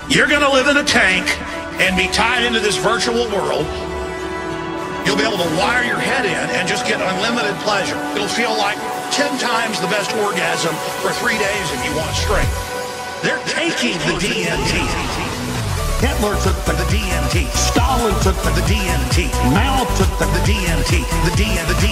You're going to live in a tank and be tied into this virtual world. You'll be able to wire your head in and just get unlimited pleasure. It'll feel like 10 times the best orgasm for 3 days if you want straight. They're taking the DMT. Hitler took the DMT. Stalin took the DMT. Mao took the DMT. The DMT.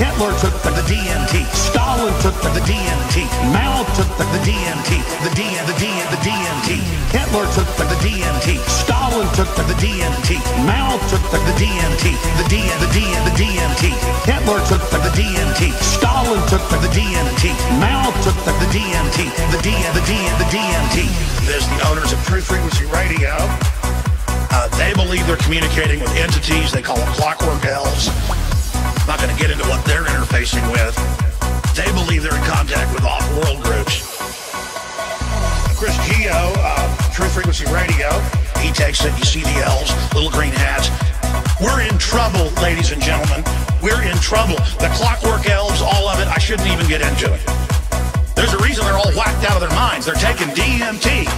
Hitler took the DMT. Stalin took the DMT. Mao took the DMT. The DMT. Hitler took the DMT. Stalin took the DMT. Mao took the DMT. The DMT. Hitler took the DMT. Stalin took the DMT. Mao took the DMT. The DMT. There's the owners of True Frequency Radio. They believe they're communicating with entities. They call them clockwork elves. I'm not going to get into what they're interfacing with. They believe they're in contact with off-world groups. Chris Geo, True Frequency Radio, he takes it. You see the elves, little green hats. We're in trouble, ladies and gentlemen. We're in trouble. The clockwork elves, all of it, I shouldn't even get into it. There's a reason they're all whacked out of their minds. They're taking DMT.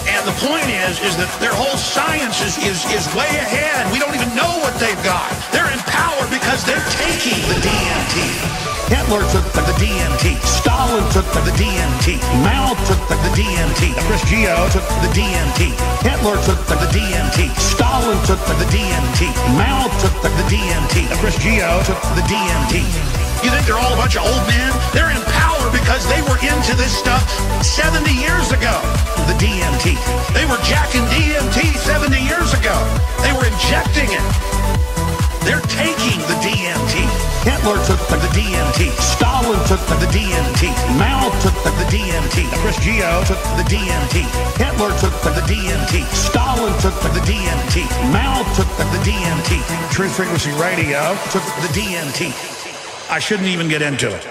And the point is that their whole science is way ahead. We don't even know what they've got. They're in power because they're taking the DMT. Hitler took the DMT. Stalin took the DMT. Mao took the DMT. Chris Geo took the DMT. Hitler took the DMT. Stalin took the DMT. Mao took the DMT. Chris Geo took the DMT. You think they're all a bunch of old men? They're in power because they were into this stuff 70 years ago. The DMT. They were jacking DMT 70 years ago. They were injecting it. They're taking the DMT. Hitler took the DMT. Stalin took the DMT. Mao took the DMT. Chris Geo took the DMT. Hitler took the DMT. Stalin took the DMT. Mao took the DMT. True Frequency Radio took the DMT. I shouldn't even get into it.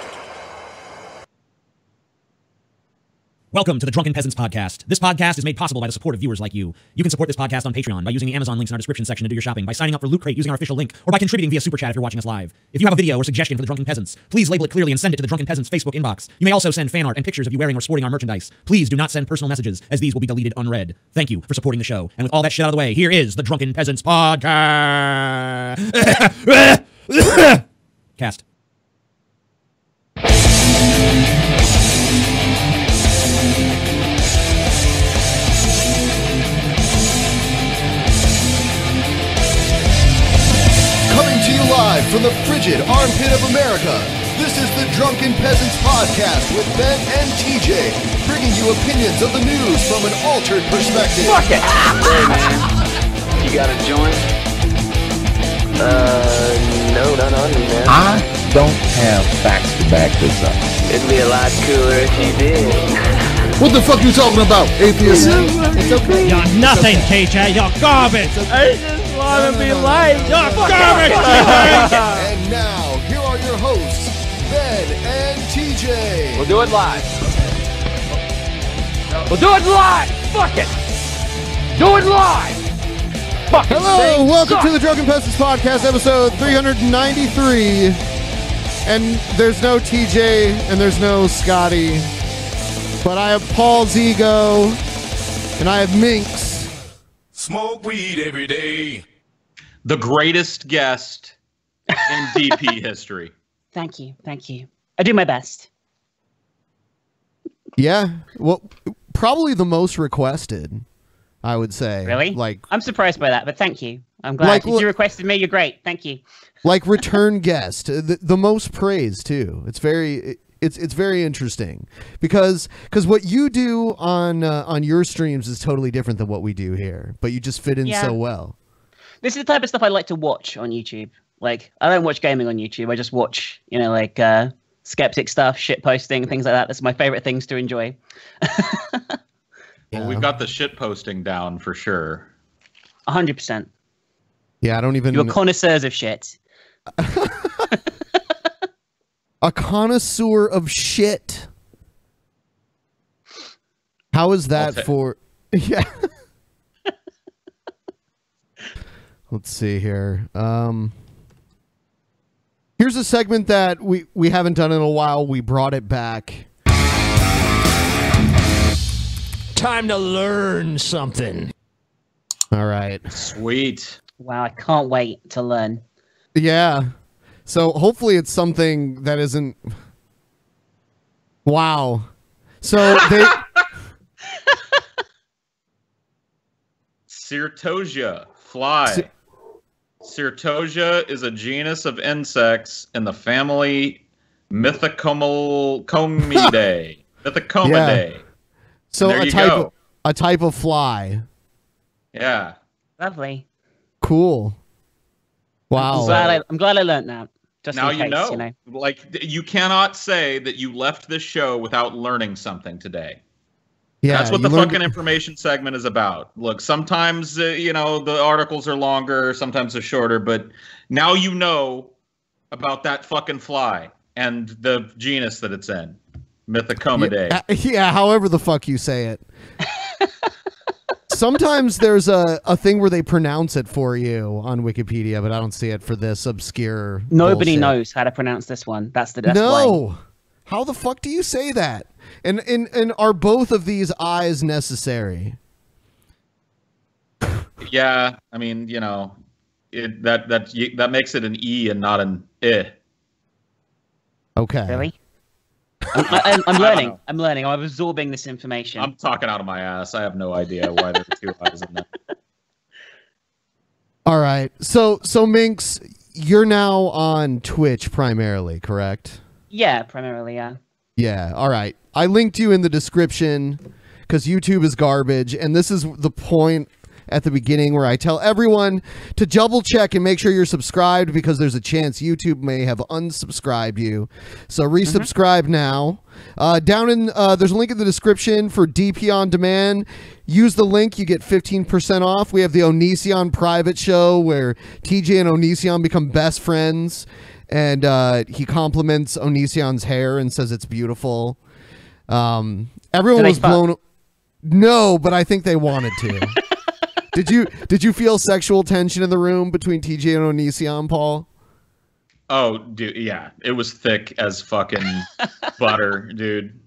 Welcome to the Drunken Peasants podcast. This podcast is made possible by the support of viewers like you. You can support this podcast on Patreon by using the Amazon links in our description section to do your shopping, by signing up for Loot Crate using our official link, or by contributing via Super Chat if you're watching us live. If you have a video or suggestion for the Drunken Peasants, please label it clearly and send it to the Drunken Peasants Facebook inbox. You may also send fan art and pictures of you wearing or sporting our merchandise. Please do not send personal messages, as these will be deleted unread. Thank you for supporting the show. And with all that shit out of the way, here is the Drunken Peasants podcast. Cast. Coming to you live from the frigid armpit of America, this is the Drunken Peasants podcast with Ben and TJ, bringing you opinions of the news from an altered perspective. Fuck it! Hey man, you got a joint? No, not on me, man. I don't have facts to back this up. It'd be a lot cooler if you did. What the fuck you talking about, atheist? It's okay. You're nothing, TJ. You're garbage. I just want to be light. You're garbage, TJ. And now, here are your hosts, Ben and TJ. We'll do it live. We'll do it live. Fuck it. Do it live. Fucking Hello, welcome to the Drunken Peasants podcast, episode 393. And there's no TJ and there's no Scotty, but I have PAULSEGO and I have Minx. Smoke weed every day. The greatest guest in DP history. Thank you. Thank you. I do my best. Yeah, well, probably the most requested, I would say. Really? Like, I'm surprised by that, but thank you. I'm glad. Like, if you requested me, you're great. Thank you. like return guest, the most praised too. It's very interesting because what you do on your streams is totally different than what we do here, but you just fit in so well. This is the type of stuff I like to watch on YouTube. Like, I don't watch gaming on YouTube. I just watch, like skeptic stuff, shit posting, things like that. That's my favorite things to enjoy. Well, we've got the shit posting down for sure. 100%. Yeah, I don't even. You're connoisseurs of shit. A connoisseur of shit. How is that for? Yeah. Let's see here. Here's a segment that we haven't done in a while. We brought it back. time to learn something. All right. Sweet. Wow, I can't wait to learn. Yeah. So hopefully it's something that isn't. Wow. So they. Certosia, fly. Certosia is a genus of insects in the family Mythocomidae. Mythocomidae. Yeah. So a type of fly. Yeah. Lovely. Cool. Wow. I'm glad I learned that. Just now in case, you know. Like, you cannot say that you left this show without learning something today. Yeah, that's what the fucking information segment is about. Look, sometimes, you know, the articles are longer, sometimes they're shorter, but now you know about that fucking fly and the genus that it's in. Mythocomidae. Yeah, however the fuck you say it. Sometimes there's a thing where they pronounce it for you on Wikipedia, but I don't see it for this obscure Nobody bullshit. knows how to pronounce this one. That's no. why. How the fuck do you say that? And are both of these I's necessary? Yeah, I mean, you know, that makes it an E and not an I. Okay. Really? I'm learning. I'm learning. I'm absorbing this information. I'm talking out of my ass. I have no idea why there are two I's in that. All right. So Minx, you're now on Twitch primarily, correct? Yeah, primarily, yeah. Yeah. All right. I linked you in the description because YouTube is garbage, and this is the point at the beginning where I tell everyone to double check and make sure you're subscribed because there's a chance YouTube may have unsubscribed you. So resubscribe now. Down in there's a link in the description for DP on demand. Use the link, you get 15% off. We have the Onision private show where TJ and Onision become best friends, and he compliments Onision's hair and says it's beautiful. Everyone was blown. No, but I think they wanted to. Did you feel sexual tension in the room between TJ and Onision, Paul? Oh, dude, yeah. It was thick as fucking butter, dude.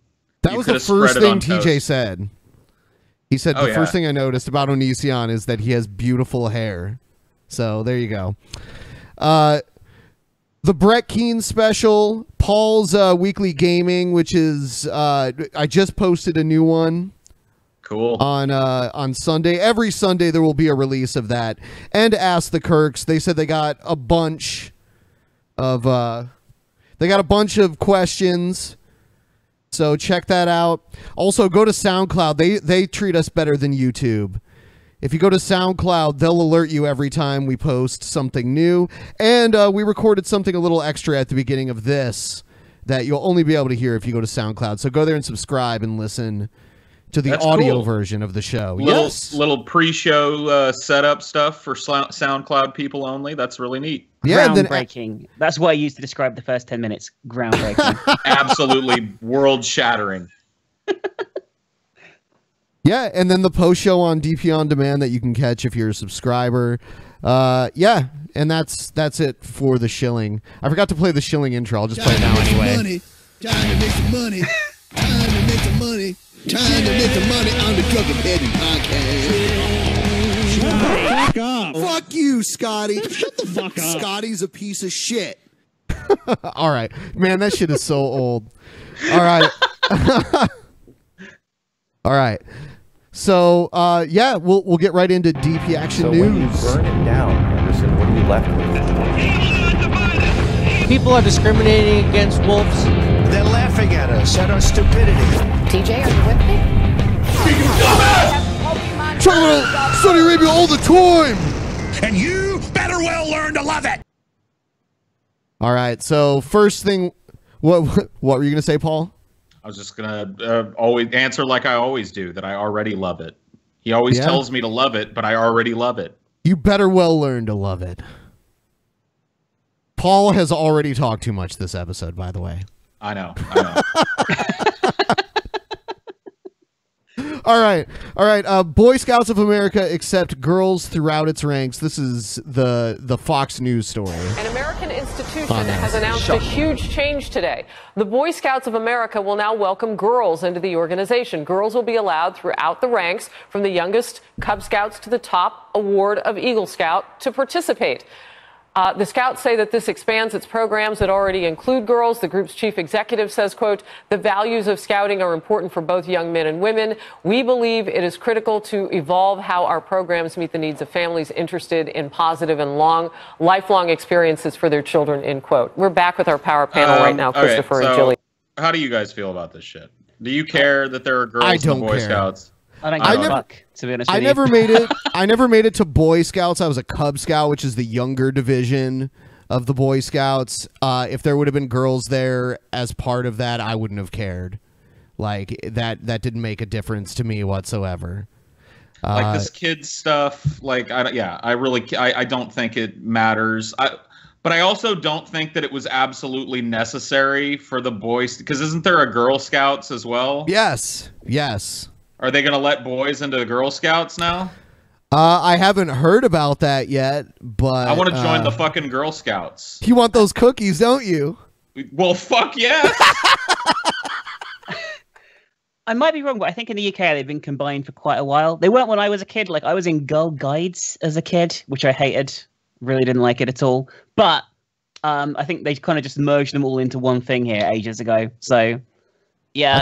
That was the first thing TJ said. He said the first thing I noticed about Onision is that he has beautiful hair. So there you go. The Brett Keane special, Paul's Weekly Gaming, which is I just posted a new one. Cool. On Sunday. Every Sunday there will be a release of that. And Ask the Kirks. They said they got a bunch of questions. So check that out. Also go to SoundCloud. They treat us better than YouTube. If you go to SoundCloud, they'll alert you every time we post something new. And we recorded something a little extra at the beginning of this that you'll only be able to hear if you go to SoundCloud. So go there and subscribe and listen to the audio version of the show. Little pre-show setup stuff for SoundCloud people only. That's really neat. Yeah, groundbreaking. That's what I used to describe the first 10 minutes. Groundbreaking. Absolutely world-shattering. Yeah, and then the post show on DP on demand that you can catch if you're a subscriber. Yeah, and that's it for the shilling. I forgot to play the shilling intro. I'll just play it now anyway. Time to make some money. Time to make some money. Time to make some money on the Drunken Peasants podcast. Shut the fuck up. Fuck you, Scotty. Shut the fuck up. Scotty's a piece of shit. All right. Man, that shit is so old. All right. All right. So, yeah, we'll get right into DP Action News. When you burn it down, Anderson, what are you left with? People are discriminating against wolves. They're laughing at us, at our stupidity. TJ, are you with me? Talking about Saudi Arabia all the time! And you better well learn to love it! All right, so first thing, what were you going to say, Paul? I was just going to always answer like I always do, that I already love it. He always tells me to love it, but I already love it. You better well learn to love it. Paul has already talked too much this episode, by the way. I know. All right. Boy Scouts of America accept girls throughout its ranks. This is the Fox News story. An American institution has announced a huge change today. The Boy Scouts of America will now welcome girls into the organization. Girls will be allowed throughout the ranks, from the youngest Cub Scouts to the top award of Eagle Scout, to participate. The Scouts say that this expands its programs that already include girls. The group's chief executive says, quote, "The values of Scouting are important for both young men and women. We believe it is critical to evolve how our programs meet the needs of families interested in positive and lifelong experiences for their children," end quote. We're back with our power panel right now, Christopher and Jillian. How do you guys feel about this shit? Do you care that there are girls in the Boy Scouts? I don't give a fuck, to be honest with you. I never made it to Boy Scouts. I was a Cub Scout, which is the younger division of the Boy Scouts. If there would have been girls there as part of that, I wouldn't have cared. Like, that didn't make a difference to me whatsoever. Like this kids stuff, like, I don't think it matters. But I also don't think that it was absolutely necessary for the boys, because isn't there a Girl Scouts as well? Yes. Are they going to let boys into the Girl Scouts now? I haven't heard about that yet, but... I want to join the fucking Girl Scouts. You want those cookies, don't you? Well, fuck yes! I might be wrong, but I think in the UK they've been combined for quite a while. They weren't when I was a kid. Like, I was in Girl Guides as a kid, which I hated. Really didn't like it at all. But I think they kind of just merged them all into one thing here ages ago. So, yeah.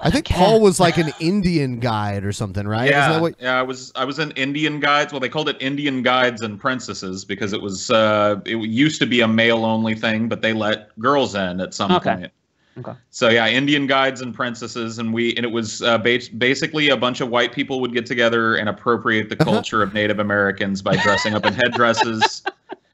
I think Paul was like an Indian guide or something, right? Yeah, I was in Indian Guides. Well, they called it Indian Guides and Princesses because it was it used to be a male only thing, but they let girls in at some point. Okay. So yeah, Indian Guides and Princesses, and it was basically a bunch of white people would get together and appropriate the culture of Native Americans by dressing up in headdresses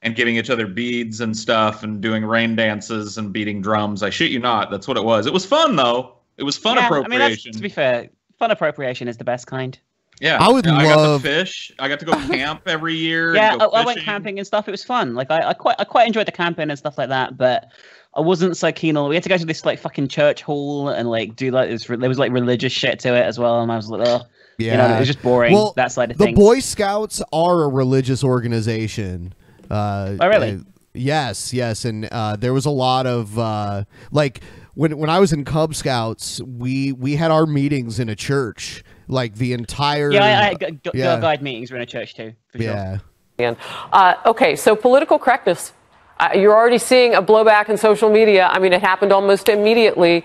and giving each other beads and stuff and doing rain dances and beating drums. I shit you not, that's what it was. It was fun though. It was fun appropriation. I mean, to be fair, fun appropriation is the best kind. Yeah, I got to fish. I got to go camp every year. Yeah, I went camping and stuff. It was fun. Like I quite enjoyed the camping and stuff like that. But I wasn't so keen on. We had to go to this like fucking church hall and like do like this. There was like religious shit to it as well, and I was like, oh, yeah, you know, it was just boring. Well, that side of the things. The Boy Scouts are a religious organization. Oh, really? Yes, and there was a lot of like. When I was in Cub Scouts, we had our meetings in a church, like the entire... Yeah, Girl Guide meetings were in a church too, for sure. Okay, so political correctness. You're already seeing a blowback in social media. I mean, it happened almost immediately.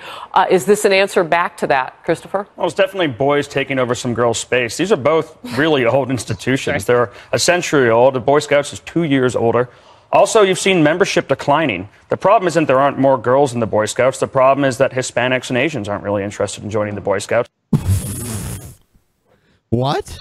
Is this an answer back to that, Christopher? Well, it's definitely boys taking over some girls' space. These are both really old institutions. They're a century old. The Boy Scouts is 2 years older. Also, you've seen membership declining. The problem isn't there aren't more girls in the Boy Scouts. The problem is that Hispanics and Asians aren't really interested in joining the Boy Scouts. What?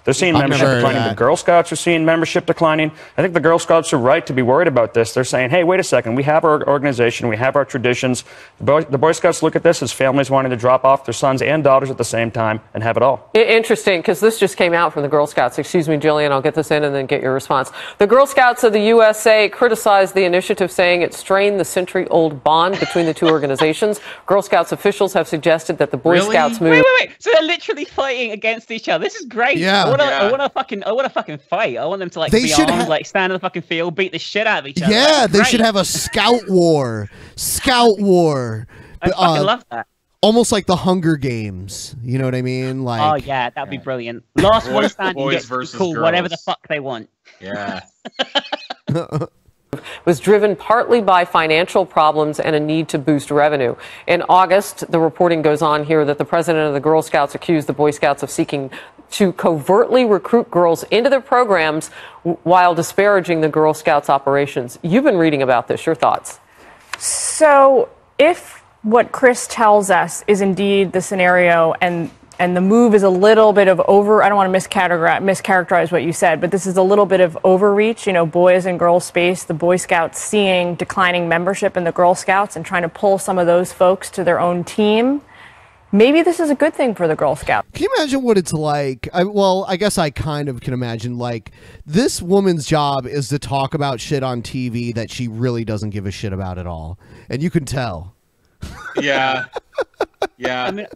They're seeing membership declining. The Girl Scouts are seeing membership declining. I think the Girl Scouts are right to be worried about this. They're saying, hey, wait a second. We have our organization. We have our traditions. The Boy Scouts look at this as families wanting to drop off their sons and daughters at the same time and have it all. Interesting, because this just came out from the Girl Scouts. Excuse me, Jillian, I'll get this in and then get your response. The Girl Scouts of the USA criticized the initiative, saying it strained the century-old bond between the two organizations. Girl Scouts officials have suggested that the Boy Scouts move... Wait. So they're literally fighting against each other. This is great. Yeah. I want to fucking fight. I want them to like be armed, like stand in the fucking field, beat the shit out of each other. Yeah, they should have a scout war. Scout war. I fucking love that. Almost like the Hunger Games. You know what I mean? Like, oh yeah, that'd be brilliant. Last one standing gets to call whatever the fuck they want. Yeah. Was driven partly by financial problems and a need to boost revenue. In August, the reporting goes on here that the president of the Girl Scouts accused the Boy Scouts of seeking to covertly recruit girls into their programs while disparaging the Girl Scouts operations. You've been reading about this. Your thoughts? So if what Chris tells us is indeed the scenario and the move is a little bit of I don't want to mischaracterize what you said, but this is a little bit of overreach, you know, boys and girls space, the Boy Scouts seeing declining membership in the Girl Scouts and trying to pull some of those folks to their own team. Maybe this is a good thing for the Girl Scouts. Can you imagine what it's like? I guess I kind of can imagine, like, this woman's job is to talk about shit on TV that she really doesn't give a shit about at all. And you can tell. Yeah. Yeah. I mean,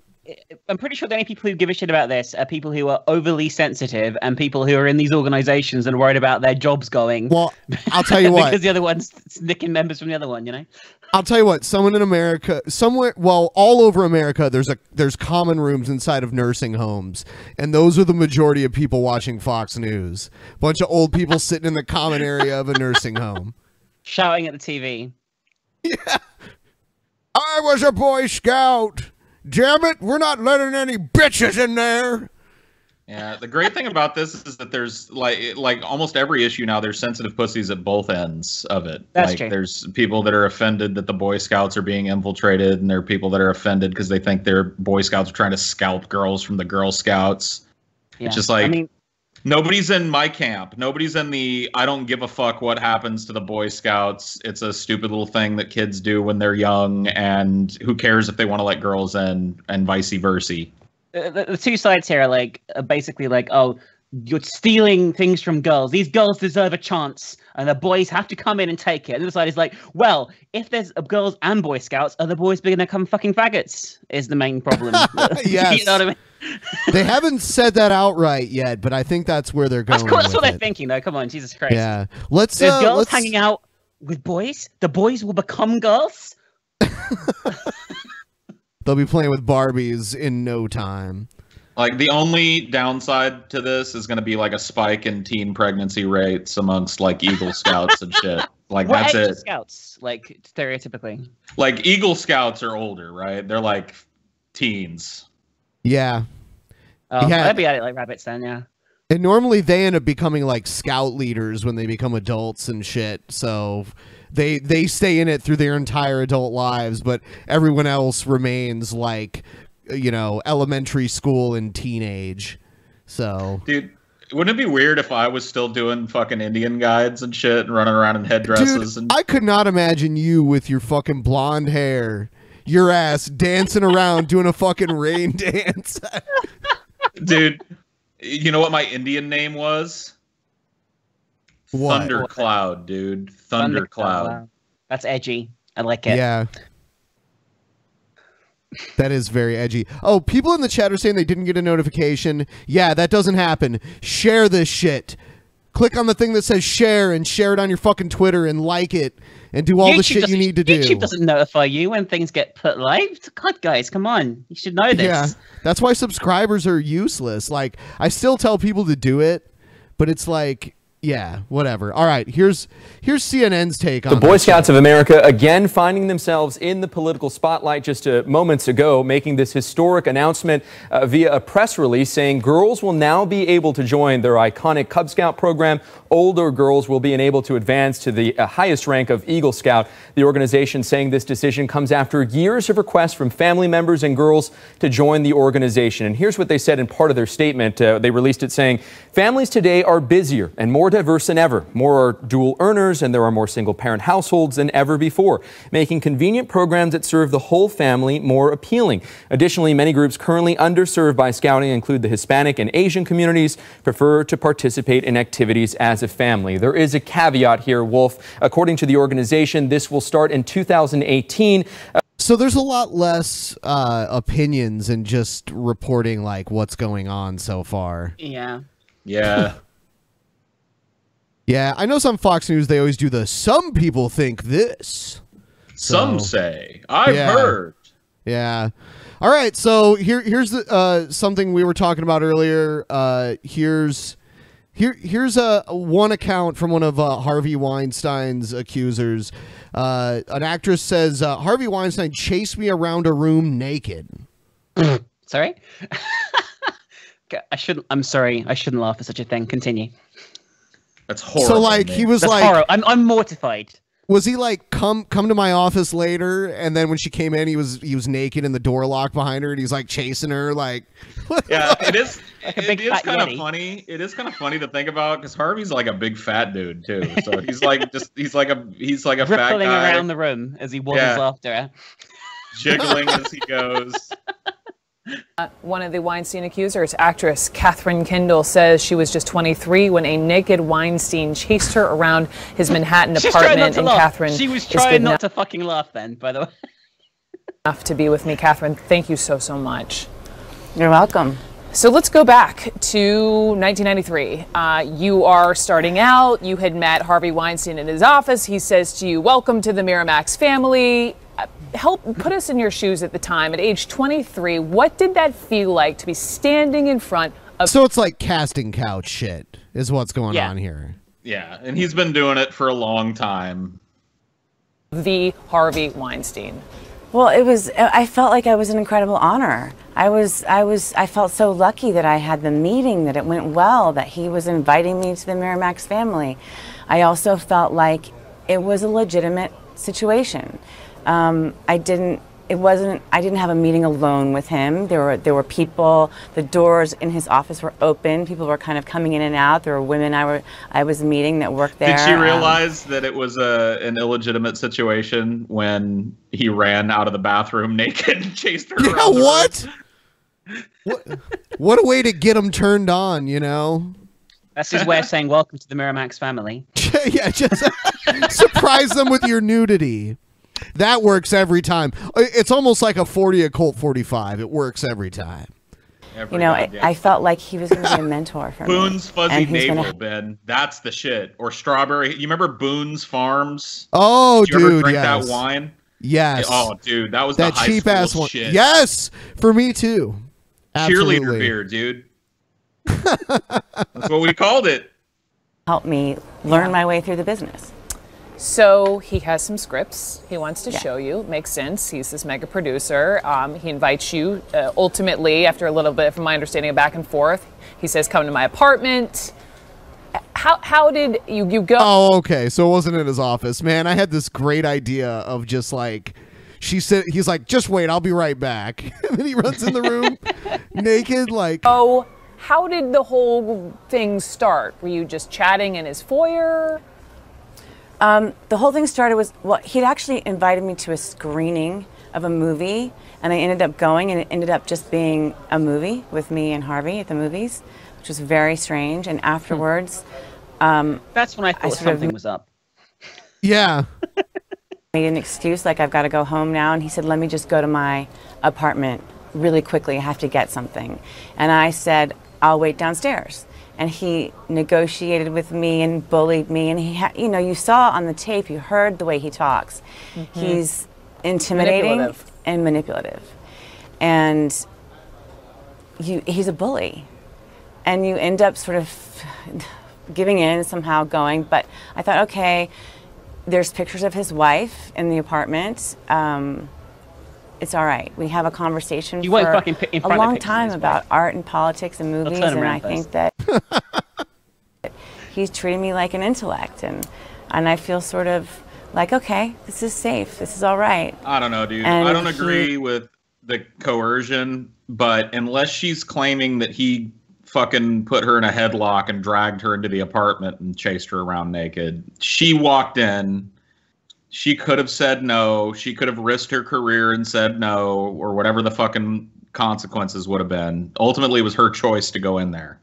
I'm pretty sure the only people who give a shit about this are people who are overly sensitive and people who are in these organizations and worried about their jobs going. Well, I'll tell you what. Because the other one's nicking members from the other one, you know? I'll tell you what. Someone in America, somewhere, well, all over America, there's common rooms inside of nursing homes, and those are the majority of people watching Fox News. Bunch of old people sitting in the common area of a nursing home, shouting at the TV. Yeah. I was a Boy Scout. Damn it, we're not letting any bitches in there. Yeah, the great thing about this is that there's like almost every issue now, there's sensitive pussies at both ends of it. That's like true. There's people that are offended that the Boy Scouts are being infiltrated, and there are people that are offended because they think their Boy Scouts are trying to scalp girls from the Girl Scouts. Yeah. It's just like, I mean, nobody's in my camp. Nobody's in the I don't give a fuck what happens to the Boy Scouts. It's a stupid little thing that kids do when they're young, and who cares if they want to let girls in, and vice versa. The two sides here are basically like, oh, you're stealing things from girls. These girls deserve a chance, and the boys have to come in and take it. And the other side is like, well, if there's girls and Boy Scouts, are the boys going to become fucking faggots? Is the main problem. Yes. You know what I mean? They haven't said that outright yet, but I think that's where they're going. That's what they're thinking, though. Come on, Jesus Christ. Yeah, There's girls hanging out with boys. The boys will become girls. They'll be playing with Barbies in no time. Like, the only downside to this is going to be like a spike in teen pregnancy rates amongst like Eagle Scouts and shit. Like, What that's age are it. Scouts, like, stereotypically? Like, Eagle Scouts are older, right? They're like teens. Yeah. Oh, Yeah. I'd be at it like rabbits then, yeah. And normally they end up becoming like scout leaders when they become adults and shit. So they stay in it through their entire adult lives, but everyone else remains like, you know, elementary school and teenage. So, dude, wouldn't it be weird if I was still doing fucking Indian guides and shit and running around in headdresses? Dude, and I could not imagine you with your fucking blonde hair, your ass dancing around doing a fucking rain dance. Dude, you know what my Indian name was? What? Thundercloud, dude. Thundercloud. Wow. That's edgy. I like it. Yeah. That is very edgy. Oh, people in the chat are saying they didn't get a notification. Yeah, that doesn't happen. Share this shit. Click on the thing that says share and share it on your fucking Twitter and like it and do all the shit you need to do. YouTube doesn't notify you when things get put live. God, guys, come on. You should know this. Yeah, that's why subscribers are useless. Like, I still tell people to do it, but it's like, yeah, whatever. All right, here's CNN's take on the Boy Scouts of America again finding themselves in the political spotlight just moments ago, making this historic announcement via a press release saying girls will now be able to join their iconic Cub Scout program. Older girls will be able to advance to the highest rank of Eagle Scout. The organization saying this decision comes after years of requests from family members and girls to join the organization. And here's what they said in part of their statement. They released it saying, families today are busier and more diverse than ever. More are dual earners and there are more single-parent households than ever before, making convenient programs that serve the whole family more appealing. Additionally, many groups currently underserved by Scouting include the Hispanic and Asian communities prefer to participate in activities as a family. There is a caveat here, Wolf. According to the organization, this will start in 2018. So there's a lot less opinions and just reporting like what's going on so far. Yeah. Yeah. Yeah, I know some Fox News, they always do the some people think this. Some say. I've heard. Yeah. All right, so here's the something we were talking about earlier. Here's one account from one of Harvey Weinstein's accusers. An actress says Harvey Weinstein chased me around a room naked. Sorry? I'm sorry. I shouldn't laugh at such a thing. Continue. That's horrible. So like he was That's like horrible. I'm mortified. Was he like come to my office later, and then when she came in he was naked and the door locked behind her and he's like chasing her like yeah, it is it is kind of yeti. funny. It is kind of funny to think about because Harvey's like a big fat dude too. So he's like he's like a fat rippling guy around the room as he waddles after her. jiggling as he goes. One of the Weinstein accusers, actress Catherine Kendall, says she was just 23 when a naked Weinstein chased her around his Manhattan apartment. And Catherine, she was trying not to fucking laugh then, by the way. To be with me, Catherine. Thank you so much. You're welcome. So let's go back to 1993. You are starting out. You had met Harvey Weinstein in his office. He says to you, "Welcome to the Miramax family." Help put us in your shoes at the time. At age 23, what did that feel like to be standing in front of... So it's like casting couch shit is what's going on here. Yeah, and he's been doing it for a long time. The Harvey Weinstein. Well, I felt like it was an incredible honor. I felt so lucky that I had the meeting, that it went well, that he was inviting me to the Miramax family. I also felt like it was a legitimate situation. I didn't have a meeting alone with him. There were people, the doors in his office were open. People were kind of coming in and out. There were women I was meeting that worked there. Did she realize that it was an illegitimate situation when he ran out of the bathroom naked and chased her around the room? What a way to get him turned on, you know? That's his way of saying welcome to the Miramax family. Yeah, just surprise them with your nudity. That works every time. It's almost like a 40 occult 45. It works every time. I felt like he was going to be a mentor for me. Boone's Fuzzy Navel, Ben. That's the shit. Or Strawberry. You remember Boone's Farms? Oh, Did you ever drink yes. that wine? Yes. Oh, dude, that was that the high cheap ass school one. shit. Yes, for me too. Absolutely. Cheerleader beer, dude. That's what we called it. Helped me learn my way through the business. So he has some scripts he wants to show you. Makes sense. He's this mega producer. He invites you, ultimately, after a little bit, from my understanding, of back and forth. He says, "Come to my apartment." How did you go? Oh, okay. So it wasn't in his office. Man, I had this great idea of just like, she said, he's like, "Just wait, I'll be right back." And then he runs in the room naked, like. Oh, how did the whole thing start? Were you just chatting in his foyer? The whole thing started he'd actually invited me to a screening of a movie, and I ended up going, and it ended up just being a movie with me and Harvey at the movies, which was very strange. And afterwards, that's when I thought something was up. Yeah. Made an excuse, like, I've got to go home now, and he said, "Let me just go to my apartment really quickly. I have to get something." And I said, "I'll wait downstairs." And he negotiated with me and bullied me. And you saw on the tape, you heard the way he talks. Mm-hmm. He's intimidating and manipulative. And he's a bully. And you end up sort of giving in, somehow going. But I thought, okay, there's pictures of his wife in the apartment. It's all right. We have a conversation for a long time about art and politics and movies, and I think that he's treating me like an intellect, and I feel sort of like, okay, this is safe. This is all right. I don't know, dude. I don't agree with the coercion, but unless she's claiming that he fucking put her in a headlock and dragged her into the apartment and chased her around naked, she walked in. She could have said no. She could have risked her career and said no, or whatever the fucking consequences would have been. Ultimately, it was her choice to go in there.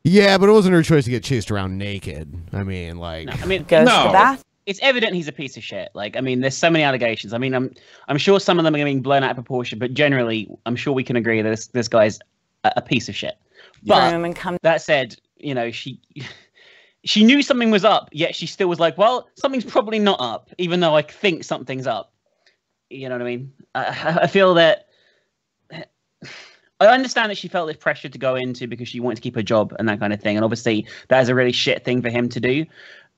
Yeah, but it wasn't her choice to get chased around naked. I mean, like, goes to the bath. It's evident he's a piece of shit. Like, I mean, there's so many allegations. I mean, I'm sure some of them are being blown out of proportion, but generally, I'm sure we can agree that this guy's a piece of shit. But that said, she knew something was up, yet she still was like, well, something's probably not up, even though I think something's up. You know what I mean? I feel that... I understand that she felt this pressure to go into because she wanted to keep her job and that kind of thing. And obviously, that is a really shit thing for him to do.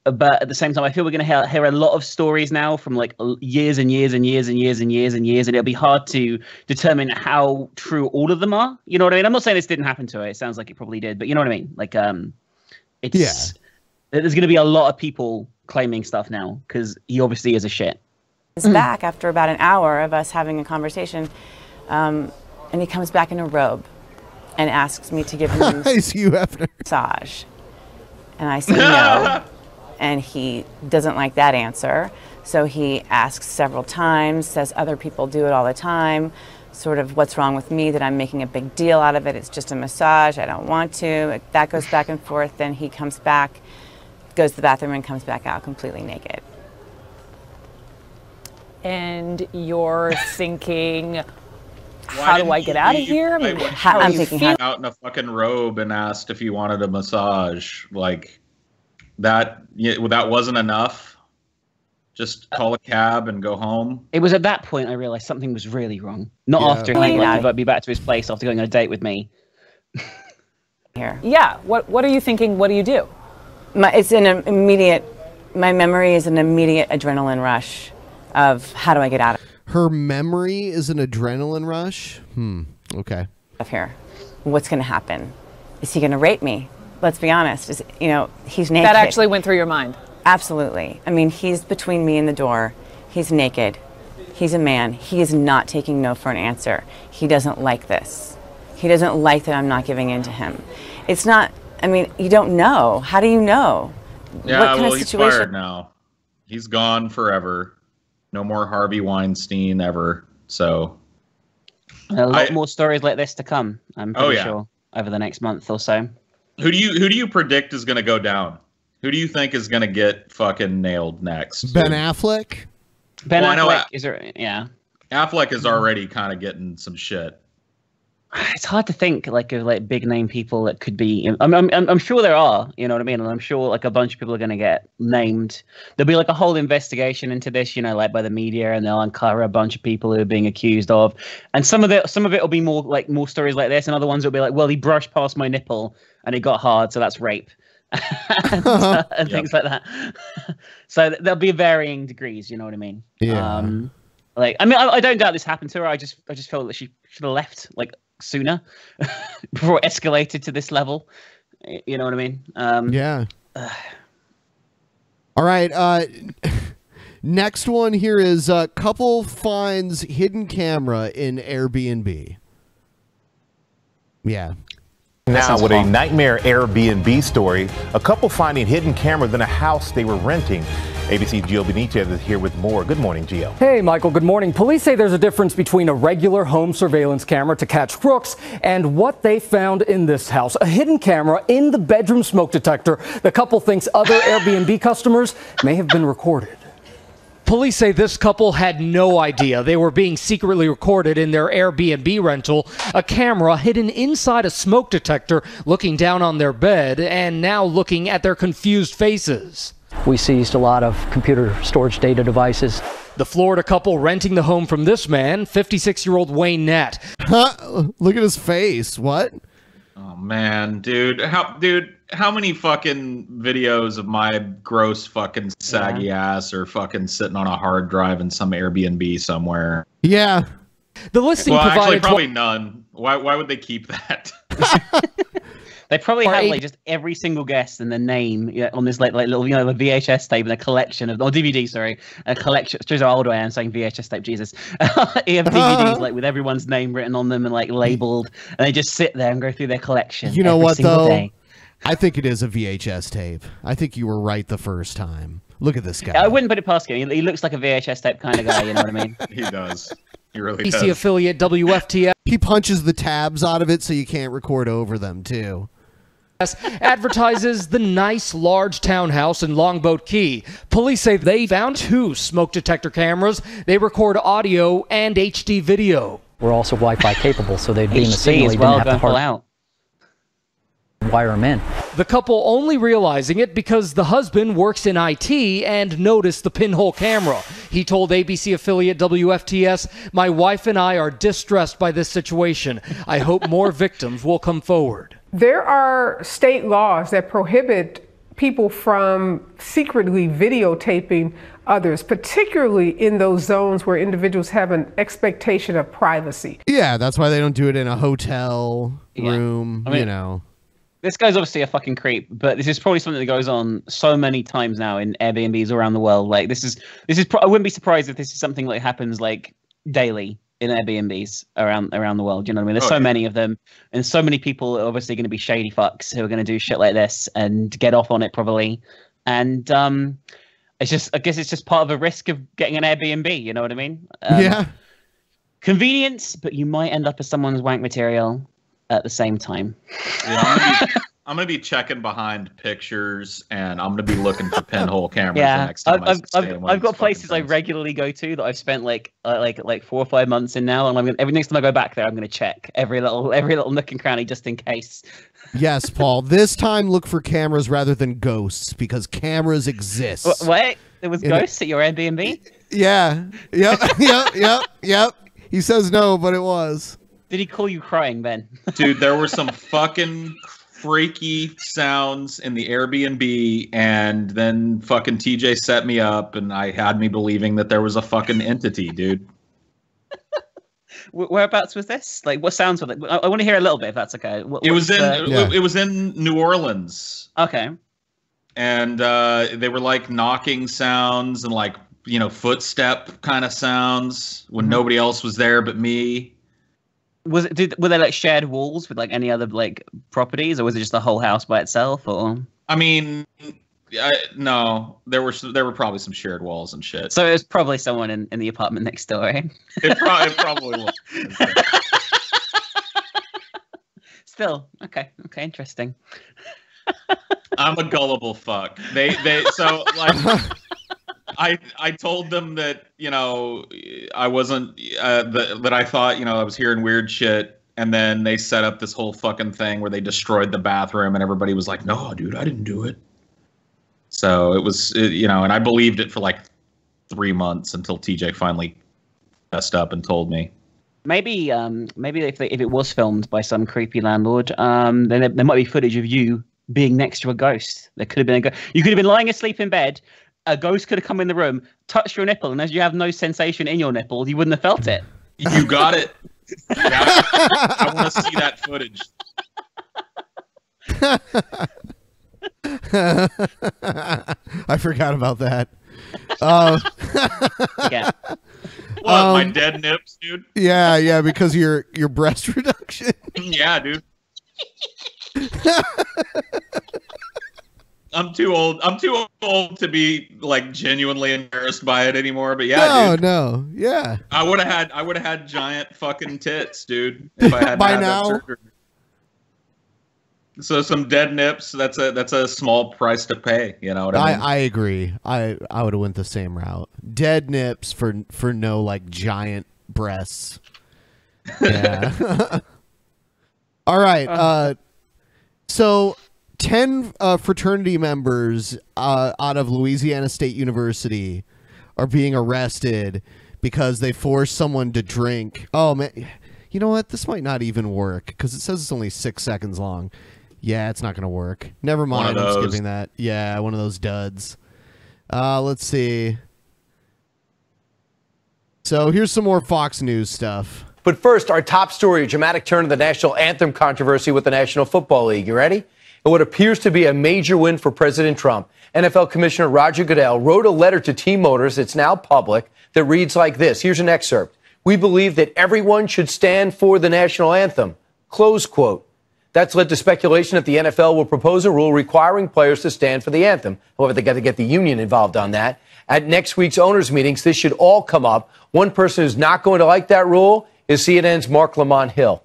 But at the same time, I feel we're going to hear a lot of stories now from like years and years and years and years and years and years. And it'll be hard to determine how true all of them are. You know what I mean? I'm not saying this didn't happen to her. It sounds like it probably did. But you know what I mean? Like, it's... Yeah. There's going to be a lot of people claiming stuff now because he obviously is a shit. He's back after about an hour of us having a conversation, and he comes back in a robe and asks me to give him a massage. And I say no, and he doesn't like that answer. So he asks several times, says other people do it all the time, sort of what's wrong with me that I'm making a big deal out of it. It's just a massage. I don't want to. That goes back and forth. Then he comes back, goes to the bathroom and comes back out completely naked. and you're thinking, how do I get out of here? I mean, I'm taking out in a fucking robe and asked if you wanted a massage. Like that, that wasn't enough. Just call a cab and go home. It was at that point I realized something was really wrong. Not after he would be back to his place after going on a date with me. Here. Yeah. What are you thinking? What do you do? It's an immediate. My memory is an immediate adrenaline rush of how do I get out of Her memory is an adrenaline rush? Okay. here. What's going to happen? Is he going to rape me? Let's be honest. He's naked. That actually went through your mind. Absolutely. I mean, he's between me and the door. He's naked. He's a man. He is not taking no for an answer. He doesn't like this. He doesn't like that I'm not giving in to him. It's not, I mean, you don't know. How do you know? Yeah, what kind of he's situation? fired now. He's gone forever. No more Harvey Weinstein ever. So a lot more stories like this to come. I'm pretty sure over the next month or so. Who do you predict is going to go down? Who do you think is going to get fucking nailed next? Ben Affleck? Ben Affleck is Affleck is already kind of getting some shit. It's hard to think of big name people that could be. I'm sure there are, you know what I mean, and I'm sure like a bunch of people are going to get named. There'll be like a whole investigation into this, like by the media, and they'll uncover a bunch of people who are being accused of. And some of it will be more stories like this, and other ones will be like, well, he brushed past my nipple and it got hard, so that's rape, and things like that. So there'll be varying degrees, you know what I mean? Yeah. I don't doubt this happened to her. I just felt that she should have left sooner before it escalated to this level. You know what I mean? Yeah. All right. Next one here is couple finds hidden camera in Airbnb. Yeah. Now with a nightmare Airbnb story, a couple finding hidden cameras in a house they were renting. ABC Gio Benitez is here with more. Good morning, Gio. Hey, Michael. Good morning. Police say there's a difference between a regular home surveillance camera to catch crooks and what they found in this house. A hidden camera in the bedroom smoke detector. The couple thinks other Airbnb customers may have been recorded. Police say this couple had no idea they were being secretly recorded in their Airbnb rental. A camera hidden inside a smoke detector, looking down on their bed and now looking at their confused faces. We seized a lot of computer storage data devices. The Florida couple renting the home from this man, 56-year-old Wayne Nett. Look at his face. What? Oh man, dude. How many fucking videos of my gross fucking saggy ass are fucking sitting on a hard drive in some Airbnb somewhere? Yeah. The listing provided actually probably 12 none. Why would they keep that? They probably have just every single guest and the name on this little the VHS tape and a collection of DVD, sorry, a collection. It shows how old I am saying VHS tape. Jesus, you have DVDs with everyone's name written on them and labeled, and they just sit there and go through their collection. You know what though? Day. I think it is a VHS tape. I think you were right the first time. Look at this guy. I wouldn't put it past him. He looks like a VHS tape kind of guy. You know what I mean? He does. He really ABC does. affiliate WFTS. He punches the tabs out of it so you can't record over them too. Advertises the nice large townhouse in Longboat Key. Police say they found 2 smoke detector cameras. They record audio and HD video. We're also Wi-Fi capable, so they'd beam a HD signal. as You well, didn't have to pull out. wire them in. The couple only realizing it because the husband works in IT and noticed the pinhole camera. He told ABC affiliate WFTS, "My wife and I are distressed by this situation. I hope more victims will come forward." There are state laws that prohibit people from secretly videotaping others, particularly in those zones where individuals have an expectation of privacy. Yeah, that's why they don't do it in a hotel room, I mean, This guy's obviously a fucking creep, but this is probably something that goes on so many times now in Airbnbs around the world. I wouldn't be surprised if this is something that happens daily in Airbnbs around the world. You know what I mean? There's so many of them, and so many people are obviously going to be shady fucks who are going to do shit like this and get off on it probably. And I guess it's just part of a risk of getting an Airbnb. You know what I mean? Yeah. Convenience, but you might end up as someone's wank material at the same time. Yeah, I'm be checking behind pictures, and I'm gonna be looking for pinhole cameras the next time I've got places I regularly go to that I've spent like 4 or 5 months in now, and every next time I go back there, I'm gonna check every little nook and cranny just in case. Yes, Paul. This time, look for cameras rather than ghosts, because cameras exist. Wait, there was ghosts at your Airbnb? Yeah. Yep. He says no, but it was. Did he call you crying, Ben? Dude, there were some fucking freaky sounds in the Airbnb, and then fucking TJ set me up, and I had me believing that there was a fucking entity, dude. Whereabouts was this? Like, what sounds were it? I want to hear a little bit, if that's okay. It was in New Orleans. Okay. And they were like knocking sounds and like, you know, footstep kind of sounds when nobody else was there but me. Were they like shared walls with like any other like properties, or was it just the whole house by itself? Or I mean, no, there were probably some shared walls and shit. So it was probably someone in the apartment next door. Eh? It probably was. Still, okay, interesting. I'm a gullible fuck. They so like. I told them that, you know, I wasn't, that I thought, you know, I was hearing weird shit. And then they set up this whole fucking thing where they destroyed the bathroom, and everybody was like, no, dude, I didn't do it. So it was, you know, and I believed it for like 3 months until TJ finally messed up and told me. Maybe if it was filmed by some creepy landlord, then there might be footage of you being next to a ghost. There could have been a ghost. You could have been lying asleep in bed. A ghost could have come in the room, touched your nipple, and as you have no sensation in your nipple, you wouldn't have felt it. You got it. I want to see that footage. I forgot about that. Yeah. What, my dead nips, dude? Yeah, because your breast reduction. Yeah, dude. I'm too old to be like genuinely embarrassed by it anymore. But yeah, dude. No, yeah. I would have had giant fucking tits, dude, if I hadn't by had now. That surgery. So some dead nips. That's a small price to pay. You know what I mean? I agree. I would have went the same route. Dead nips for no like giant breasts. Yeah. All right. So 10 fraternity members out of Louisiana State University are being arrested because they forced someone to drink. Oh, man. You know what? This might not even work because it says it's only 6 seconds long. Yeah, it's not going to work. Never mind. I'm skipping that. Yeah, one of those duds. Let's see. So here's some more Fox News stuff. But first, our top story, a dramatic turn of the national anthem controversy with the National Football League. You ready? And what appears to be a major win for President Trump. NFL Commissioner Roger Goodell wrote a letter to team owners, it's now public, that reads like this. Here's an excerpt. We believe that everyone should stand for the national anthem. Close quote. That's led to speculation that the NFL will propose a rule requiring players to stand for the anthem. However, they got to get the union involved on that. At next week's owners' meetings, this should all come up. One person who's not going to like that rule is CNN's Mark Lamont Hill.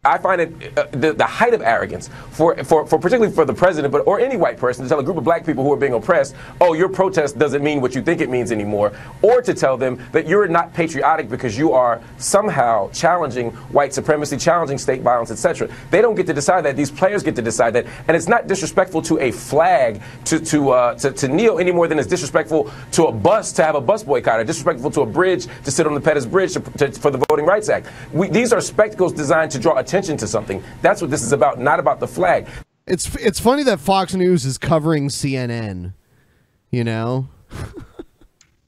I find it the height of arrogance for particularly for the president, or any white person, to tell a group of black people who are being oppressed, oh, your protest doesn't mean what you think it means anymore, or to tell them that you're not patriotic because you are somehow challenging white supremacy, challenging state violence, etc. They don't get to decide that. These players get to decide that, and it's not disrespectful to a flag to kneel any more than it's disrespectful to a bus to have a bus boycott, or disrespectful to a bridge to sit on the Pettus Bridge for the Voting Rights Act. These are spectacles designed to draw attention to something. That's what this is about, not about the flag. It's funny that Fox News is covering CNN, you know?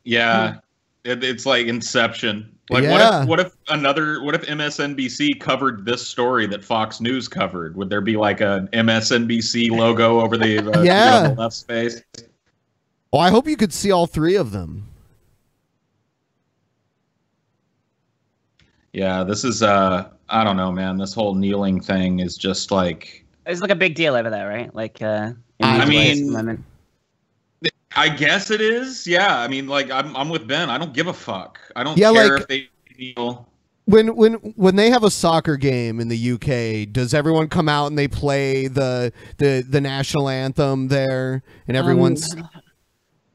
Yeah. It's like Inception. Like what if MSNBC covered this story that Fox News covered? Would there be like a MSNBC logo over the the left space? Well, I hope you could see all three of them. Yeah, this is I don't know, man. This whole kneeling thing is just like it's like a big deal over there, right? Like I mean, I guess it is. Yeah, I mean, like I'm with Ben. I don't give a fuck. I don't care if they kneel. when they have a soccer game in the UK, does everyone come out and they play the national anthem there, and everyone's?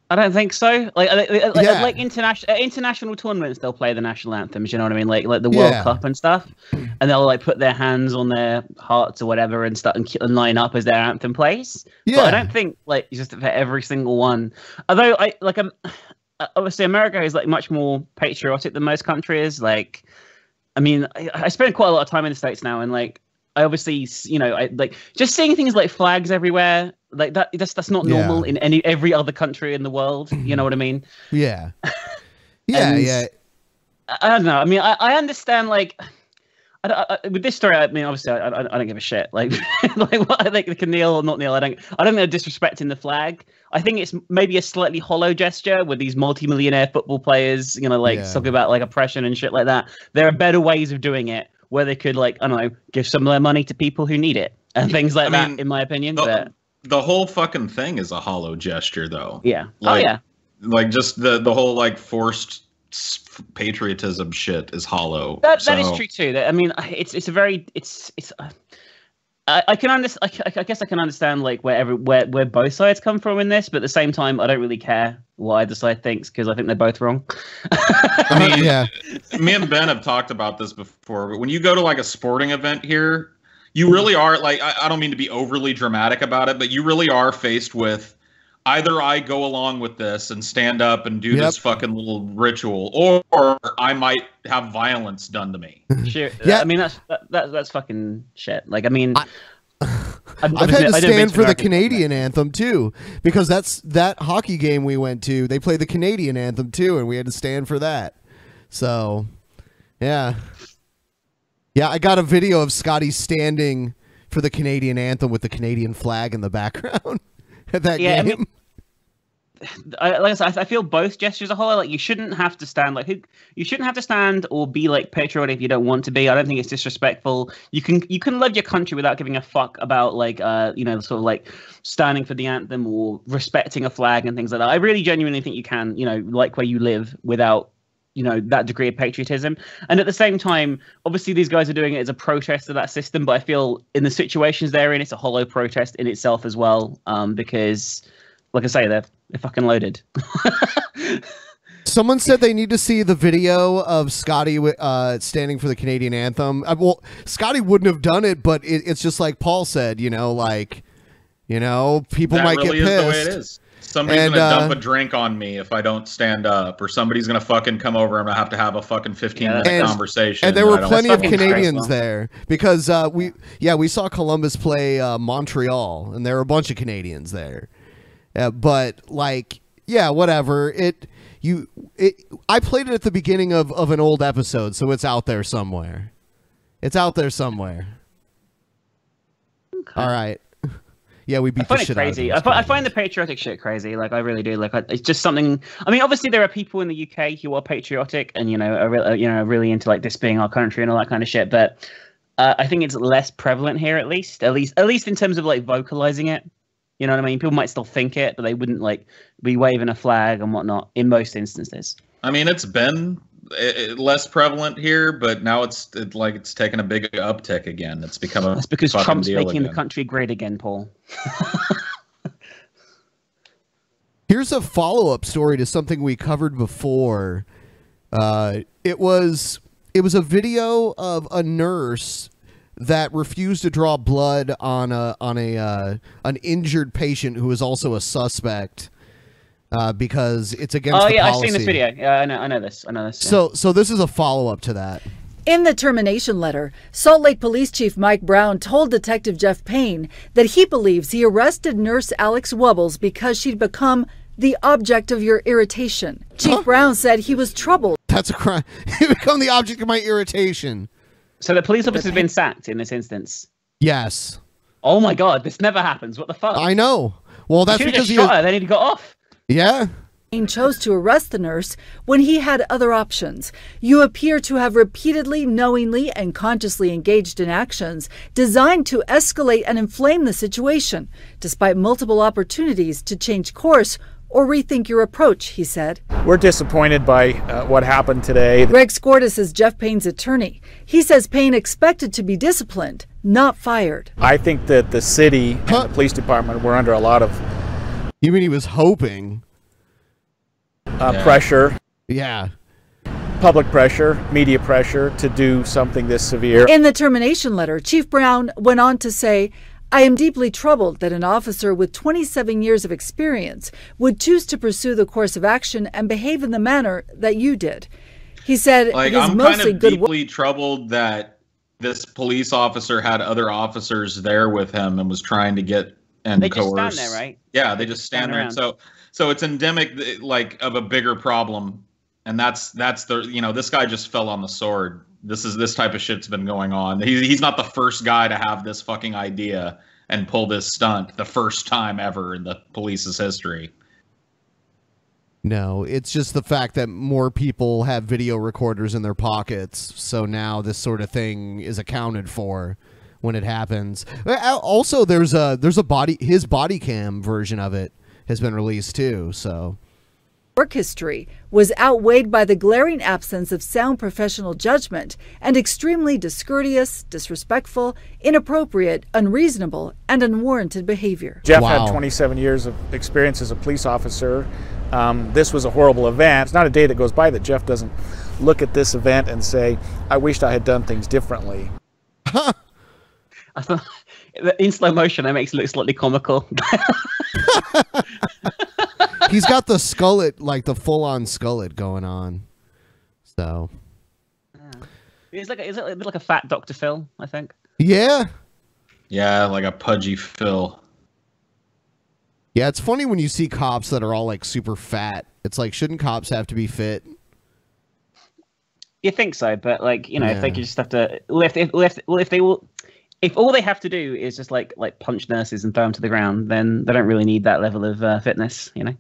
I don't think so. Like international tournaments, they'll play the national anthems. You know what I mean? Like the World Cup and stuff, and they'll like put their hands on their hearts or whatever and start and line up as their anthem plays. Yeah. But I don't think like just for every single one. Although obviously America is like much more patriotic than most countries. Like, I mean, I spend quite a lot of time in the States now, and like I obviously, you know, I like just seeing things like flags everywhere. Like that's not normal in every other country in the world. You know what I mean? Yeah. Yeah. I don't know. I mean, I understand. Like, with this story, I mean, obviously, I don't give a shit. Like, what I think they can kneel or not kneel. I don't think they're disrespecting the flag. I think it's maybe a slightly hollow gesture with these multi-millionaire football players. You know, like talking about like oppression and shit like that. There are better ways of doing it where they could, like, I don't know, give some of their money to people who need it and things like that. In my opinion, the whole fucking thing is a hollow gesture, though. Yeah. Like, like just the whole like forced patriotism shit is hollow. That is true too. I mean, it's a very I can understand. I guess I can understand like where both sides come from in this, but at the same time, I don't really care what either side thinks because I think they're both wrong. I mean, me and Ben have talked about this before, but when you go to like a sporting event here, you really are like, I don't mean to be overly dramatic about it, but you really are faced with either I go along with this and stand up and do this fucking little ritual, or I might have violence done to me. Sure. I mean, that's fucking shit. Like, I mean, I've had to stand for the Canadian anthem too, because that hockey game we went to. They played the Canadian anthem too, and we had to stand for that. So, yeah. I got a video of Scotty standing for the Canadian anthem with the Canadian flag in the background at that game. I mean, like I said, I feel both gestures are hollow. Like, you shouldn't have to stand you shouldn't have to stand or be like patriotic if you don't want to be. I don't think it's disrespectful. You can love your country without giving a fuck about like you know, sort of like standing for the anthem or respecting a flag and things like that. I really genuinely think you can, you know, like where you live without, you know, that degree of patriotism. And at the same time, obviously these guys are doing it as a protest to that system, but I feel in the situations they're in, it's a hollow protest in itself as well, because like I say, they're fucking loaded. Someone said they need to see the video of Scotty standing for the Canadian anthem. Well, Scotty wouldn't have done it, but it's just like Paul said, you know, like, you know, people might get pissed. That really is the way it is. Somebody's gonna dump a drink on me if I don't stand up, or somebody's gonna fucking come over and I have to have a fucking 15-minute conversation. And there were plenty of Canadians there because we saw Columbus play Montreal, and there were a bunch of Canadians there. But like, yeah, whatever. I played it at the beginning of an old episode, so it's out there somewhere. It's out there somewhere. Okay. All right. Yeah, we beat the shit out of it. I find the patriotic shit crazy. Like, I really do. Like, it's just something. I mean, obviously there are people in the UK who are patriotic and, you know, are really into like this being our country and all that kind of shit. But I think it's less prevalent here, at least in terms of like vocalizing it. You know what I mean? People might still think it, but they wouldn't like be waving a flag and whatnot in most instances. I mean, it's been less prevalent here, but now it's taken a big uptick again. It's become a That's because Trump's making again. the country great again, Paul. Here's a follow-up story to something we covered before. It was a video of a nurse that refused to draw blood on an injured patient who was also a suspect. Because it's against the policy. I've seen this video. Yeah, I know this. Yeah. So this is a follow-up to that. In the termination letter, Salt Lake Police Chief Mike Brown told Detective Jeff Payne that he believes he arrested nurse Alex Wubbles because she'd become the object of your irritation. Chief Brown said he was troubled. That's a crime. You become the object of my irritation. So the police officer's been sacked in this instance? Yes. Oh my God, this never happens. What the fuck? I know. Well, that's because he shot her, then he got off. Yeah. Payne chose to arrest the nurse when he had other options. You appear to have repeatedly, knowingly, and consciously engaged in actions designed to escalate and inflame the situation, despite multiple opportunities to change course or rethink your approach, he said. We're disappointed by what happened today. Greg Skordas is Jeff Payne's attorney. He says Payne expected to be disciplined, not fired. I think that the city and the police department were under a lot of... You mean he was hoping? Pressure. Yeah. Public pressure, media pressure to do something this severe. In the termination letter, Chief Brown went on to say, I am deeply troubled that an officer with 27 years of experience would choose to pursue the course of action and behave in the manner that you did. He said, like, his I'm mostly kind of good deeply troubled that this police officer had other officers there with him and was trying to get and they coerce. just stand there, right? Yeah, they just stand there. around. So it's endemic, like, of a bigger problem. And that's the, you know, this guy just fell on the sword. This type of shit's been going on. He's not the first guy to have this fucking idea and pull this stunt the first time ever in the police's history. No, it's just the fact that more people have video recorders in their pockets. So now this sort of thing is accounted for when it happens. Also, there's his body cam version of it has been released too. So work history was outweighed by the glaring absence of sound professional judgment and extremely discourteous, disrespectful, inappropriate, unreasonable, and unwarranted behavior. Jeff had 27 years of experience as a police officer. This was a horrible event. It's not a day that goes by that Jeff doesn't look at this event and say, I wished I had done things differently. I thought, in slow motion, that makes it look slightly comical. He's got the skullet, like the full-on skullet going on. So It's like a bit like a fat Dr. Phil, I think. Yeah. Yeah, like a pudgy Phil. Yeah, it's funny when you see cops that are all like super fat. It's like, shouldn't cops have to be fit? You think so, but like, you know, if they could just have to if all they have to do is just like punch nurses and throw them to the ground, then they don't really need that level of fitness, you know.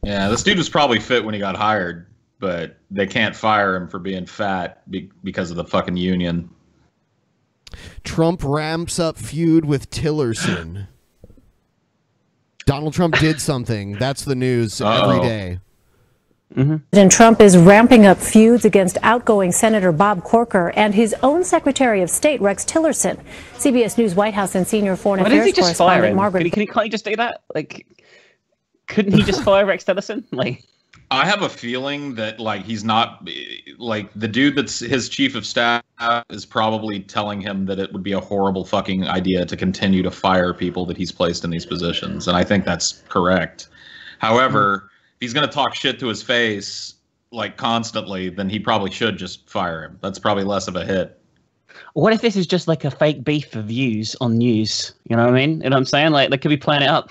Yeah, this dude was probably fit when he got hired, but they can't fire him for being fat because of the fucking union. Trump ramps up feud with Tillerson. Donald Trump did something. That's the news every day. President Trump is ramping up feuds against outgoing Senator Bob Corker and his own Secretary of State, Rex Tillerson. CBS News White House and senior foreign affairs correspondent Margaret. Can't he just do that? Like, couldn't he just fire Rex Tillerson? Like, I have a feeling that, like, he's not, like, the dude that's his chief of staff is probably telling him that it would be a horrible fucking idea to continue to fire people that he's placed in these positions. And I think that's correct. However, if he's going to talk shit to his face, like, constantly, then he probably should just fire him. That's probably less of a hit. What if this is just like a fake beef for views on news? You know what I mean? You know what I'm saying? Like, they could be playing it up.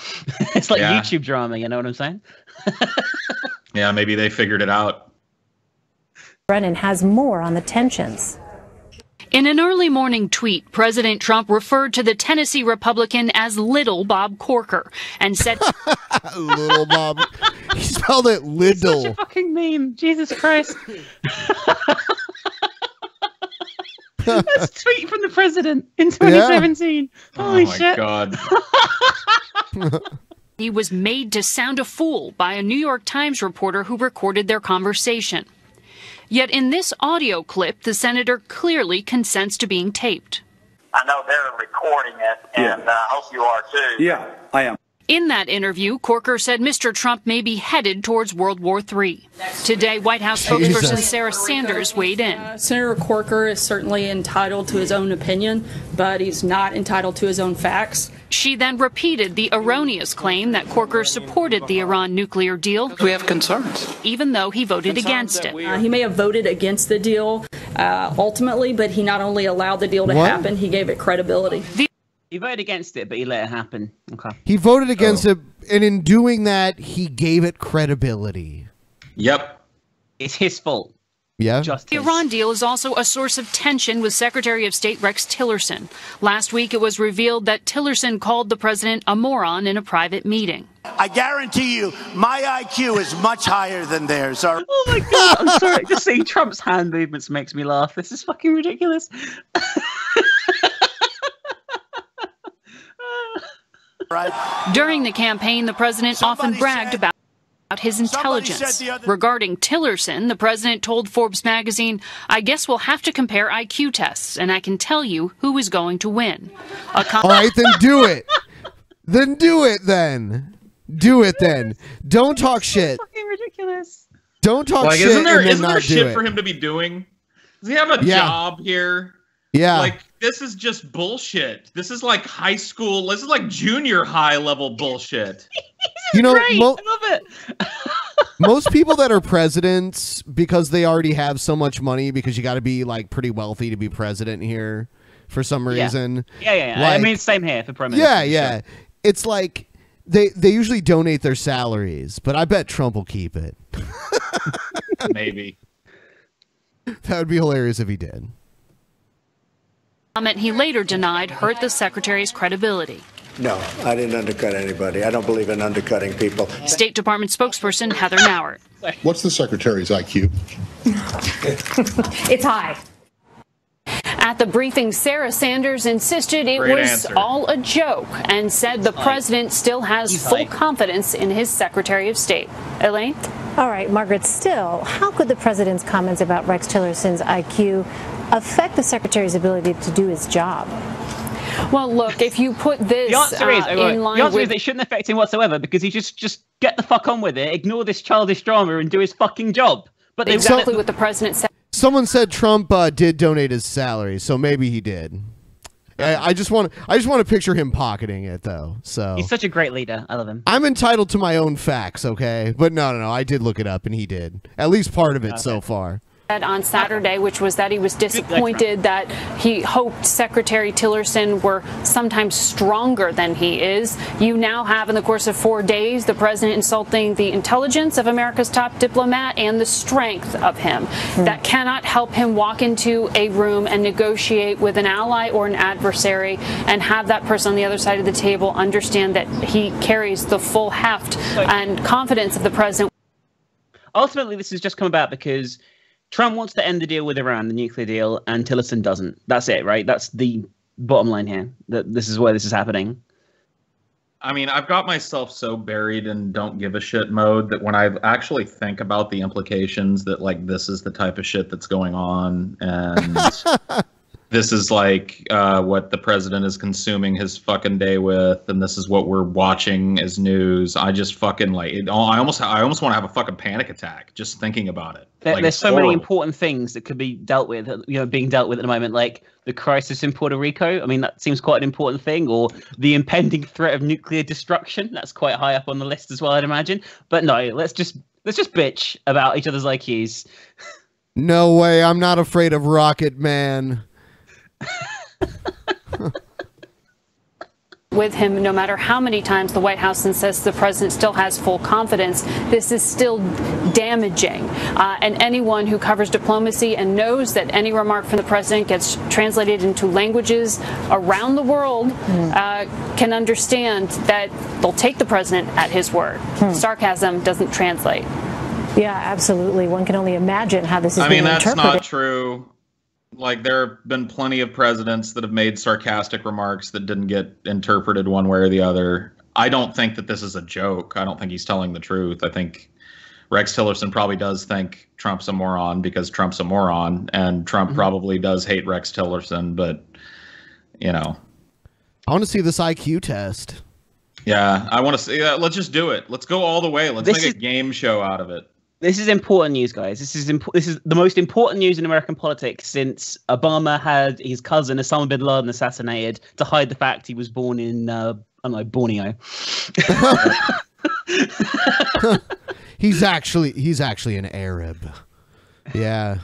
It's like YouTube drama, you know what I'm saying? Yeah, maybe they figured it out. Brennan has more on the tensions. In an early morning tweet, President Trump referred to the Tennessee Republican as Little Bob Corker and said, Little Bob. He spelled it Little. Such a fucking meme. Jesus Christ. That's a tweet from the president in 2017. Holy shit. God. He was made to sound a fool by a New York Times reporter who recorded their conversation. Yet in this audio clip, the senator clearly consents to being taped. I know they're recording it, and I hope you are too. Yeah, I am. In that interview, Corker said Mr. Trump may be headed towards World War III. Today, White House spokesperson Sarah Sanders weighed in. Senator Corker is certainly entitled to his own opinion, but he's not entitled to his own facts. She then repeated the erroneous claim that Corker supported the Iran nuclear deal. We have concerns. Even though he voted against it. He may have voted against the deal ultimately, but he not only allowed the deal to happen, he gave it credibility. He voted against it, but he let it happen. Okay. He voted against it, and in doing that, he gave it credibility. Yep. It's his fault. Yeah. The Iran deal is also a source of tension with Secretary of State Rex Tillerson. Last week, it was revealed that Tillerson called the president a moron in a private meeting. I guarantee you, my IQ is much higher than theirs. Oh my God, I'm sorry. Just seeing Trump's hand movements makes me laugh. This is fucking ridiculous. During the campaign, the president often bragged about about his intelligence. Regarding Tillerson, the president told Forbes magazine, "I guess we'll have to compare IQ tests, and I can tell you who is going to win." All right, then do it. Then do it then. Do it then. Don't talk shit. Fucking ridiculous. Don't talk shit. Isn't there and then not shit do for it. him to be doing? Does he have a job here? Yeah. Like, this is just bullshit. This is like high school. This is like junior high level bullshit. You know, I love it. most people that are presidents, because they already have so much money, because you got to be like pretty wealthy to be president here for some reason. Yeah. Like, I mean, same here for prime minister. Yeah. It's like they usually donate their salaries, but I bet Trump will keep it. Maybe. That would be hilarious if he did. Comment he later denied hurt the secretary's credibility. No, I didn't undercut anybody. I don't believe in undercutting people. State Department spokesperson Heather Nauert. What's the secretary's IQ? It's high. At the briefing, Sarah Sanders insisted it Great was answer. all a joke and said the president still has full confidence in his Secretary of State. Elaine? All right, Margaret, still, how could the president's comments about Rex Tillerson's IQ affect the secretary's ability to do his job? Well, look, if you put this The answer is, in line the answer with... is it shouldn't affect him whatsoever because he just get the fuck on with it, ignore this childish drama and do his fucking job. But exactly what the president said. Someone said Trump did donate his salary, so maybe he did. I just want to picture him pocketing it though. So he's such a great leader. I love him. I'm entitled to my own facts, okay? But no, I did look it up and he did. At least part of it so far. On Saturday, which was that he was disappointed that he hoped Secretary Tillerson were sometimes stronger than he is. You now have, in the course of 4 days, the president insulting the intelligence of America's top diplomat and the strength of him. That cannot help him walk into a room and negotiate with an ally or an adversary and have that person on the other side of the table understand that he carries the full heft and confidence of the president. Ultimately, this has just come about because Trump wants to end the deal with Iran, the nuclear deal, and Tillerson doesn't. That's it, right? That's the bottom line here. That this is where this is happening. I mean, I've got myself so buried in don't give a shit mode that when I actually think about the implications that, like, this is the type of shit that's going on, and this is like what the president is consuming his fucking day with, and this is what we're watching as news. I just fucking like it. I almost want to have a fucking panic attack just thinking about it. There's so many important things that could be dealt with, being dealt with at the moment, like the crisis in Puerto Rico. I mean, that seems quite an important thing, or the impending threat of nuclear destruction. That's quite high up on the list as well, I'd imagine. But no, let's just bitch about each other's IQs. No way, I'm not afraid of Rocket Man. With him, no matter how many times the White House insists the president still has full confidence, this is still damaging. And anyone who covers diplomacy and knows that any remark from the president gets translated into languages around the world can understand that they'll take the president at his word. Sarcasm doesn't translate. Yeah, absolutely. One can only imagine how this is being interpreted. That's not true. Like, there have been plenty of presidents that have made sarcastic remarks that didn't get interpreted one way or the other. I don't think that this is a joke. I don't think he's telling the truth. I think Rex Tillerson probably does think Trump's a moron because Trump's a moron, and Trump probably does hate Rex Tillerson, but, you know. I want to see this IQ test. Yeah, I want to see that. Let's just do it. Let's go all the way. Let's make a game show out of it. This is important news, guys. This is the most important news in American politics since Obama had his cousin Osama bin Laden assassinated to hide the fact he was born in Borneo. He's actually an Arab. Yeah.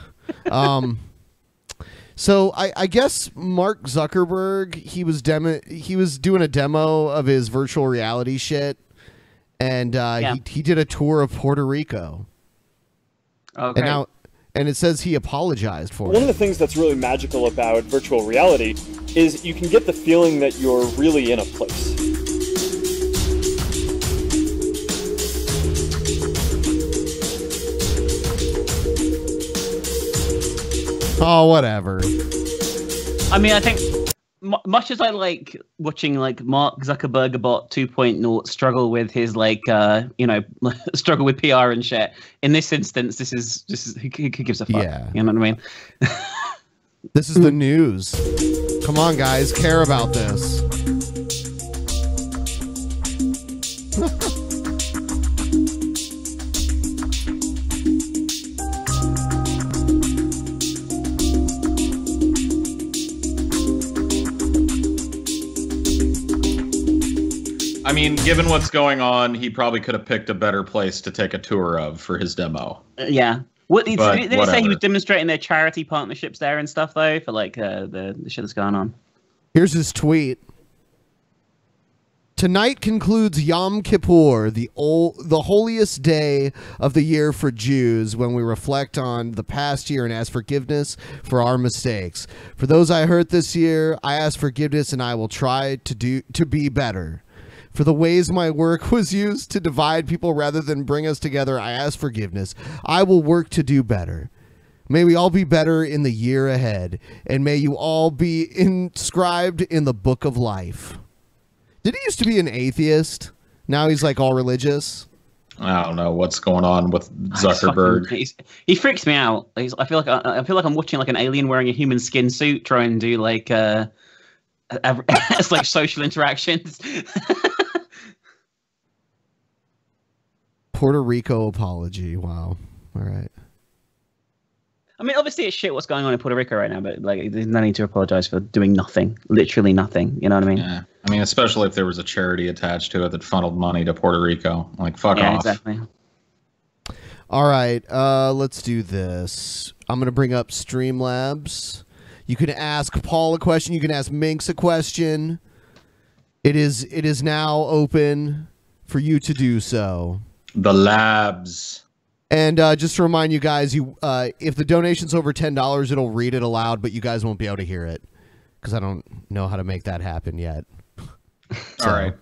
So I guess Mark Zuckerberg, he was doing a demo of his virtual reality shit, and he did a tour of Puerto Rico. Okay. And it says he apologized for it. One of the things that's really magical about virtual reality is you can get the feeling that you're really in a place. Oh, whatever. I mean, I think much as I like watching like Mark Zuckerberg about 2.0 struggle with his like struggle with PR and shit, in this instance, this is who gives a fuck? Yeah. You know what I mean? This is the news. Come on, guys, care about this. I mean, given what's going on, he probably could have picked a better place to take a tour of for his demo. Yeah. What did they say whatever. he was demonstrating their charity partnerships there and stuff though for like the shit that's going on? Here's his tweet. Tonight concludes Yom Kippur, the holiest day of the year for Jews, when we reflect on the past year and ask forgiveness for our mistakes. For those I hurt this year, I ask forgiveness and I will try to be better. For the ways my work was used to divide people rather than bring us together, I ask forgiveness. I will work to do better. May we all be better in the year ahead, and may you all be inscribed in the book of life. Did he used to be an atheist? Now he's like all religious? I don't know what's going on with Zuckerberg. He freaks me out. I feel like I'm watching like an alien wearing a human skin suit trying to do like it's like social interactions. Puerto Rico apology. Wow. All right. I mean, obviously it's shit what's going on in Puerto Rico right now, but like, there's no need to apologize for doing nothing, literally nothing. You know what I mean? Yeah. I mean, especially if there was a charity attached to it that funneled money to Puerto Rico. Like, fuck off. Yeah, exactly. All right. Let's do this. I'm going to bring up Streamlabs. You can ask Paul a question. You can ask Minx a question. It is now open for you to do so. The labs. And just to remind you guys, if the donation's over $10, it'll read it aloud, but you guys won't be able to hear it because I don't know how to make that happen yet. All right.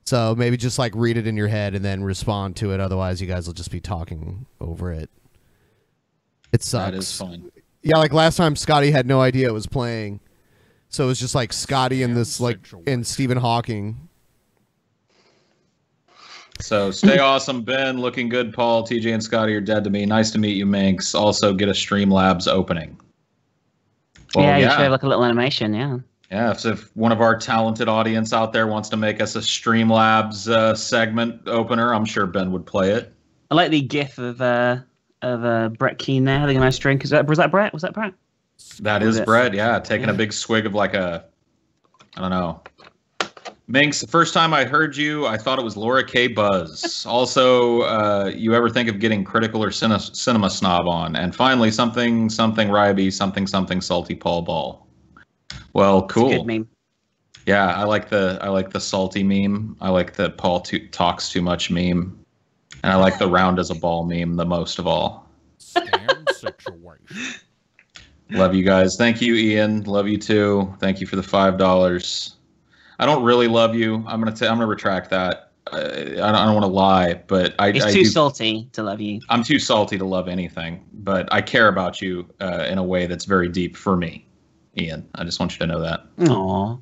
So maybe just like read it in your head and then respond to it. Otherwise, you guys will just be talking over it. It sucks. That is fun. Yeah, like last time, Scotty had no idea it was playing, so it was just like Scotty and this and Stephen Hawking. So stay awesome, Ben. Looking good, Paul. TJ and Scotty are dead to me. Nice to meet you, Minx. Also, get a Streamlabs opening. Well, you should have like a little animation, yeah. Yeah, if one of our talented audience out there wants to make us a Streamlabs segment opener, I'm sure Ben would play it. I like the GIF of Brett Keane there having a nice drink. Was that Brett? Was that Brett? That is Brett, yeah. Taking a big swig of like I don't know. Minx, the first time I heard you, I thought it was Laura K. Buzz. Also, you ever think of getting critical or cinema snob on? And finally, something Ryby, something salty Paul Ball. Well, cool. That's a good meme. Yeah, I like the salty meme. I like the Paul talks too much meme. And I like the round as a ball meme the most of all. Scam situation. Love you guys. Thank you, Ian. Love you too. Thank you for the $5. I don't really love you. I'm gonna retract that. I don't want to lie, but It's too salty to love you. I'm too salty to love anything, but I care about you in a way that's very deep for me, Ian. I just want you to know that. Aww.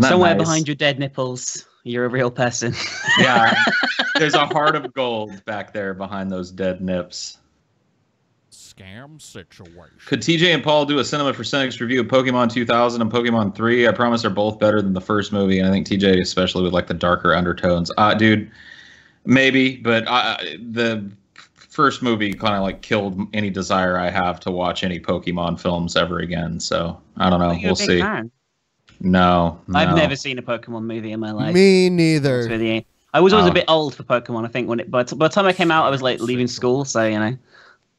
Somewhere behind your dead nipples, you're a real person. Yeah, there's a heart of gold back there behind those dead nips. Scam situation. Could TJ and Paul do a Cinema for Cynics review of Pokemon 2000 and Pokemon 3? I promise they're both better than the first movie, and I think TJ especially with like the darker undertones. Dude, maybe, but the first movie kind of like killed any desire I have to watch any Pokemon films ever again. So I don't know. We'll see. Fan? No, I've never seen a Pokemon movie in my life. Me neither. I was always a bit old for Pokemon. I think by the time I came out, I was like leaving school. So you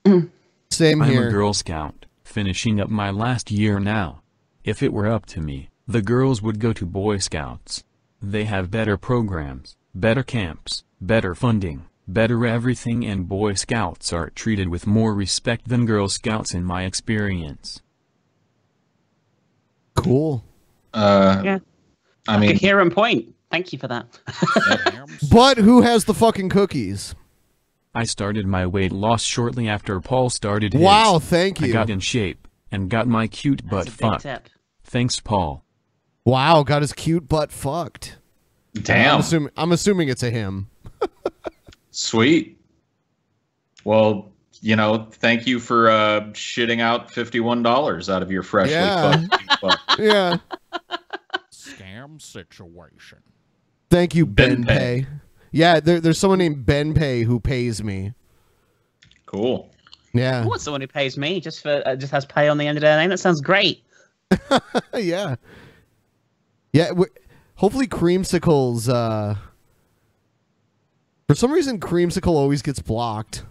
know. Same here. I'm a Girl Scout, finishing up my last year now. If it were up to me, the girls would go to Boy Scouts. They have better programs, better camps, better funding, better everything, and Boy Scouts are treated with more respect than Girl Scouts in my experience. Cool. Yeah. I mean, here on point. Thank you for that. But who has the fucking cookies? I started my weight loss shortly after Paul started his. Wow, thank you. I got in shape and got my cute butt fucked. Thanks, Paul. Wow, got his cute butt fucked. Damn. I'm assuming it's a him. Sweet. Well, you know, thank you for shitting out $51 out of your freshly fucked butt. Yeah. Scam situation. Thank you, BENPAI. Yeah, there's someone named BENPAI who pays me. Cool. Yeah. I want someone who pays me just has pay on the end of their name. That sounds great. Yeah. Yeah. Hopefully, Creamsicles. For some reason, Creamsicle always gets blocked.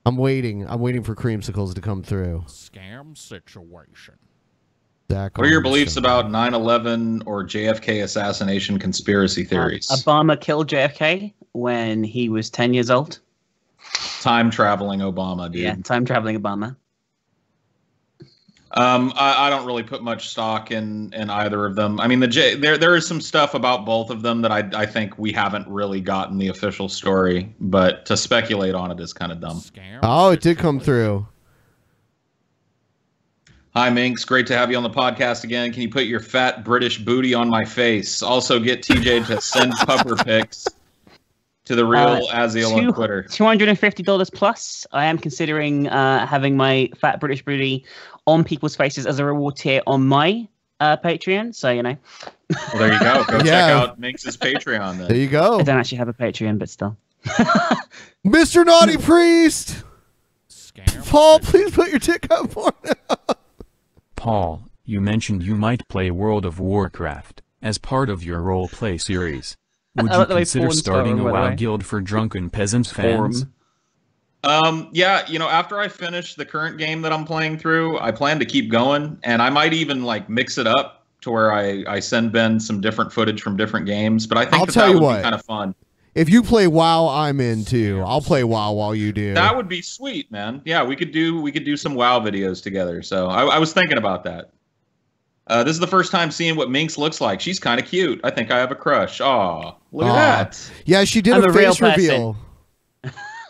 I'm waiting. I'm waiting for Creamsicles to come through. Scam situation. What are your beliefs about 9/11 or JFK assassination conspiracy theories? Obama killed JFK when he was 10 years old. Time traveling Obama, dude. Yeah, time traveling Obama. I don't really put much stock in either of them. I mean, there is some stuff about both of them that I think we haven't really gotten the official story, but to speculate on it is kind of dumb. Oh, it did come through. Hi, Minx. Great to have you on the podcast again. Can you put your fat British booty on my face? Also, get TJ to send pupper pics to the real Aziel on Twitter. $250 plus. I am considering having my fat British booty on people's faces as a reward tier on my Patreon. So, you know. Well, there you go. Go check out Minx's Patreon then. There you go. I don't actually have a Patreon, but still. Mr. Naughty Priest! Paul, please put your dick up for now. Paul, you mentioned you might play World of Warcraft as part of your role-play series. Would you consider starting a WoW guild for Drunken Peasants fans? Yeah, you know, after I finish the current game that I'm playing through, I plan to keep going, and I might even like mix it up to where I send Ben some different footage from different games. But I think that would be kind of fun. If you play WoW, I'm in too. I'll play WoW while you do. That would be sweet, man. Yeah, we could do some WoW videos together. So I was thinking about that. This is the first time seeing what Minx looks like. She's kind of cute. I think I have a crush. Aw, look at that. Yeah, she did a face reveal.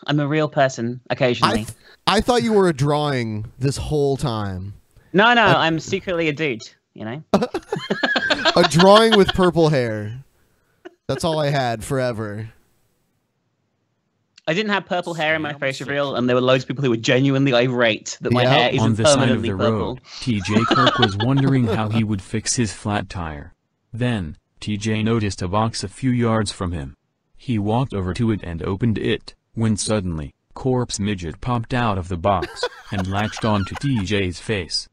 I'm a real person occasionally. I thought you were a drawing this whole time. No, I'm secretly a dude, you know? A drawing with purple hair. That's all I had forever. I didn't have purple hair in my face reveal, and there were loads of people who were genuinely irate that my hair isn't permanently purple. On the side of the road, TJ Kirk was wondering how he would fix his flat tire. Then, TJ noticed a box a few yards from him. He walked over to it and opened it, when suddenly, Corpse Midget popped out of the box, and latched onto TJ's face.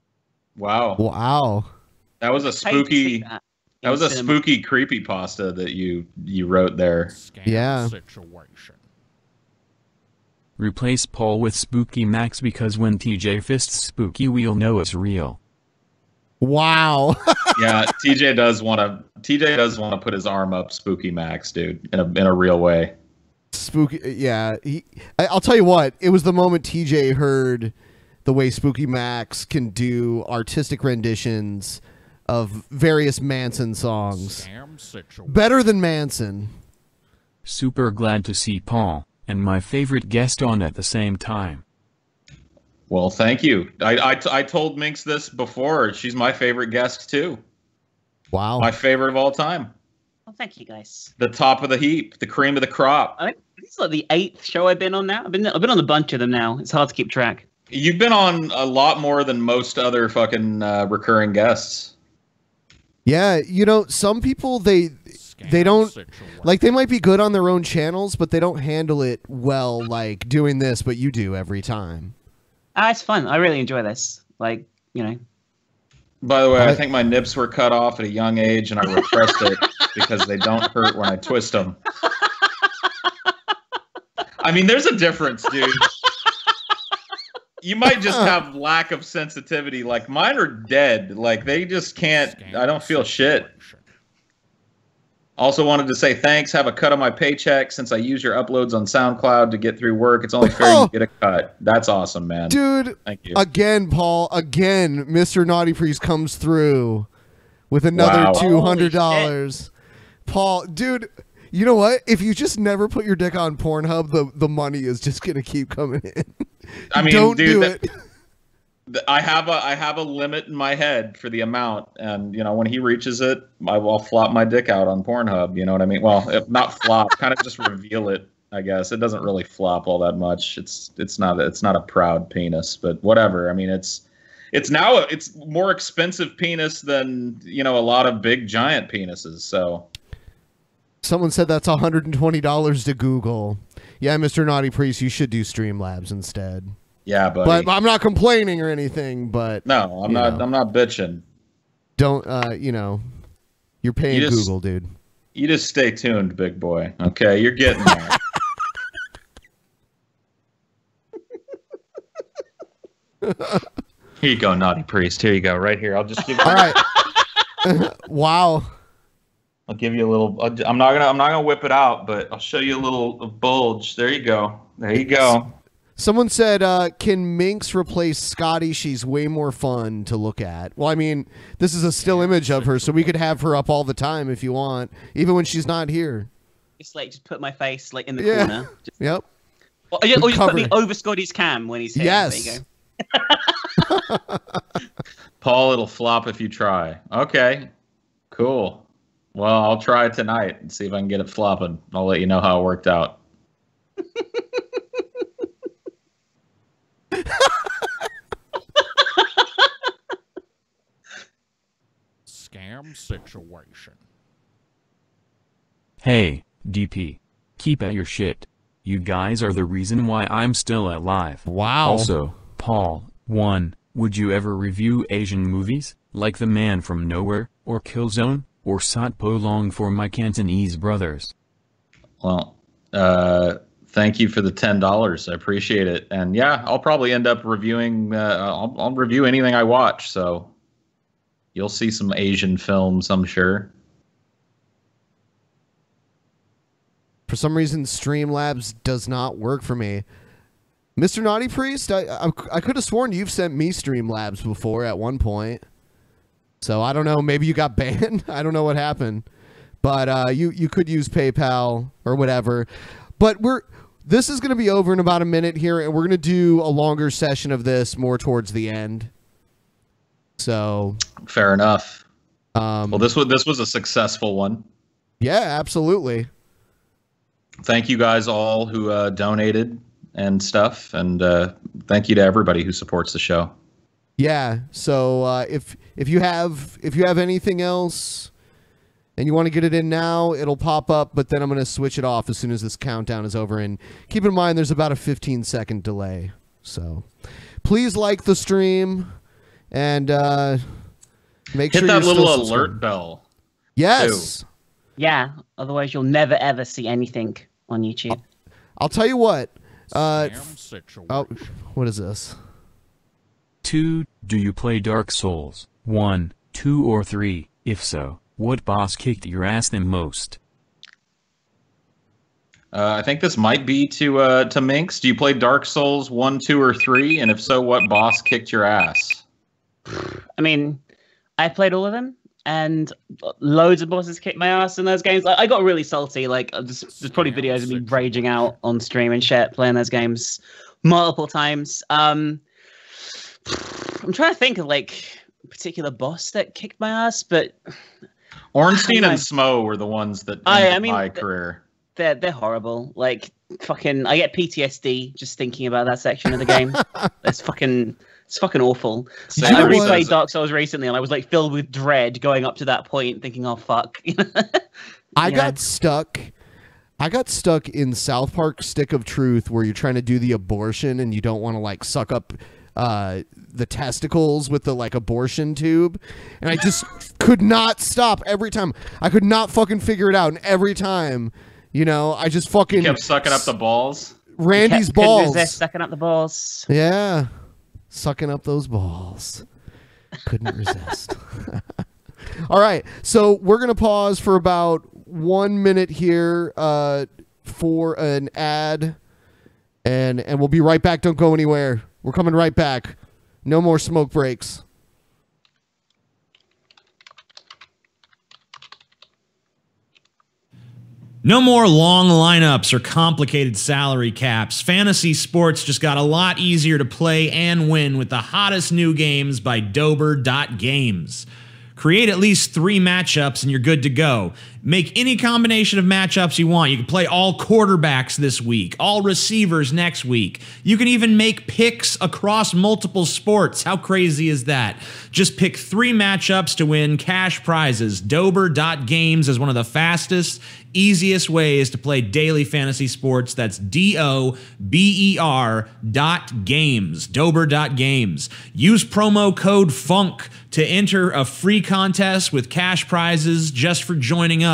Wow. Wow. That was a spooky... That was a spooky creepypasta that you wrote there. Yeah. Replace Paul with Spooky Max because when TJ fists Spooky we'll know it's real. Wow. Yeah, TJ does want to put his arm up Spooky Max, dude, in a real way. Spooky, yeah. I'll tell you what, it was the moment TJ heard the way Spooky Max can do artistic renditions of various Manson songs. Better than Manson. Super glad to see Paul, and my favorite guest on at the same time. Well, thank you. I told Minx this before. She's my favorite guest, too. Wow. My favorite of all time. Well, thank you, guys. The top of the heap. The cream of the crop. I think this is like the 8th show I've been on now. I've been on a bunch of them now. It's hard to keep track. You've been on a lot more than most other fucking recurring guests. Yeah, you know, some people, they don't, like, they might be good on their own channels, but they don't handle it well, like, doing this, but you do every time. It's fun. I really enjoy this. Like, you know. By the way, I think my nips were cut off at a young age, and I repressed it because they don't hurt when I twist them. I mean, there's a difference, dude. You might just have lack of sensitivity. Like, mine are dead. Like, they just can't... I don't feel shit. Also wanted to say thanks. Have a cut on my paycheck since I use your uploads on SoundCloud to get through work. It's only fair you get a cut. That's awesome, man. Dude, thank you. Again, Paul, again, Mr. Naughty Priest comes through with another $200. Paul, dude... You know what? If you just never put your dick on Pornhub, the money is just going to keep coming in. I mean, don't dude, do it. I have a limit in my head for the amount, and when he reaches it, I'll flop my dick out on Pornhub. You know what I mean? Well, not flop, kind of just reveal it. I guess it doesn't really flop all that much. It's not a proud penis, but whatever. I mean, it's more expensive penis than a lot of big giant penises. So someone said that's $120 to Google. Yeah, Mr. Naughty Priest, you should do Streamlabs instead. Yeah, buddy. But I'm not complaining or anything. But no, I'm not. I'm not bitching. Don't you're paying Google, dude. You just stay tuned, big boy. Okay, you're getting there. Here you go, Naughty Priest. Here you go, right here. I'll just give you. All right. Wow. I'll give you a little. I'm not gonna whip it out, but I'll show you a little bulge. There you go. There you go. Someone said, "Can Minx replace Scotty? She's way more fun to look at." Well, I mean, this is a still image of her, so we could have her up all the time if you want, even when she's not here. Just put my face in the corner. Yep. Or just put me over Scotty's cam when he's here. Yes. There you go. Paul, it'll flop if you try. Okay, cool. Well, I'll try it tonight and see if I can get it flopping. I'll let you know how it worked out. Scam situation. Hey, DP. Keep at your shit. You guys are the reason why I'm still alive. Wow. Also, Paul, 1, would you ever review Asian movies, like The Man from Nowhere, or Killzone, or Sat Po Long for my Cantonese brothers? Well, thank you for the $10. I appreciate it. And yeah, I'll probably end up reviewing, I'll review anything I watch, so you'll see some Asian films, I'm sure. For some reason, Streamlabs does not work for me. Mr. Naughty Priest, I could have sworn you've sent me Streamlabs before at one point. So I don't know, maybe you got banned? I don't know what happened. But you could use PayPal or whatever. But this is going to be over in about a minute here, and we're going to do a longer session of this more towards the end. So fair enough. Well, this was a successful one. Yeah, absolutely. Thank you guys all who donated and stuff, and thank you to everybody who supports the show. Yeah. So if you have anything else and you want to get it in now, it'll pop up, but then I'm going to switch it off as soon as this countdown is over. And keep in mind, there's about a 15-second delay. So please like the stream and make sure hit that you're little still alert bell. Yes. Too. Yeah. Otherwise, you'll never ever see anything on YouTube. I'll tell you what. Scam Oh, what is this? 2. Do you play Dark Souls? 1, 2, or 3? If so, what boss kicked your ass the most? I think this might be to Minx. Do you play Dark Souls 1, 2, or 3? And if so, what boss kicked your ass? I mean, I played all of them, and loads of bosses kicked my ass in those games. I got really salty. There's probably videos of me raging out on stream and shit playing those games multiple times. I'm trying to think of a particular boss that kicked my ass, but Ornstein and Smo were the ones that ended my career. They're horrible. I get PTSD just thinking about that section of the game. It's fucking awful. I replayed Dark Souls recently, and I was filled with dread going up to that point, thinking, "Oh fuck." I got stuck in South Park Stick of Truth, where you're trying to do the abortion and you don't want to suck up the testicles with the abortion tube, and I just could not stop every time. I could not fucking figure it out, and every time, I just fucking kept sucking up the balls. Randy's balls. Sucking up the balls. Yeah, sucking up those balls. Couldn't resist. All right, so we're gonna pause for about 1 minute here for an ad, and we'll be right back. Don't go anywhere. We're coming right back. No more smoke breaks. No more long lineups or complicated salary caps. Fantasy sports just got a lot easier to play and win with the hottest new games by Dober.games. Create at least 3 matchups and you're good to go. Make any combination of matchups you want. You can play all quarterbacks this week, all receivers next week. You can even make picks across multiple sports. How crazy is that? Just pick 3 matchups to win cash prizes. Dober.games is one of the fastest, easiest ways to play daily fantasy sports. That's DOBER.games. Dober.games. Use promo code FUNK to enter a free contest with cash prizes just for joining up.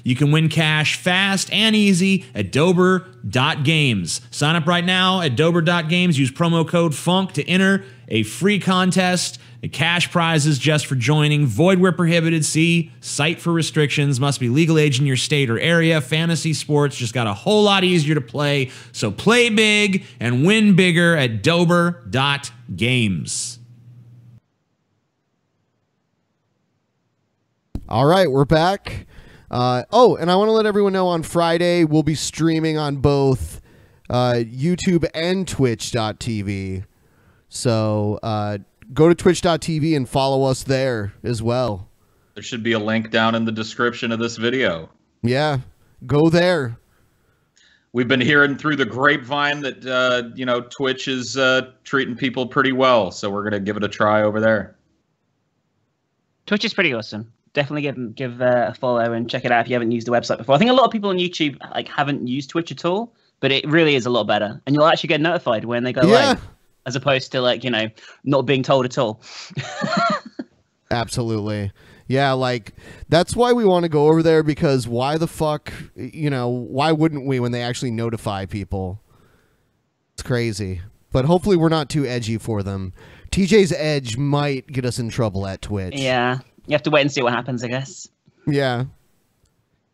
You can win cash fast and easy at Dober.games. Sign up right now at Dober.games. Use promo code FUNK to enter a free contest. The cash prizes just for joining. Void where prohibited. See site for restrictions. Must be legal age in your state or area. Fantasy sports just got a whole lot easier to play. So play big and win bigger at Dober.games. All right, we're back. Oh, and I want to let everyone know on Friday we'll be streaming on both YouTube and Twitch.tv. So go to Twitch.tv and follow us there as well. There should be a link down in the description of this video. Yeah, go there. We've been hearing through the grapevine that, you know, Twitch is treating people pretty well, so we're going to give it a try over there. Twitch is pretty awesome. Definitely give a follow and check it out if you haven't used the website before. I think a lot of people on YouTube haven't used Twitch at all, but it really is a lot better. And you'll actually get notified when they go live, as opposed to not being told at all. Absolutely. Yeah, that's why we want to go over there, because why the fuck, why wouldn't we when they actually notify people? It's crazy. But hopefully we're not too edgy for them. TJ's edge might get us in trouble at Twitch. Yeah. You have to wait and see what happens, I guess. Yeah.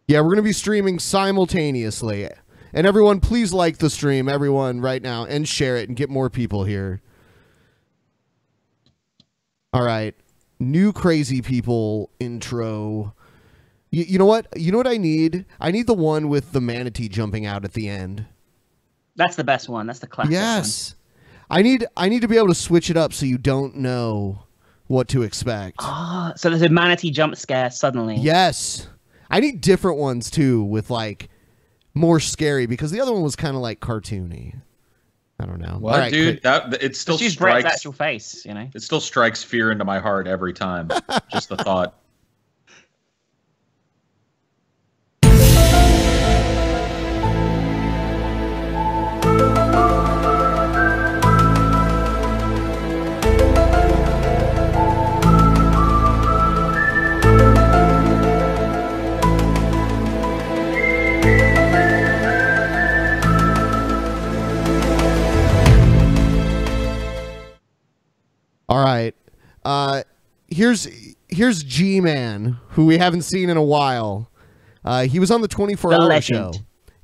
Yeah, we're going to be streaming simultaneously. And everyone, please like the stream, everyone, right now, and share it and get more people here. All right. New crazy people intro. You know what? You know what I need? I need the one with the manatee jumping out at the end. That's the best one. That's the classic Yes. I need to be able to switch it up so you don't know what to expect. Oh, so there's a manatee jump scare suddenly. Yes. I need different ones too, with more scary, because the other one was kind of cartoony. I don't know. Well, dude, it still strikes actual face, It still strikes fear into my heart every time. Just the thought. All right. Here's G-Man, who we haven't seen in a while. He was on the 24-hour show.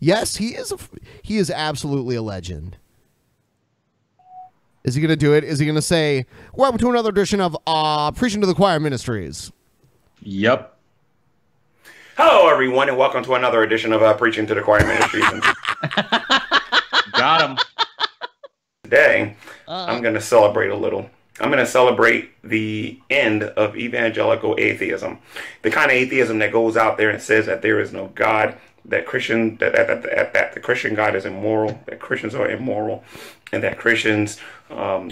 Yes, he is absolutely a legend. Is he going to do it? Is he going to say, welcome to another edition of Preaching to the Choir Ministries? Yep. Hello, everyone, and welcome to another edition of Preaching to the Choir Ministries. Got him. Today, I'm going to celebrate a little. I'm going to celebrate the end of evangelical atheism, the kind of atheism that goes out there and says that there is no God, that the Christian God is immoral, that Christians are immoral, and that Christians are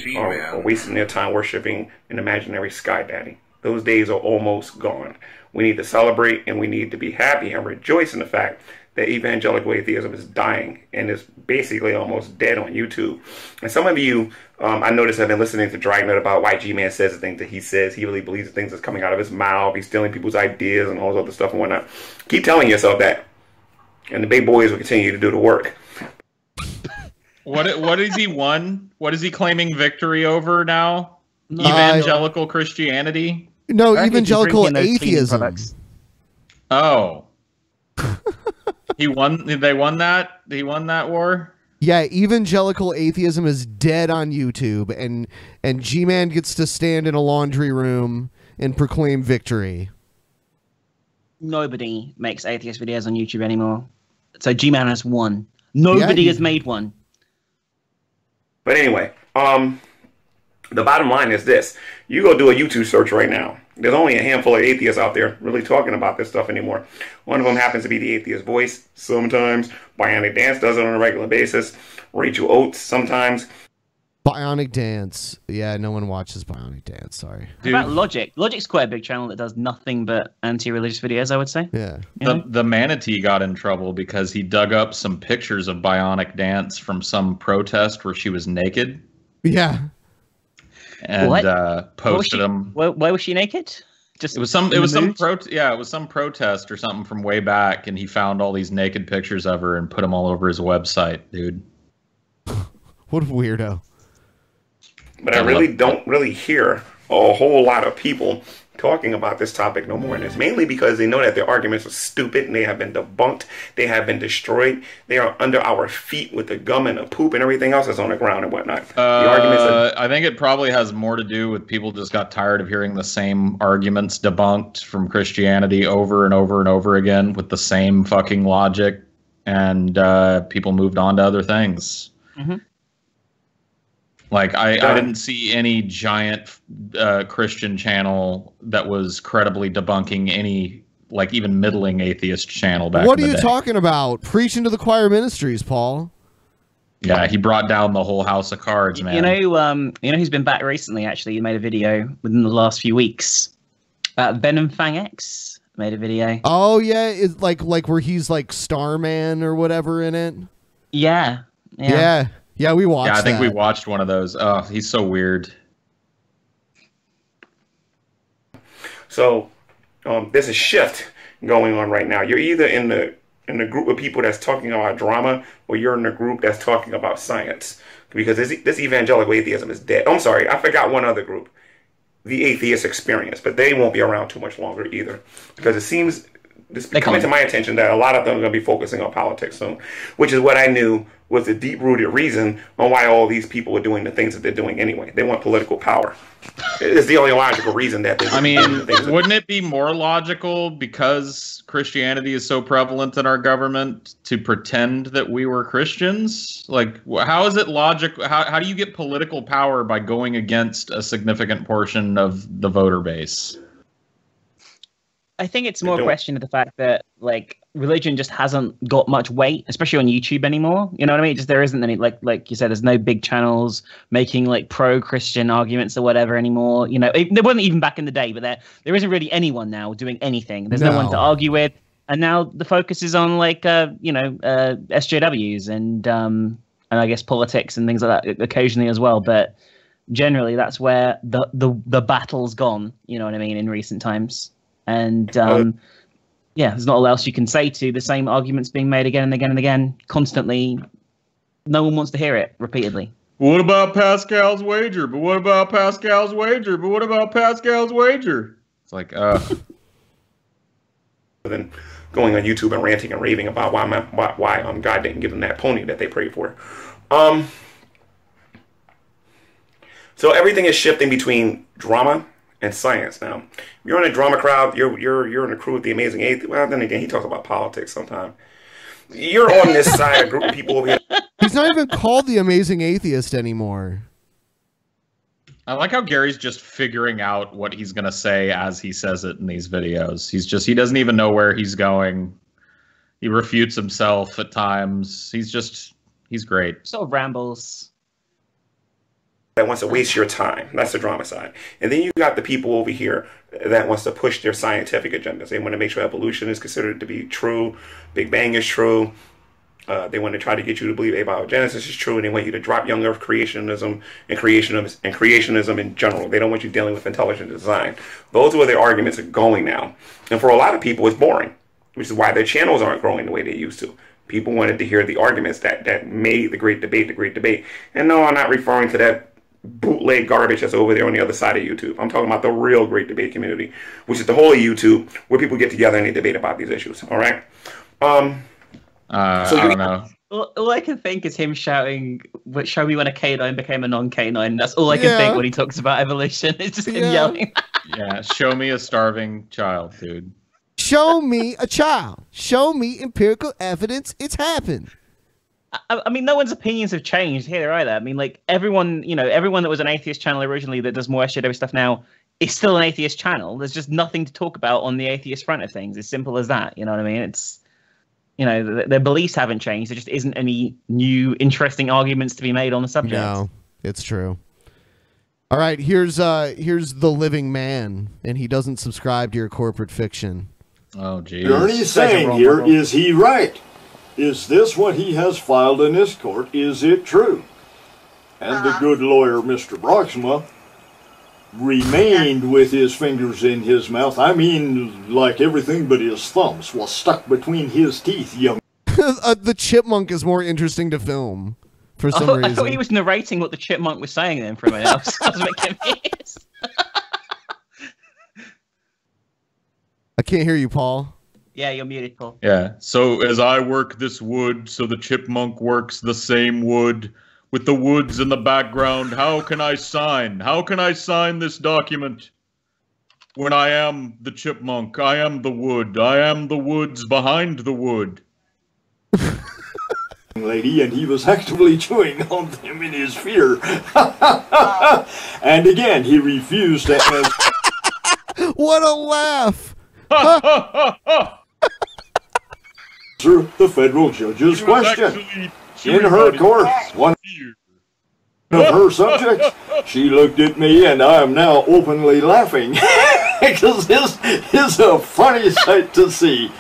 wasting their time worshiping an imaginary sky daddy. Those days are almost gone. We need to celebrate, and we need to be happy and rejoice in the fact that evangelical atheism is dying and is basically almost dead on YouTube. And some of you, I noticed, have been listening to Dragnet about why G-Man says the things that he says. He really believes the things that's coming out of his mouth. He's stealing people's ideas and all this other stuff and whatnot. Keep telling yourself that, and the big boys will continue to do the work. What has he won? What is he claiming victory over now? Evangelical Christianity? No, evangelical atheism. Oh. They won that? He won that war? Yeah, evangelical atheism is dead on YouTube, and G-Man gets to stand in a laundry room and proclaim victory. Nobody makes atheist videos on YouTube anymore. So G-Man has one. Nobody has made one. But anyway, the bottom line is this. You go do a YouTube search right now. There's only a handful of atheists out there really talking about this stuff anymore. One of them happens to be the Atheist Voice sometimes. Bionic Dance does it on a regular basis. Rachel Oates sometimes. Bionic Dance. Yeah, no one watches Bionic Dance. Sorry. What about Logic? Logic's quite a big channel that does nothing but anti-religious videos, I would say. Yeah. The manatee got in trouble because he dug up some pictures of Bionic Dance from some protest where she was naked. Yeah. And posted them. Why was she naked? Just it was some protest or something from way back, and he found all these naked pictures of her and put them all over his website, dude. What a weirdo. But I really don't hear a whole lot of people talking about this topic no more. And it's mainly because they know that their arguments are stupid and they have been debunked. They have been destroyed. They are under our feet with the gum and the poop and everything else that's on the ground and whatnot. The arguments I think it probably has more to do with people just got tired of hearing the same arguments debunked from Christianity over and over and over again with the same fucking logic. And people moved on to other things. Mm-hmm. Like, I didn't see any giant Christian channel that was credibly debunking any, like, even middling atheist channel back in the day. What are you talking about? Preaching to the Choir Ministries, Paul. Yeah, he brought down the whole house of cards, man. You know who's been back recently, actually? He made a video within the last few weeks. BENPAI X made a video. Oh, yeah. It's like where he's like Starman or whatever in it. Yeah. Yeah, we watched I think that. we watched one of those. Oh, he's so weird. So there's a shift going on right now. You're either in the group of people that's talking about drama, or you're in the group that's talking about science. Because this evangelical atheism is dead. Oh, I'm sorry, I forgot one other group, the Atheist Experience, but they won't be around too much longer either. Because it seems it's coming to my attention that a lot of them are going to be focusing on politics soon, which is what I knew was the deep-rooted reason on why all these people are doing the things that they're doing anyway. They want political power. It's the only logical reason that they're doing the things. Wouldn't it be more logical, because Christianity is so prevalent in our government, to pretend that we were Christians? Like, how is it logical? How do you get political power by going against a significant portion of the voter base? I think it's more a question of the fact that, like, religion just hasn't got much weight, especially on YouTube anymore. You know what I mean? Just there isn't any, like you said, there's no big channels making like pro-Christian arguments or whatever anymore. You know, there wasn't even back in the day, but there isn't really anyone now doing anything. There's no one to argue with, and now the focus is on like SJWs and I guess politics and things like that occasionally as well. But generally, that's where the battle's gone. You know what I mean? In recent times. And there's not a lot else you can say to the same arguments being made again and again and again, constantly. No one wants to hear it repeatedly. What about Pascal's wager? But what about Pascal's wager? But what about Pascal's wager? It's like, then going on YouTube and ranting and raving about why God didn't give them that pony that they prayed for. So everything is shifting between drama and science now. You're in a drama crowd. You're in a crew with the Amazing Atheist. Well, then again, he talks about politics sometimes. You're on this side, a group of people over here. He's not even called the Amazing Atheist anymore. I like how Gary's just figuring out what he's gonna say as he says it in these videos. He doesn't even know where he's going. He refutes himself at times. He's great. Sort of rambles. That wants to waste your time. That's the drama side. And then you got the people over here that wants to push their scientific agendas. They want to make sure evolution is considered to be true. Big Bang is true. They want to try to get you to believe abiogenesis is true, and they want you to drop young Earth creationism and creationism in general. They don't want you dealing with intelligent design. Those are where their arguments are going now. And for a lot of people, it's boring, which is why their channels aren't growing the way they used to. People wanted to hear the arguments that made the great debate. And no, I'm not referring to that bootleg garbage that's over there on the other side of YouTube. I'm talking about the real great debate community, which is the whole of YouTube, where people get together and they debate about these issues. All right. I don't know. All I can think is him shouting, "Show me when a canine became a non-canine." That's all I can think when he talks about evolution. It's just him yelling. Yeah, show me a starving child, dude. Show me a child. Show me empirical evidence it's happened. I mean, no one's opinions have changed here either. I mean, like everyone that was an atheist channel originally that does more SJW stuff now is still an atheist channel. There's just nothing to talk about on the atheist front of things. As simple as that. You know what I mean? It's, their beliefs haven't changed. There just isn't any new interesting arguments to be made on the subject. No, it's true. All right, here's the living man, and he doesn't subscribe to your corporate fiction. Oh, geez. Ernie's saying here, is he right? Is this what he has filed in this court? Is it true? And the good lawyer, Mr. Broxma, remained with his fingers in his mouth. I mean, like everything but his thumbs was stuck between his teeth, young. The chipmunk is more interesting to film for some reason. I thought he was narrating what the chipmunk was saying then for a minute. I was making confused. I can't hear you, Paul. Yeah, you're muted, Paul. Yeah, so as I work this wood, so the chipmunk works the same wood, with the woods in the background, how can I sign? How can I sign this document? When I am the chipmunk, I am the wood, I am the woods behind the wood. Lady, and he was actively chewing on them in his fear. And again, he refused to answer. What a laugh! The federal judge's question. In her court, one of her subjects, she looked at me, and I am now openly laughing because this is a funny sight to see.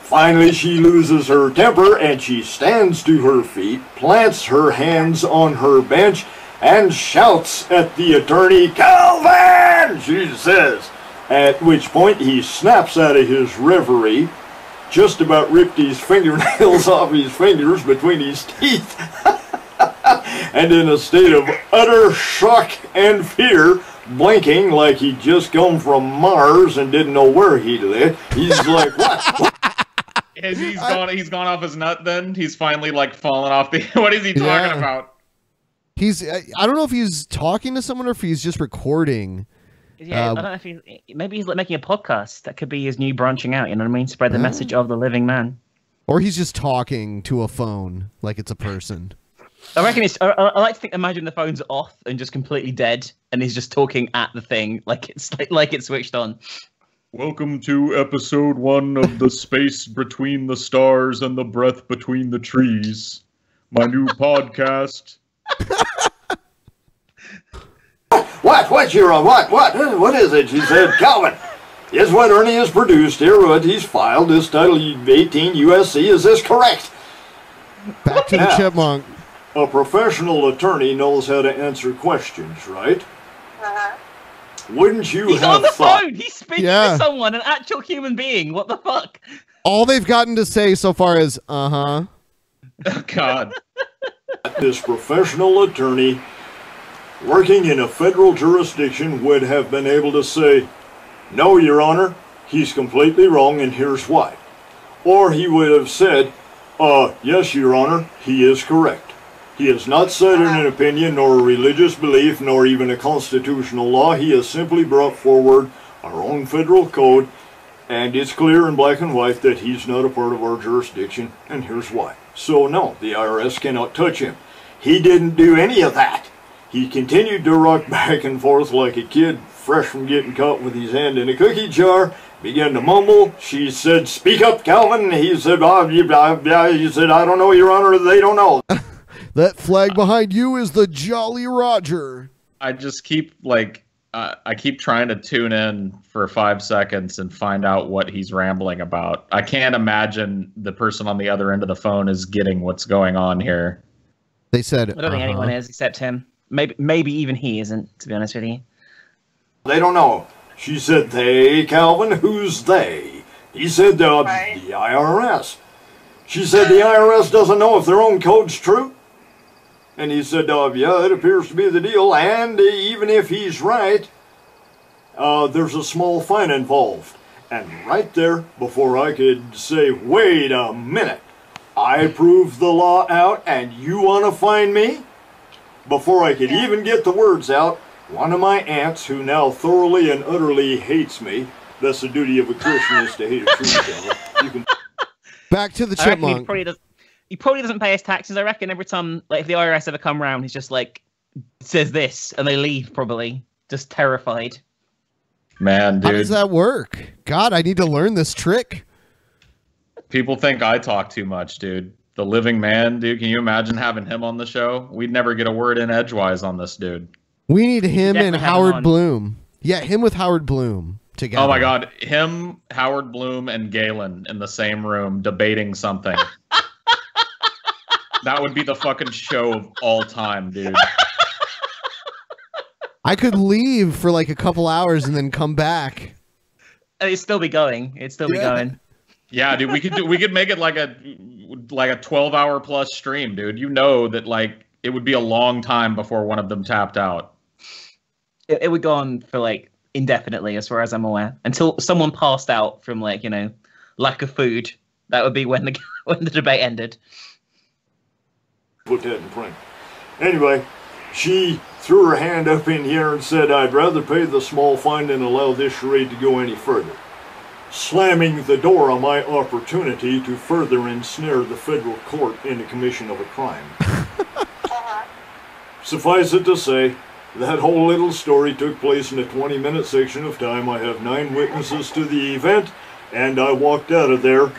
Finally, she loses her temper, and she stands to her feet, plants her hands on her bench, and shouts at the attorney, "Calvin!" she says. At which point he snaps out of his reverie, just about ripped his fingernails off his fingers between his teeth, and in a state of utter shock and fear, blinking like he'd just come from Mars and didn't know where he lived. He's like, what? He's gone off his nut then? He's finally like fallen off the... What is he talking about? I don't know if he's talking to someone or if he's just recording. Yeah, I don't know if maybe he's like making a podcast. That could be his new branching out, you know what I mean? Spread the message of the living man. Or he's just talking to a phone like it's a person. I reckon I like to think, imagine the phone's off and just completely dead, and he's just talking at the thing like it's switched on. Welcome to episode 1 of The Space Between the Stars and the Breath Between the Trees. My new podcast. What, you're on? What is it? She said, Calvin, is what Ernie has produced here, what he's filed, this Title 18 USC, is this correct? Back to the chipmunk. A professional attorney knows how to answer questions, right? Wouldn't you He's have on the thought... phone! He's speaking to someone, an actual human being. What the fuck? All they've gotten to say so far is, uh-huh. Oh, God. This professional attorney working in a federal jurisdiction would have been able to say, no, Your Honor, he's completely wrong, and here's why. Or he would have said, yes, Your Honor, he is correct. He has not cited an opinion, nor a religious belief, nor even a constitutional law. He has simply brought forward our own federal code, and it's clear in black and white that he's not a part of our jurisdiction, and here's why. So no, the IRS cannot touch him. He didn't do any of that. He continued to rock back and forth like a kid fresh from getting caught with his hand in a cookie jar, began to mumble. She said, speak up, Calvin. He said, he said, I don't know, Your Honor, they don't know. That flag behind you is the Jolly Roger. I just keep, I keep trying to tune in for 5 seconds and find out what he's rambling about. I can't imagine the person on the other end of the phone is getting what's going on here. They said, I don't think anyone is except him. Maybe even he isn't, to be honest with you. They don't know. She said, they, Calvin? Who's they? He said, the IRS. She said, the IRS doesn't know if their own code's true? And he said, yeah, it appears to be the deal, and even if he's right, there's a small fine involved. And right there, before I could say, wait a minute, I proved the law out, and you want to fine me? Before I could even get the words out, one of my aunts, who now thoroughly and utterly hates me, That's the duty of a Christian, is to hate a truth teller. You can. Back to the I reckon chipmunk. he probably doesn't pay his taxes. I reckon every time, like, if the IRS ever come around, he's just like, says this, and they leave, probably. Just terrified. Man, dude. How does that work? God, I need to learn this trick. People think I talk too much, dude. The living man, dude. Can you imagine having him on the show? We'd never get a word in edgewise on this dude. We need him and Howard Bloom. Yeah, him with Howard Bloom together. Oh my God, him, Howard Bloom, and Galen in the same room debating something. That would be the fucking show of all time, dude. I could leave for like a couple hours and then come back. It'd still be going. It'd still be going. Yeah, dude, we could make it like a 12-hour plus stream, dude. You know that, like, it would be a long time before one of them tapped out. It would go on for, like, indefinitely, as far as I'm aware, until someone passed out from, like, you know, lack of food. That would be when the debate ended. Put that in print. Anyway, she threw her hand up in the air and said, "I'd rather pay the small fine than allow this charade to go any further," slamming the door on my opportunity to further ensnare the federal court in the commission of a crime. Suffice it to say, that whole little story took place in a 20-minute section of time. I have 9 witnesses to the event, and I walked out of there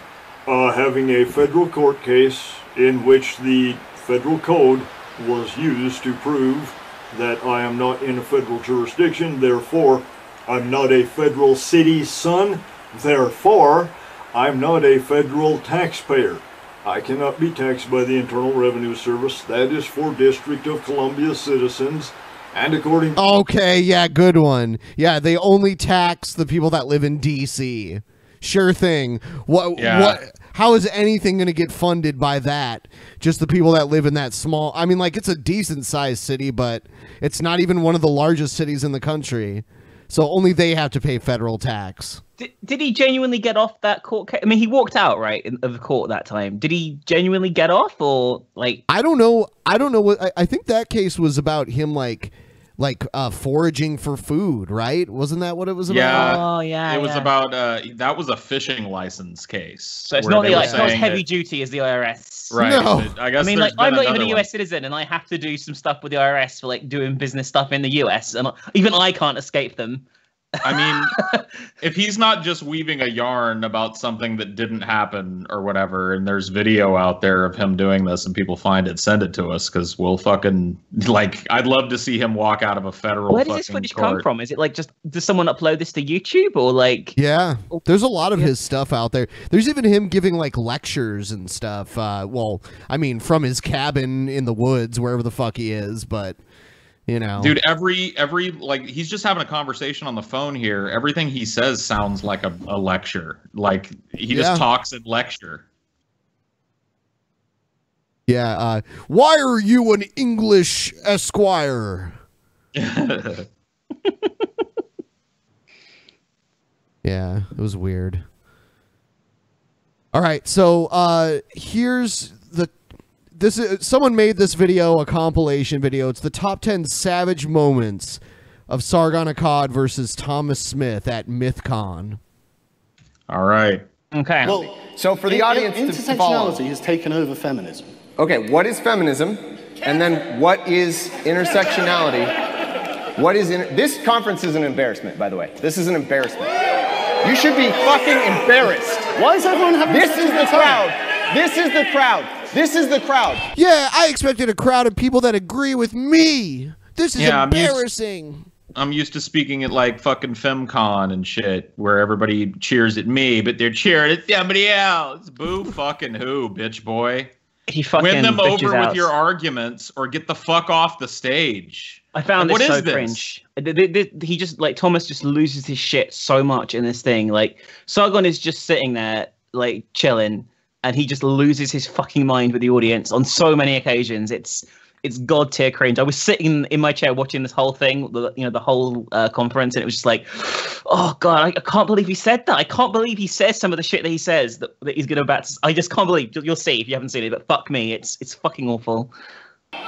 having a federal court case in which the federal code was used to prove that I am not in a federal jurisdiction, therefore I'm not a federal city's son, therefore I'm not a federal taxpayer. I cannot be taxed by the Internal Revenue Service. That is for District of Columbia citizens. And according to... Okay, yeah, good one. Yeah, they only tax the people that live in D.C. Sure thing. What? How is anything going to get funded by that? Just the people that live in that small... I mean, like, it's a decent-sized city, but it's not even one of the largest cities in the country. So only they have to pay federal tax. Did he genuinely get off that court case? I mean, he walked out, right, of the court that time. Did he genuinely get off, or, like... I don't know. I don't know what... I think that case was about him, like foraging for food, right? Wasn't that what it was about? Yeah, oh, yeah. It was about that was a fishing license case. So it's not not as heavy duty as the IRS, right? No. I guess. I mean, like, I'm not even a US one. citizen, and I have to do some stuff with the IRS for, like, doing business stuff in the US, and even I can't escape them. I mean, if he's not just weaving a yarn about something that didn't happen or whatever, and there's video out there of him doing this and people find it, send it to us, because we'll fucking, like, I'd love to see him walk out of a federal Where does this footage come from? Is it, like, just, does someone upload this to YouTube, or, like... Yeah, there's a lot of his stuff out there. There's even him giving, like, lectures and stuff. Well, I mean, from his cabin in the woods, wherever the fuck he is, but... You know, dude, every like, he's just having a conversation on the phone here. Everything he says sounds like a lecture. Like, he just talks and lecture. Yeah. Why are you an English esquire? Yeah, it was weird. All right, so here's the... This is, someone made this video, a compilation video. It's the top 10 savage moments of Sargon of Akkad versus Thomas Smith at MYTHCON. All right. Okay. Well, so for the audience to follow, intersectionality has taken over feminism. Okay, what is feminism? And then what is intersectionality? What is this conference is an embarrassment, by the way. This is an embarrassment. You should be fucking embarrassed. Why is everyone having This is the crowd. This is the crowd. This is the crowd. Yeah, I expected a crowd of people that agree with me. This is embarrassing. I'm used to speaking at, like, fucking FemCon and shit, where everybody cheers at me, but they're cheering at somebody else. Boo fucking who, bitch boy. He fucking win them over out. with your arguments, or get the fuck off the stage. I found like, this so this? cringe. He just, like, Thomas just loses his shit so much in this thing. Like, Sargon is just sitting there, like, chilling, and he just loses his fucking mind with the audience on so many occasions. It's god tier cringe. I was sitting in my chair watching this whole thing, the whole conference, and it was just like, oh god, I can't believe he said that. I can't believe he says some of the shit that he says that he's gonna about. I just can't believe. You'll see if you haven't seen it, but fuck me, it's fucking awful.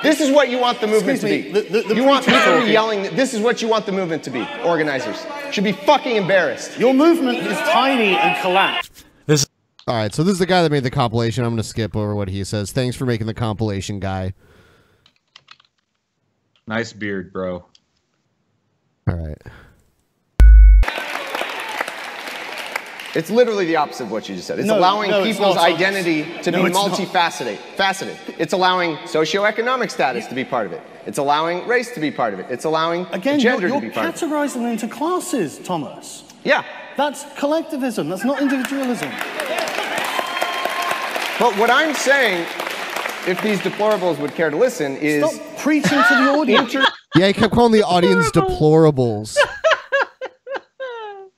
This is what you want the movement to be. You want people to be yelling, this is what you want the movement to be. Organizers should be fucking embarrassed. Your movement is tiny and collapsed. All right, so this is the guy that made the compilation. I'm going to skip over what he says. Thanks for making the compilation, guy. Nice beard, bro. All right. It's literally the opposite of what you just said. It's allowing people's identity to be multifaceted. It's allowing socioeconomic status to be part of it. It's allowing race to be part of it. It's allowing gender to be part of it. You're categorizing them into classes, Thomas. Yeah. That's collectivism. That's not individualism. But what I'm saying, if these deplorables would care to listen, is... Stop preaching to the audience. Yeah, he kept calling the audience deplorables.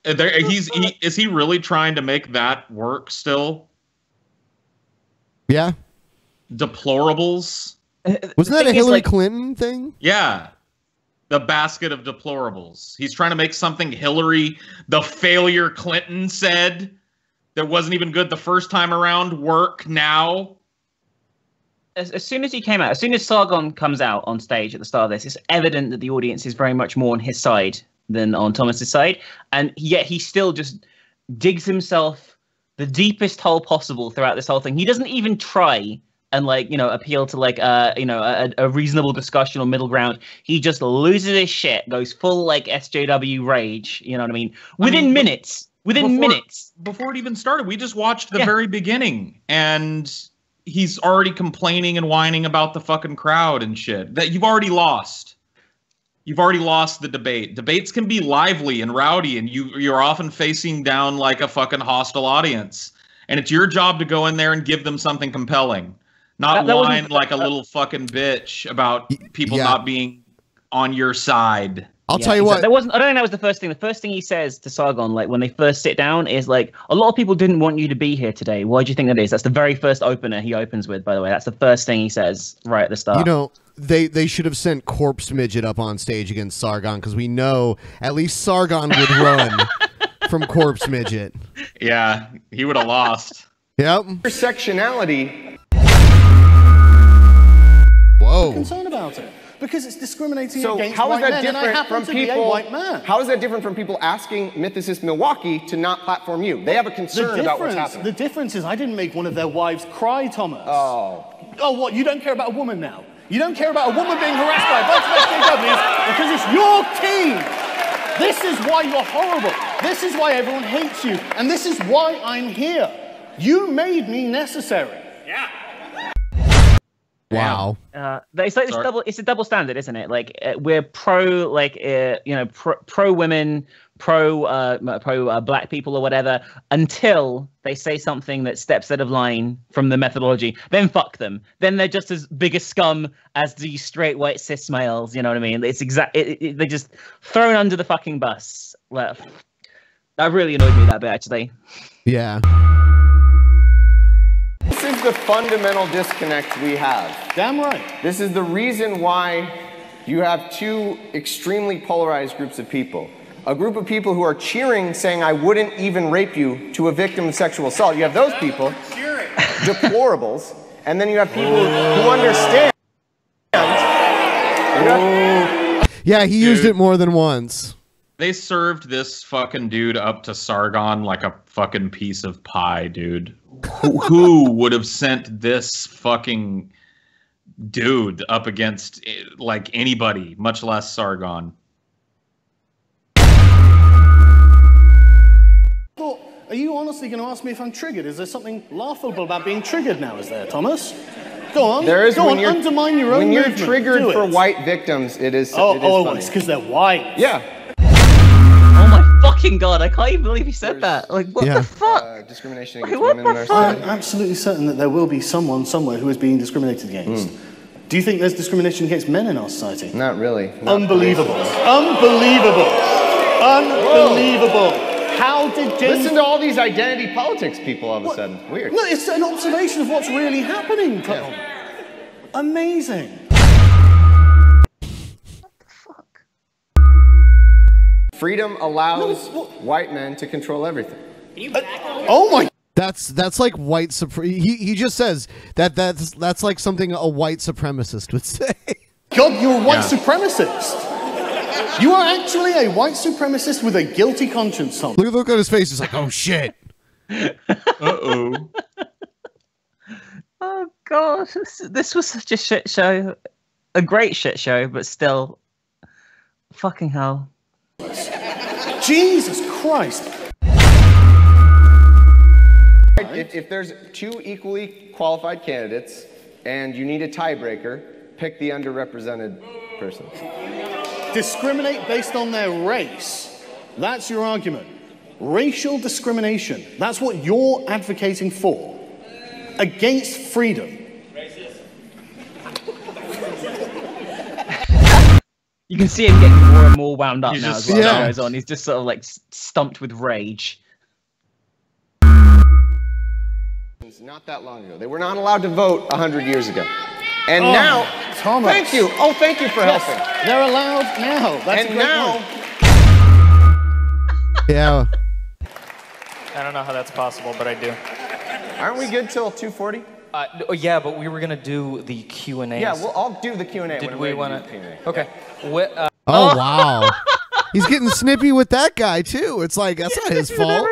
Is he really trying to make that work still? Yeah. Deplorables? Wasn't that a Hillary Clinton thing? Yeah. The basket of deplorables. He's trying to make something Hillary, the failure Clinton said that wasn't even good the first time around, work now. As soon as he came out, as soon as Sargon comes out on stage at the start of this, it's evident that the audience is very much more on his side than on Thomas's side, and yet he still just digs himself the deepest hole possible throughout this whole thing. He doesn't even try and appeal to a reasonable discussion or middle ground. He just loses his shit, goes full SJW rage. You know what I mean? Within minutes. Before it even started, we just watched the very beginning, and he's already complaining and whining about the fucking crowd and shit. That you've already lost. You've already lost the debate. Debates can be lively and rowdy, and you're often facing down like a fucking hostile audience. And it's your job to go in there and give them something compelling. Not whine like a little fucking bitch about people not being on your side. I'll tell you what. I don't think that was the first thing. The first thing he says to Sargon, when they first sit down, is a lot of people didn't want you to be here today. Why do you think that is? That's the very first opener he opens with, by the way. That's the first thing he says right at the start. You know, they should have sent Corpse Midget up on stage against Sargon, because we know at least Sargon would run from Corpse Midget. Yeah, he would have lost. Yep. Intersectionality. Whoa. I'm concerned about it. Because it's discriminating against how is white that men, and I different happen from to be a people? white man. How is that different from people asking Mythicist Milwaukee to not platform you? They have a concern about what's happening. The difference is I didn't make one of their wives cry, Thomas. Oh, what? You don't care about a woman now? You don't care about a woman being harassed by a bunch of SJWs because it's your team. This is why you're horrible. This is why everyone hates you, and this is why I'm here. You made me necessary. Yeah. Wow. It's a double standard, isn't it? We're pro pro women, pro black people or whatever, until they say something that steps out of line from the methodology. Then fuck them. Then they're just as big a scum as the straight white cis males. You know what I mean? It's they're just thrown under the fucking bus. That really annoyed me, that bit, actually. Yeah. This is the fundamental disconnect we have. Damn right. This is the reason why you have two extremely polarized groups of people. A group of people who are cheering, saying, I wouldn't even rape you, to a victim of sexual assault. You have those people, deplorables, and then you have people who understand. Yeah, he used it more than once. They served this fucking dude up to Sargon like a fucking piece of pie, dude. Who would have sent this fucking dude up against anybody, much less Sargon? Are you honestly going to ask me if I'm triggered? Is there something laughable about being triggered now, is there, Thomas? Go on. There is. Go on, undermine your own movement. When you're triggered for white victims, it is funny. It's because they're white. Yeah. Oh my fucking god, I can't even believe he said that. What the fuck? Discrimination against women in our I'm absolutely certain that there will be someone somewhere who is being discriminated against. Do you think there's discrimination against men in our society? Not really. Unbelievable. Unbelievable. Unbelievable. How did James... Listen to all these identity politics people all of a sudden. Weird. No, it's an observation of what's really happening, Tom. Yeah. Amazing. Freedom allows white men to control everything. Oh my... That's like white he just says that's like something a white supremacist would say. God, you're a white supremacist. You are actually a white supremacist with a guilty conscience, Tom. Look at the look on his face. He's like, oh shit. Uh-oh. Oh god, this was such a shit show. A great shit show, but still, fucking hell. Jesus Christ. If there's two equally qualified candidates and you need a tiebreaker, pick the underrepresented person. Discriminate based on their race. That's your argument. Racial discrimination. That's what you're advocating for. Against freedom. You can see him getting more and more wound up now as well as it goes on. He's just sort of like stumped with rage. Not that long ago. They were not allowed to vote 100 years ago. And now, Thomas. Thank you. Oh, thank you for helping. They're allowed now. That's and a great now, point. Yeah. I don't know how that's possible, but I do. Aren't we good till 2:40? Yeah, but we were gonna do the Q&A. Yeah, well, I'll do the Q&A. Did we want to? Okay. Oh wow. He's getting snippy with that guy too. It's like that's not his fault.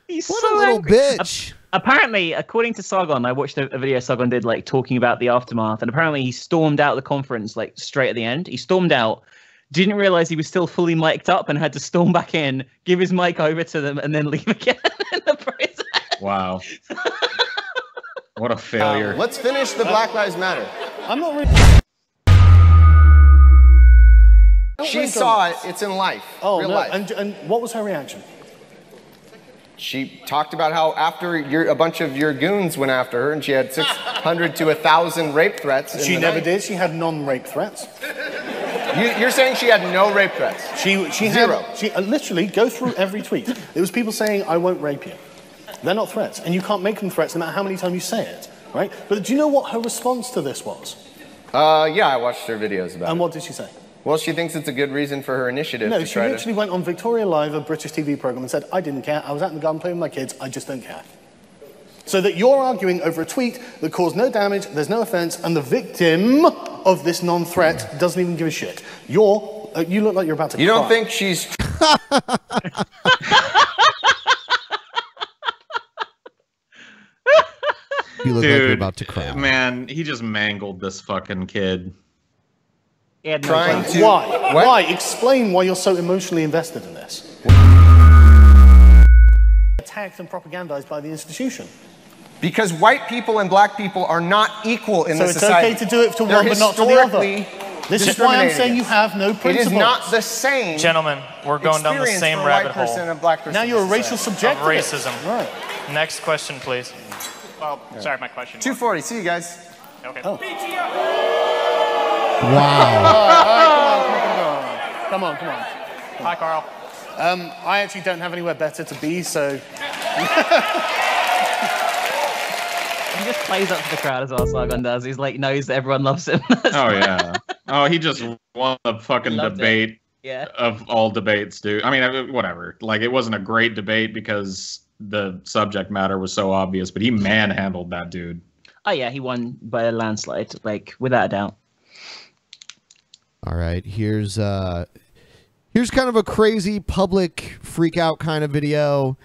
He's what so a little angry. bitch. Apparently, according to Sargon, I watched a video Sargon did, like talking about the aftermath, and apparently he stormed out of the conference like straight at the end. He stormed out, didn't realize he was still fully mic'd up, and had to storm back in, give his mic over to them, and then leave again in the prison. Wow. What a failure. Let's finish the Black Lives Matter. I'm not really... She saw it. It's in life. Oh, real no. life. And what was her reaction? She talked about how after a bunch of your goons went after her and she had 600 to 1,000 rape threats. She never did. She had non-rape threats. You're saying she had no rape threats? She Zero. She literally go through every tweet. It was people saying, I won't rape you. They're not threats. And you can't make them threats no matter how many times you say it. Right? But do you know what her response to this was? Yeah, I watched her videos about it. And what did she say? Well, she thinks it's a good reason for her initiative No, to she try literally went on Victoria Live, a British TV program, and said, I didn't care. I was out in the garden playing with my kids. I just don't care. So that you're arguing over a tweet that caused no damage, there's no offense, and the victim of this non-threat doesn't even give a shit. You look like you're about to cry. You don't think she's... You look like you're about to cry. Man, he just mangled this fucking kid. Trying to... Why? What? Why? Explain why you're so emotionally invested in this. Attacked and propagandized by the institution. Because white people and black people are not equal in so the society. So it's okay to do it to one but not to the other. This is why I'm saying you have no principles. It is not the same. Gentlemen, we're going down the same rabbit hole. And black person now you're a racial subject of racism. Right. Next question, please. Well, sorry, my question. 240. See you guys. Okay. Oh. Wow. Come on. Hi, Carl. I actually don't have anywhere better to be, so... He just plays up to the crowd as well, Sargon does. He's like, knows that everyone loves him. Oh, yeah. Oh, he just won the fucking debate of all debates, dude. I mean, whatever. Like, it wasn't a great debate because the subject matter was so obvious, but he manhandled that dude. Oh, yeah, he won by a landslide, like, without a doubt. All right, here's kind of a crazy public freak out kind of video.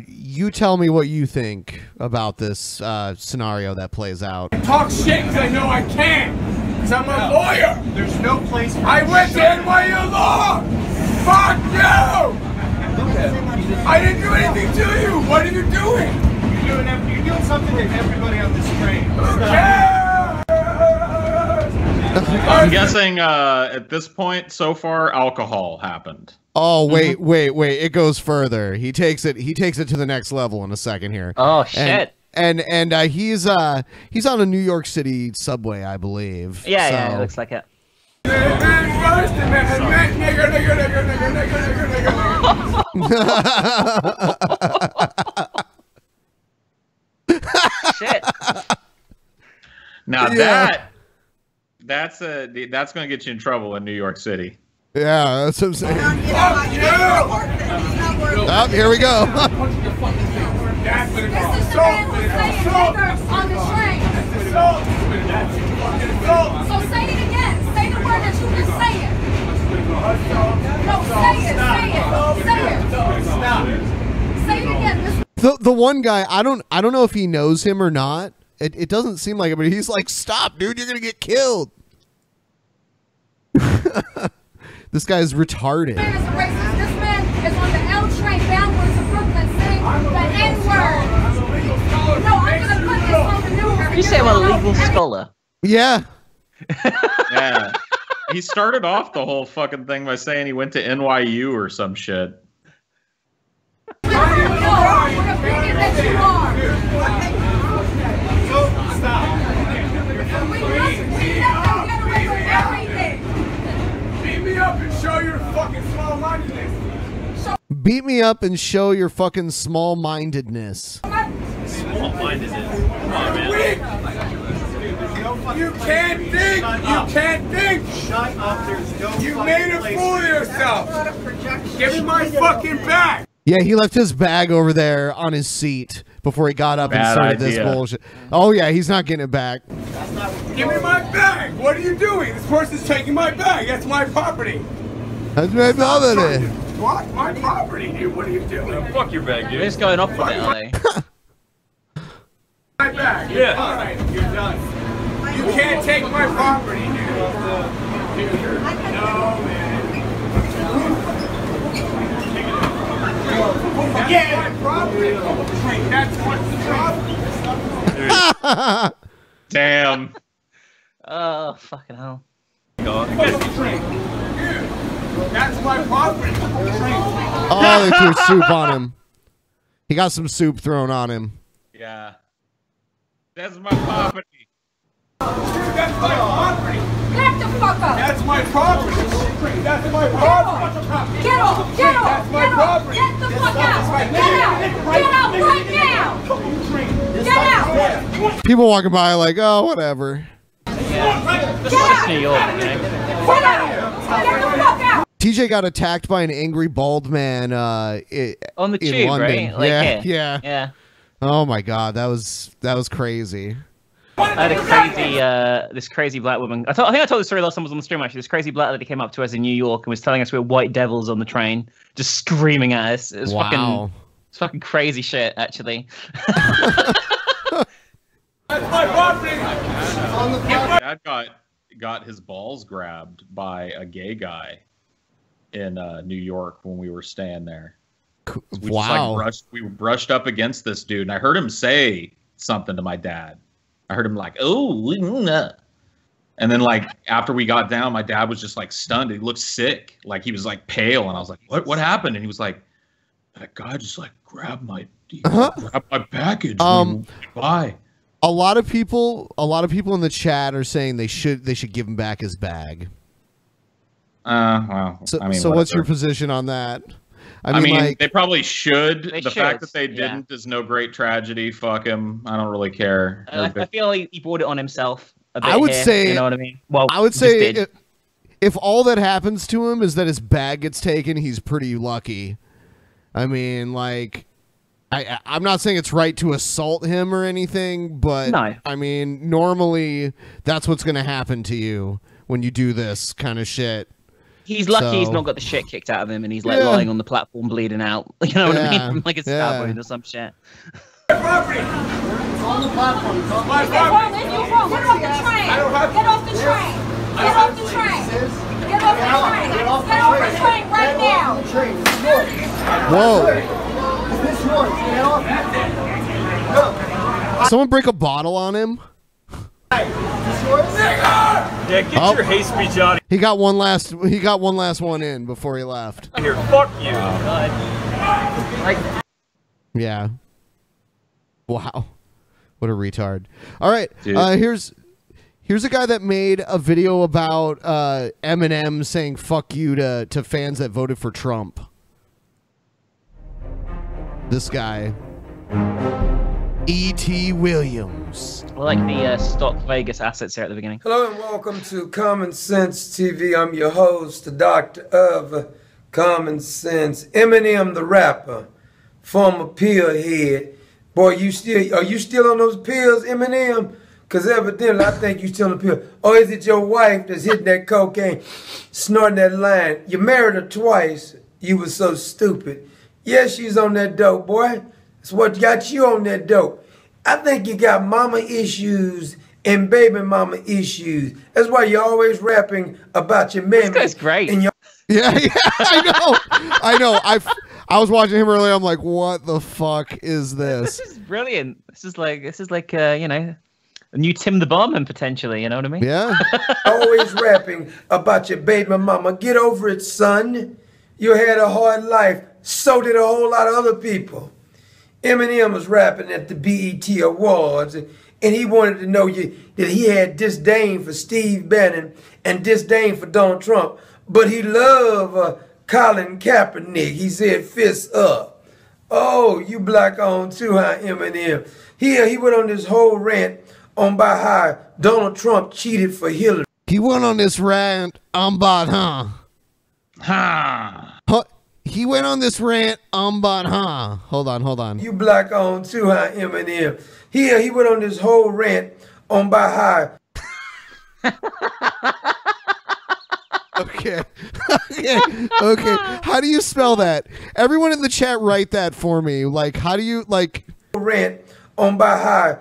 You tell me what you think about this scenario that plays out. Talk shit because I know I can. Because I'm a lawyer. There's no place for I went to NYU Law. Fuck you. I didn't do anything to you. What are you doing? You're doing something to everybody on this train. Who cares? I'm guessing at this point so far, alcohol happened. Oh wait. It goes further. He takes it to the next level in a second here. Oh shit. And he's on a New York City subway, I believe. Yeah, it looks like it. Shit. Now that's going to get you in trouble in New York City. Yeah, that's what I'm saying. Oh, here we go. That's what it This is. is the man who's saying niggers on the train. Assault. That's fucking assault. So say it again. Say the word that you just said. No, say it. Say it. Say it. Stop. Say it again. The one guy, I don't know if he knows him or not. It doesn't seem like it, but he's like, "Stop, dude! You're gonna get killed." This guy's retarded. This man is a racist. This man is on the L train bound to Brooklyn saying the N-word. No, I'm gonna put this on the news. You say I'm a legal scholar. Yeah. Yeah. He started off the whole fucking thing by saying he went to NYU or some shit. Beat me up and show your fucking small-mindedness. Beat me up and show your fucking small-mindedness. Small-mindedness. You can't think. You can't think. Shut up. There's no. You made a fool of yourself. Give me my fucking bag. Yeah, he left his bag over there on his seat before he got up and Bad started idea. this bullshit. Oh yeah, he's not getting it back. Give me my bag. What are you doing? This person's taking my bag. That's my property. That's my property. What? My property, dude. What are you doing? Fuck your bag, dude. They're just going off with it, are they? My bag. Yeah. All right, you're done. You can't take my property, dude. No, man. Yeah, my property. That's what's the problem. Damn. Oh, fucking hell. That's my property. Oh, they threw soup on him. He got some soup thrown on him. Yeah. That's my property. That's my property. Back the fuck up. That's my property. That's my property. Get off. Get off. That's my Get off. property. Get the fuck out. Get out. Get out right now. Get out. People walking by like, oh, whatever. Get out. New York, you know? Get out. Get the fuck out. TJ got attacked by an angry bald man On the in tube, London. right? Like, yeah, yeah. yeah. Oh my god, that was crazy. I had a crazy, this crazy black woman. I think I told this story last time I was on the stream. Actually, this crazy black lady came up to us in New York and was telling us we were white devils on the train, just screaming at us. It was fucking crazy shit, actually. That's my property. Dad got his balls grabbed by a gay guy in New York when we were staying there. We we brushed up against this dude, and I heard him say something to my dad. I heard him like, "Oh," and then like after we got down, my dad was just like stunned. He looked sick, like he was like pale, and I was like, "What happened?" And he was like, "That guy just like grabbed my package." Bye. A lot of people in the chat are saying they should give him back his bag. Well, So, I mean, so what's your whatever. position on that? I mean, like, they probably should. They The should, fact that they yeah. didn't is no great tragedy. Fuck him. I don't really care. I feel like he brought it on himself a bit I would here, say, you know what I mean? Well, I would he just say did. if all that happens to him is that his bag gets taken, he's pretty lucky. I mean, like, I'm not saying it's right to assault him or anything, but No. I mean, normally that's what's going to happen to you when you do this kind of shit. He's lucky he's So- not got the shit kicked out of him and he's like Yeah. lying on the platform bleeding out. You know what I Yeah, mean? Like a yeah. stab wound or some shit. Property. It's on the platform. It's on my It's property. wrong. It's wrong. Get off the train. I don't have Get off the train. Get off the train. Get off the train. Get off the train right now. Whoa. This yours. Get off. Someone break a bottle on him. Yeah, get your hate speech out He got one last one in before he left. of here. Fuck you. Yeah. Wow. What a retard. All right. Dude. Here's a guy that made a video about Eminem saying fuck you to fans that voted for Trump. This guy. E.T. Williams. I like the stock Vegas assets here at the beginning. Hello and welcome to Common Sense TV. I'm your host, the doctor of Common Sense. Eminem the rapper, former pill head, Boy, are you still on those pills, Eminem? Because evidently I think you still on the pill. Or is it your wife that's hitting that cocaine, snorting that line? You married her twice. You were so stupid. Yeah, she's on that dope, boy. That's what got you on that dope. I think you got mama issues and baby mama issues. That's why you're always rapping about your man. This guy's great. And Yeah, I know. I was watching him earlier. I'm like, what the fuck is this? This is brilliant. This is like you know, a new Tim the Barman potentially. You know what I mean? Yeah. Always rapping about your baby mama. Get over it, son. You had a hard life. So did a whole lot of other people. Eminem was rapping at the BET Awards, and he wanted to know that he had disdain for Steve Bannon and disdain for Donald Trump, but he loved Colin Kaepernick. He said, fists up. Oh, you black on too, huh, Eminem? He went on this whole rant on about how Donald Trump cheated for Hillary. He went on this rant about, He went on this rant about, Hold on. You black on too, huh, Eminem? He went on this whole rant on about how. Okay. How do you spell that? Everyone in the chat, write that for me. Like, how do you rant on by how?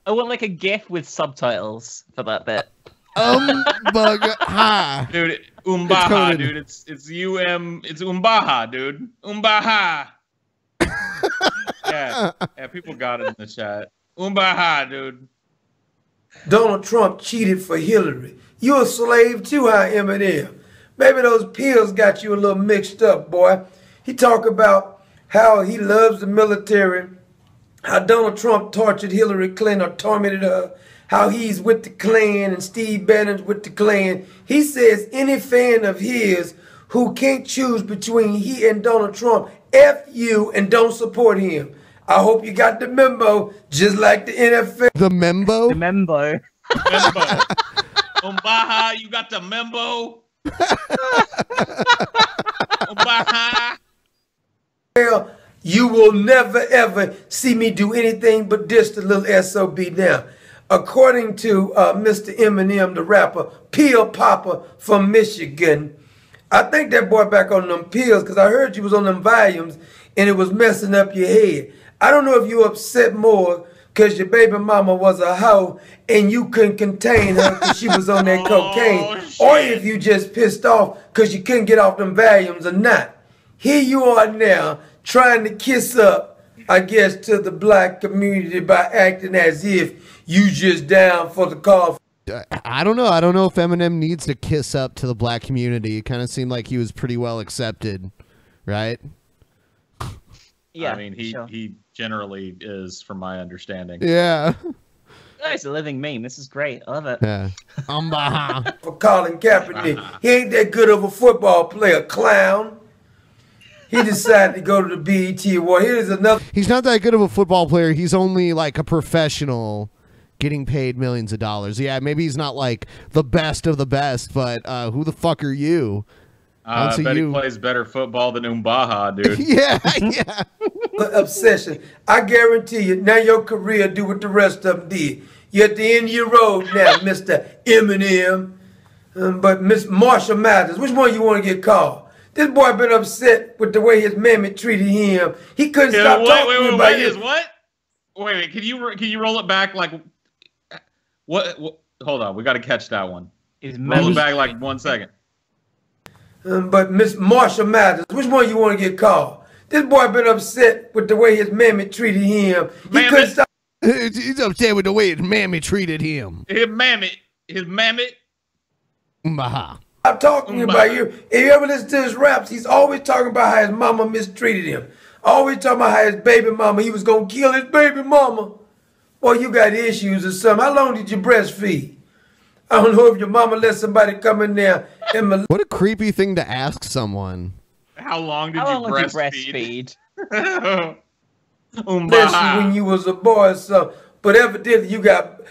I want like a GIF with subtitles for that bit. Umbaha. Dude, umbaha, dude. It's umbaha, dude. Umbaha. yeah, people got it in the chat. Umbaha, dude. Donald Trump cheated for Hillary. You a slave too, huh, Eminem? Maybe those pills got you a little mixed up, boy. He talk about how he loves the military, how Donald Trump tortured Hillary Clinton or tormented her, how he's with the Klan and Steve Bannon's with the Klan. He says any fan of his who can't choose between he and Donald Trump, F you and don't support him. I hope you got the memo, just like the NFL. The membo? The membo. Umbaha, you got the membo? Umbaha. Well, you will never, ever see me do anything but diss the little SOB now. According to Mr. Eminem, the rapper, pill popper from Michigan, I think that boy back on them pills because I heard you was on them volumes and it was messing up your head. I don't know if you upset more because your baby mama was a hoe and you couldn't contain her because she was on that cocaine, or if you just pissed off because you couldn't get off them volumes or not. Here you are now trying to kiss up, I guess, to the black community by acting as if you just down for the call. I don't know. I don't know if Eminem needs to kiss up to the black community. It kind of seemed like he was pretty well accepted, right? Yeah, I mean, he generally is, from my understanding. Yeah. It's a living meme. This is great. I love it. Yeah. For Colin Kaepernick. He ain't that good of a football player, clown. He decided to go to the BET Award. Here's another. He's not that good of a football player. He's only like a professional getting paid millions of dollars. Yeah, maybe he's not like the best of the best, but who the fuck are you? I bet he plays better football than Umbaha, dude. yeah. Obsession. I guarantee you, now your career do what the rest of them did. You're at the end of your road now, Mr. Eminem. But Miss Marsha Mathers, which one you want to get called? This boy been upset with the way his mammy treated him. He couldn't stop talking about you. What? Wait, can you roll it back like what hold on, we got to catch that one. Roll it back like 1 second. But Miss Marsha Mathers, which one you want to get called? This boy been upset with the way his mammy treated him. He couldn't stop. He's upset with the way his mammy treated him. His mammy. Umbaha. I'm talking about you. If you ever listen to his raps, he's always talking about how his mama mistreated him. Always talking about how his baby mama, he was going to kill his baby mama. Boy, you got issues or something. How long did you breastfeed? I don't know if your mama let somebody come in there and what a creepy thing to ask someone. How long did you breastfeed? Especially when you was a boy or something. But evidently you got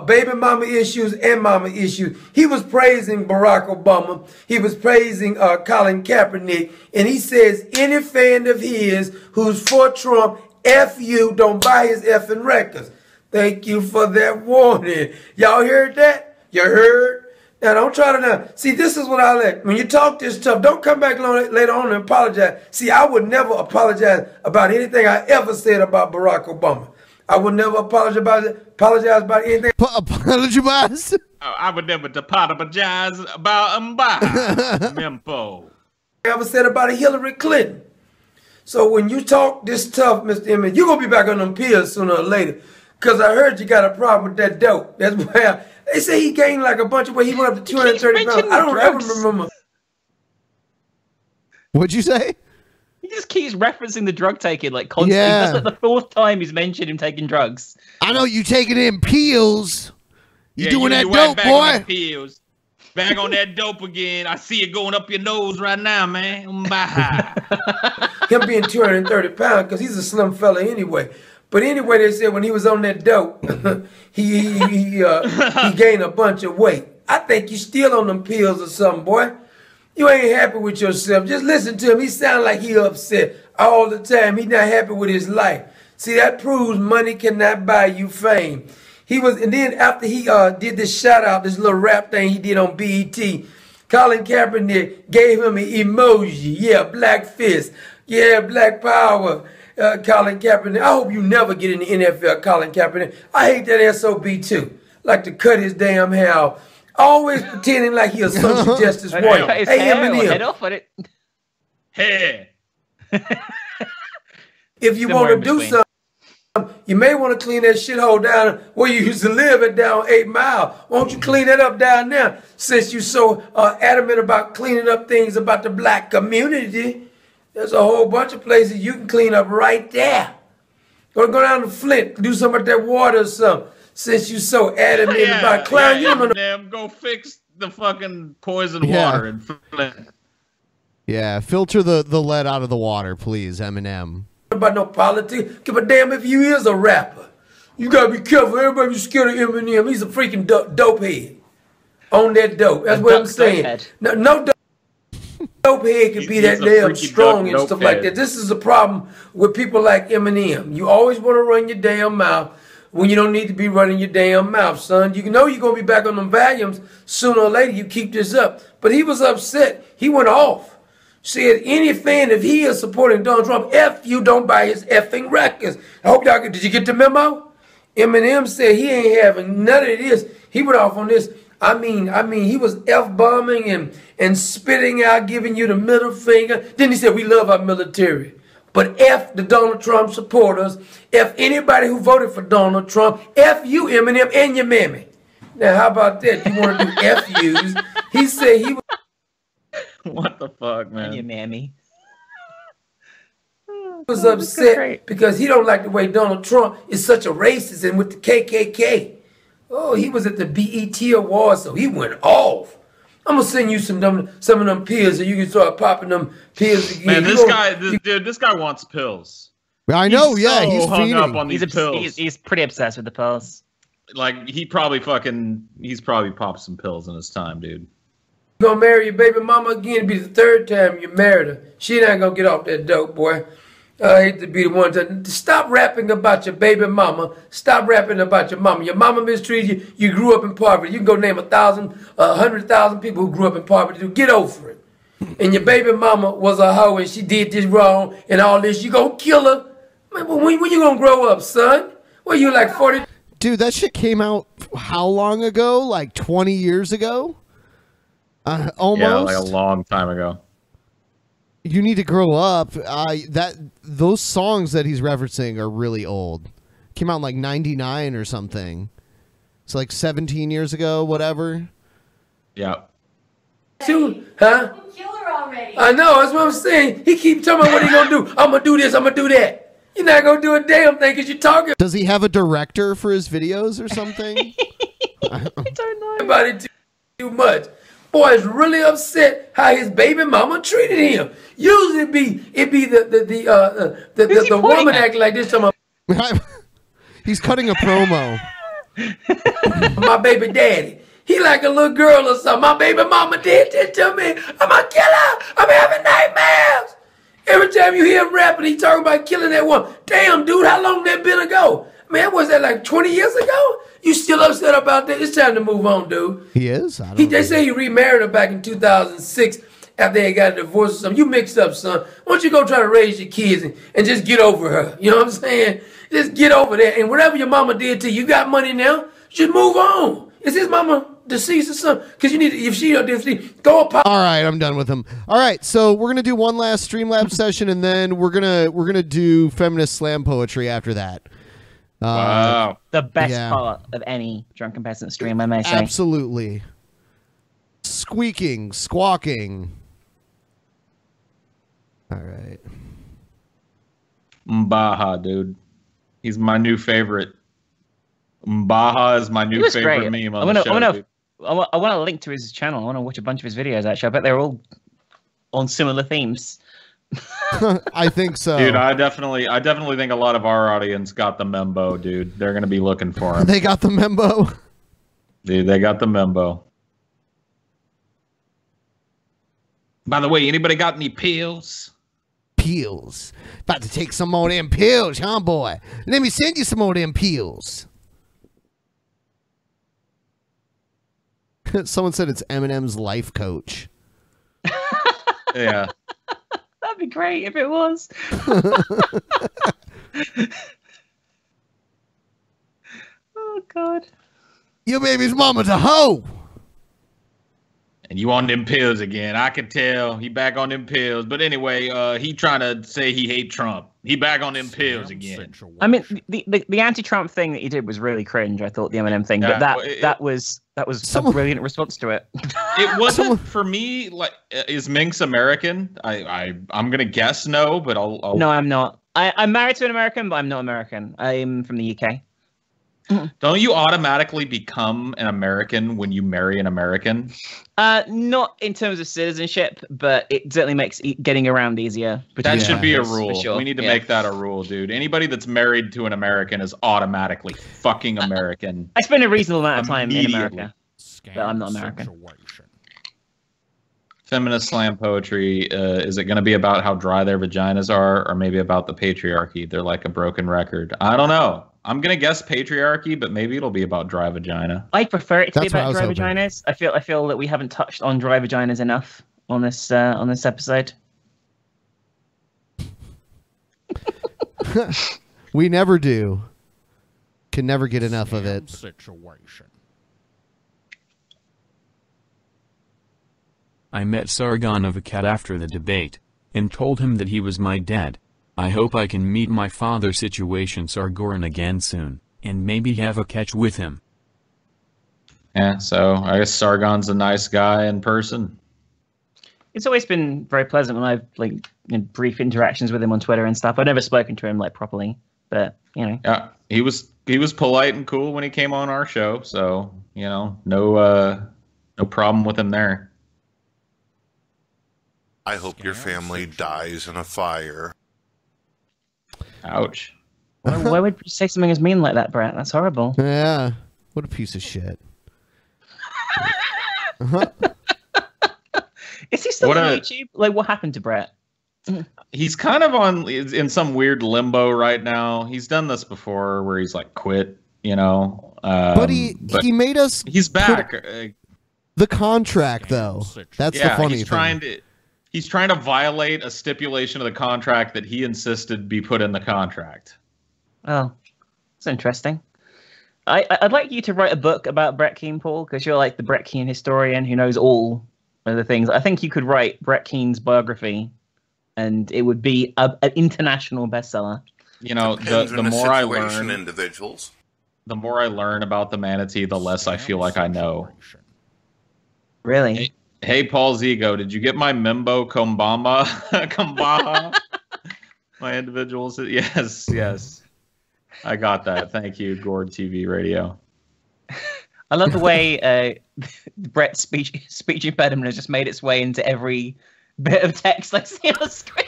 baby mama issues and mama issues. He was praising Barack Obama. He was praising Colin Kaepernick. And he says any fan of his who's for Trump, F you, don't buy his effing records. Thank you for that warning. Y'all heard that? You heard? Now, don't try to now. See, this is what I like. When you talk this tough, don't come back later on and apologize. See, I would never apologize about anything I ever said about Barack Obama. I would never apologize about anything. Apologize? I would never apologize about Mempo. I ever said about Hillary Clinton. So when you talk this tough, Mr. Emmett, you're going to be back on them pills sooner or later. Because I heard you got a problem with that dope. That's why they say he gained like a bunch of weight. He went up to 230 pounds. I don't ever remember. What'd you say? He just keeps referencing the drug taking like constantly. Yeah. That's like the fourth time he's mentioned him taking drugs. I know you taking in pills. You doing that right dope, back on boy? them pills. Back on that dope again. I see it going up your nose right now, man. Bye. Him being 230 pounds because he's a slim fella anyway. But anyway, they said when he was on that dope, he gained a bunch of weight. I think you still on them pills or something, boy. You ain't happy with yourself. Just listen to him. He sound like he upset all the time. He not happy with his life. See, that proves money cannot buy you fame. He was, and then after he did this shout out, this little rap thing he did on BET, Colin Kaepernick gave him an emoji. Yeah, black fist. Yeah, black power. Colin Kaepernick. I hope you never get in the NFL, Colin Kaepernick. I hate that SOB too. Like to cut his damn hair off. Always pretending like he a social justice warrior. Hey, Eminem. Head off on it. Hey. If you want to do something, you may want to clean that shithole down where you used to live at down 8 Mile. Won't you clean that up down there? Since you're so adamant about cleaning up things about the black community, there's a whole bunch of places you can clean up right there. Or go down to Flint, do something with that water or something. Since you're so adamant about clown, you don't know. Go fix the fucking poison water in Flint. Yeah, filter the lead out of the water, please, Eminem. About no politics. Give a damn if you is a rapper. You gotta be careful. Everybody be scared of Eminem. He's a freaking dope head. On that dope. That's what I'm saying. No dope head can be that damn strong and stuff like that. This is the problem with people like Eminem. You always want to run your damn mouth when you don't need to be running your damn mouth, son. You know you're going to be back on them volumes sooner or later. You keep this up. But he was upset. He went off. Said any fan, if he is supporting Donald Trump, F you, don't buy his effing records. I hope y'all did you get the memo? Eminem said he ain't having none of this. He went off on this. I mean, he was F-bombing and spitting out, giving you the middle finger. Then he said, we love our military. But F the Donald Trump supporters, F anybody who voted for Donald Trump, F you, Eminem, and your mammy. Now, how about that? You want to do F-U's? He said he was... What the fuck, man? And your mammy. was upset because he don't like the way Donald Trump is such a racist and with the KKK. Oh, he was at the BET Awards, so he went off. I'm gonna send you some of them pills, so you can start popping them pills again. Man, this guy wants pills. I know, he's he's hung feeding. up on these pills. He's pretty obsessed with the pills. Like he's probably popped some pills in his time, dude. You gonna marry your baby mama again? It'll be the third time you married her. She not gonna get off that dope, boy. I hate to be the one to stop rapping about your baby mama. Stop rapping about your mama. Your mama mistreated you. You grew up in poverty. You can go name 100,000 people who grew up in poverty. Get over it. And your baby mama was a hoe and she did this wrong and all this. You gonna kill her? Man, when you gonna grow up, son? What, you like 40? Dude, that shit came out how long ago? Like 20 years ago? Almost. Yeah, like a long time ago. You need to grow up. Those songs that he's referencing are really old. Came out in like 99 or something. It's like 17 years ago, whatever. Yeah. Dude, huh? Kill her already. I know, that's what I'm saying. He keep telling me what he gonna do. I'm gonna do this, I'm gonna do that. You're not gonna do a damn thing because you're talking. Does he have a director for his videos or something? I don't know about it too much. Boy is really upset how his baby mama treated him. Usually it be the woman acting like this. He's cutting a promo. My baby daddy. He like a little girl or something. My baby mama did this to me. I'm a killer. I'm having nightmares. Every time you hear him rapping, he talking about killing that woman. Damn, dude, how long that been ago? Man, was that like 20 years ago? You still upset about that? It's time to move on, dude. He is? They say he remarried her back in 2006 after they got a divorce or something. You mixed up, son. Why don't you go try to raise your kids and just get over her? You know what I'm saying? Just get over that. And whatever your mama did to you, you got money now, just move on. Is his mama deceased or something? Because you need to, if she don't deceased, go apologize. All right, I'm done with him. All right, so we're gonna do one last Streamlabs session, and then we're gonna do feminist slam poetry after that. Wow, the best part of any Drunken Peasant stream, I may say. Absolutely. Squeaking, squawking. All right. Mbaha, dude. He's my new favorite. Mbaha is my new favorite meme on the show. I want to link to his channel. I want to watch a bunch of his videos, actually. I bet they're all on similar themes. I think so. Dude, I definitely think a lot of our audience got the membo, dude. They're going to be looking for him. They got the membo? Dude, they got the membo. By the way, anybody got any pills? Pills. About to take some more of them pills, huh, boy? Let me send you some more of them pills. Someone said it's Eminem's life coach. Yeah. That'd be great if it was. Oh, God. Your baby's mama's a hoe. And you on them pills again. I can tell. He back on them pills. But anyway, he trying to say he hate Trump. He back on them pills again. I mean, the anti-Trump thing that he did was really cringe. I thought the Eminem thing, but that was a brilliant response to it. It wasn't for me. Like, is Minx American? I'm gonna guess no, but I'll... No, I'm not. I'm married to an American, but I'm not American. I'm from the UK. Don't you automatically become an American when you marry an American? Not in terms of citizenship, but it certainly makes getting around easier. That should be a rule. Sure. We need to make that a rule, dude. Anybody that's married to an American is automatically fucking American. I spend a reasonable amount of time in America, but I'm not American. Feminist slam poetry, is it going to be about how dry their vaginas are, or maybe about the patriarchy? They're like a broken record. I don't know. I'm gonna guess patriarchy, but maybe it'll be about dry vagina. I prefer it to be about dry vaginas. I feel that we haven't touched on dry vaginas enough on this episode. We never do. Can never get enough of it. Situation. I met Sargon of Akkad after the debate, and told him that he was my dad. I hope I can meet my father situation Sargon again soon, and maybe have a catch with him. Yeah, so I guess Sargon's a nice guy in person. It's always been very pleasant when I've brief interactions with him on Twitter and stuff. I've never spoken to him properly, but you know. Yeah, he was polite and cool when he came on our show, so you know, no problem with him there. I hope your family dies in a fire. Ouch. Why would you say something as mean like that, Brett? That's horrible. Yeah. What a piece of shit. Is he still on YouTube? What happened to Brett? He's kind of in some weird limbo right now. He's done this before where he's quit, you know. But he made us. He's back. The contract, though. That's the funny thing. He's trying to violate a stipulation of the contract that he insisted be put in the contract. Oh, that's interesting. I'd like you to write a book about Brett Keane, Paul, because you're the Brett Keane historian who knows all of the things. I think you could write Brett Keane's biography, and it would be an international bestseller. You know, the more I learn, the more I learn about the manatee, the less I feel like I know. Really? Hey, PAULSEGO, did you get my Membo Kombama? Kombaha? My individuals? Yes. I got that. Thank you, Gord TV Radio. I love the way Brett's speech impediment has just made its way into every bit of text I see on the screen.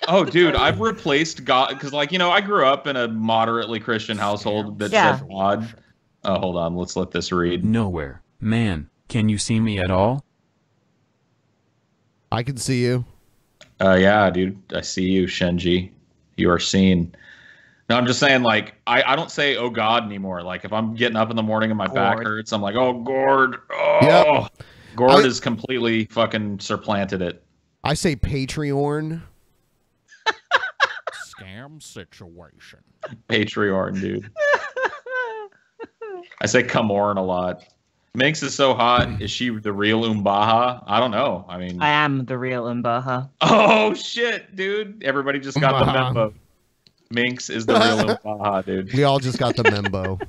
Oh, dude, I've replaced God, because, I grew up in a moderately Christian household that said God. Oh, hold on. Let's let this read. Nowhere. Man, can you see me at all? I can see you. Yeah, dude. I see you, Shenji. You are seen. No, I'm just saying, like, I don't say, oh, God, anymore. Like, if I'm getting up in the morning and my back hurts, I'm like, oh, Gord. Oh. Yep. Gord has completely fucking supplanted it. I say Patreon. Scam situation. Patreon, dude. I say come on a lot. Minx is so hot. Is she the real Umbaha? I don't know. I mean, I am the real Umbaha. Oh shit, dude! Everybody just got the memo. Minx is the real Umbaha, dude. We all just got the memo.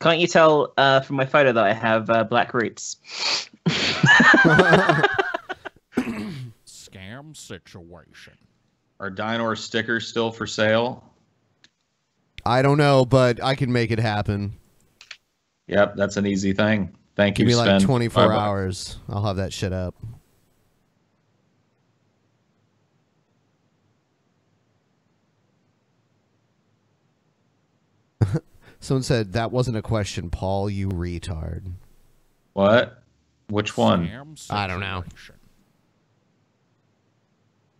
Can't you tell from my photo that I have black roots? Scam situation. Are Dinor stickers still for sale? I don't know, but I can make it happen. Yep, that's an easy thing. Thank you, Give me Sven. like 24 hours. I'll have that shit up. Someone said, that wasn't a question, Paul, you retard. What? Which one? I don't know.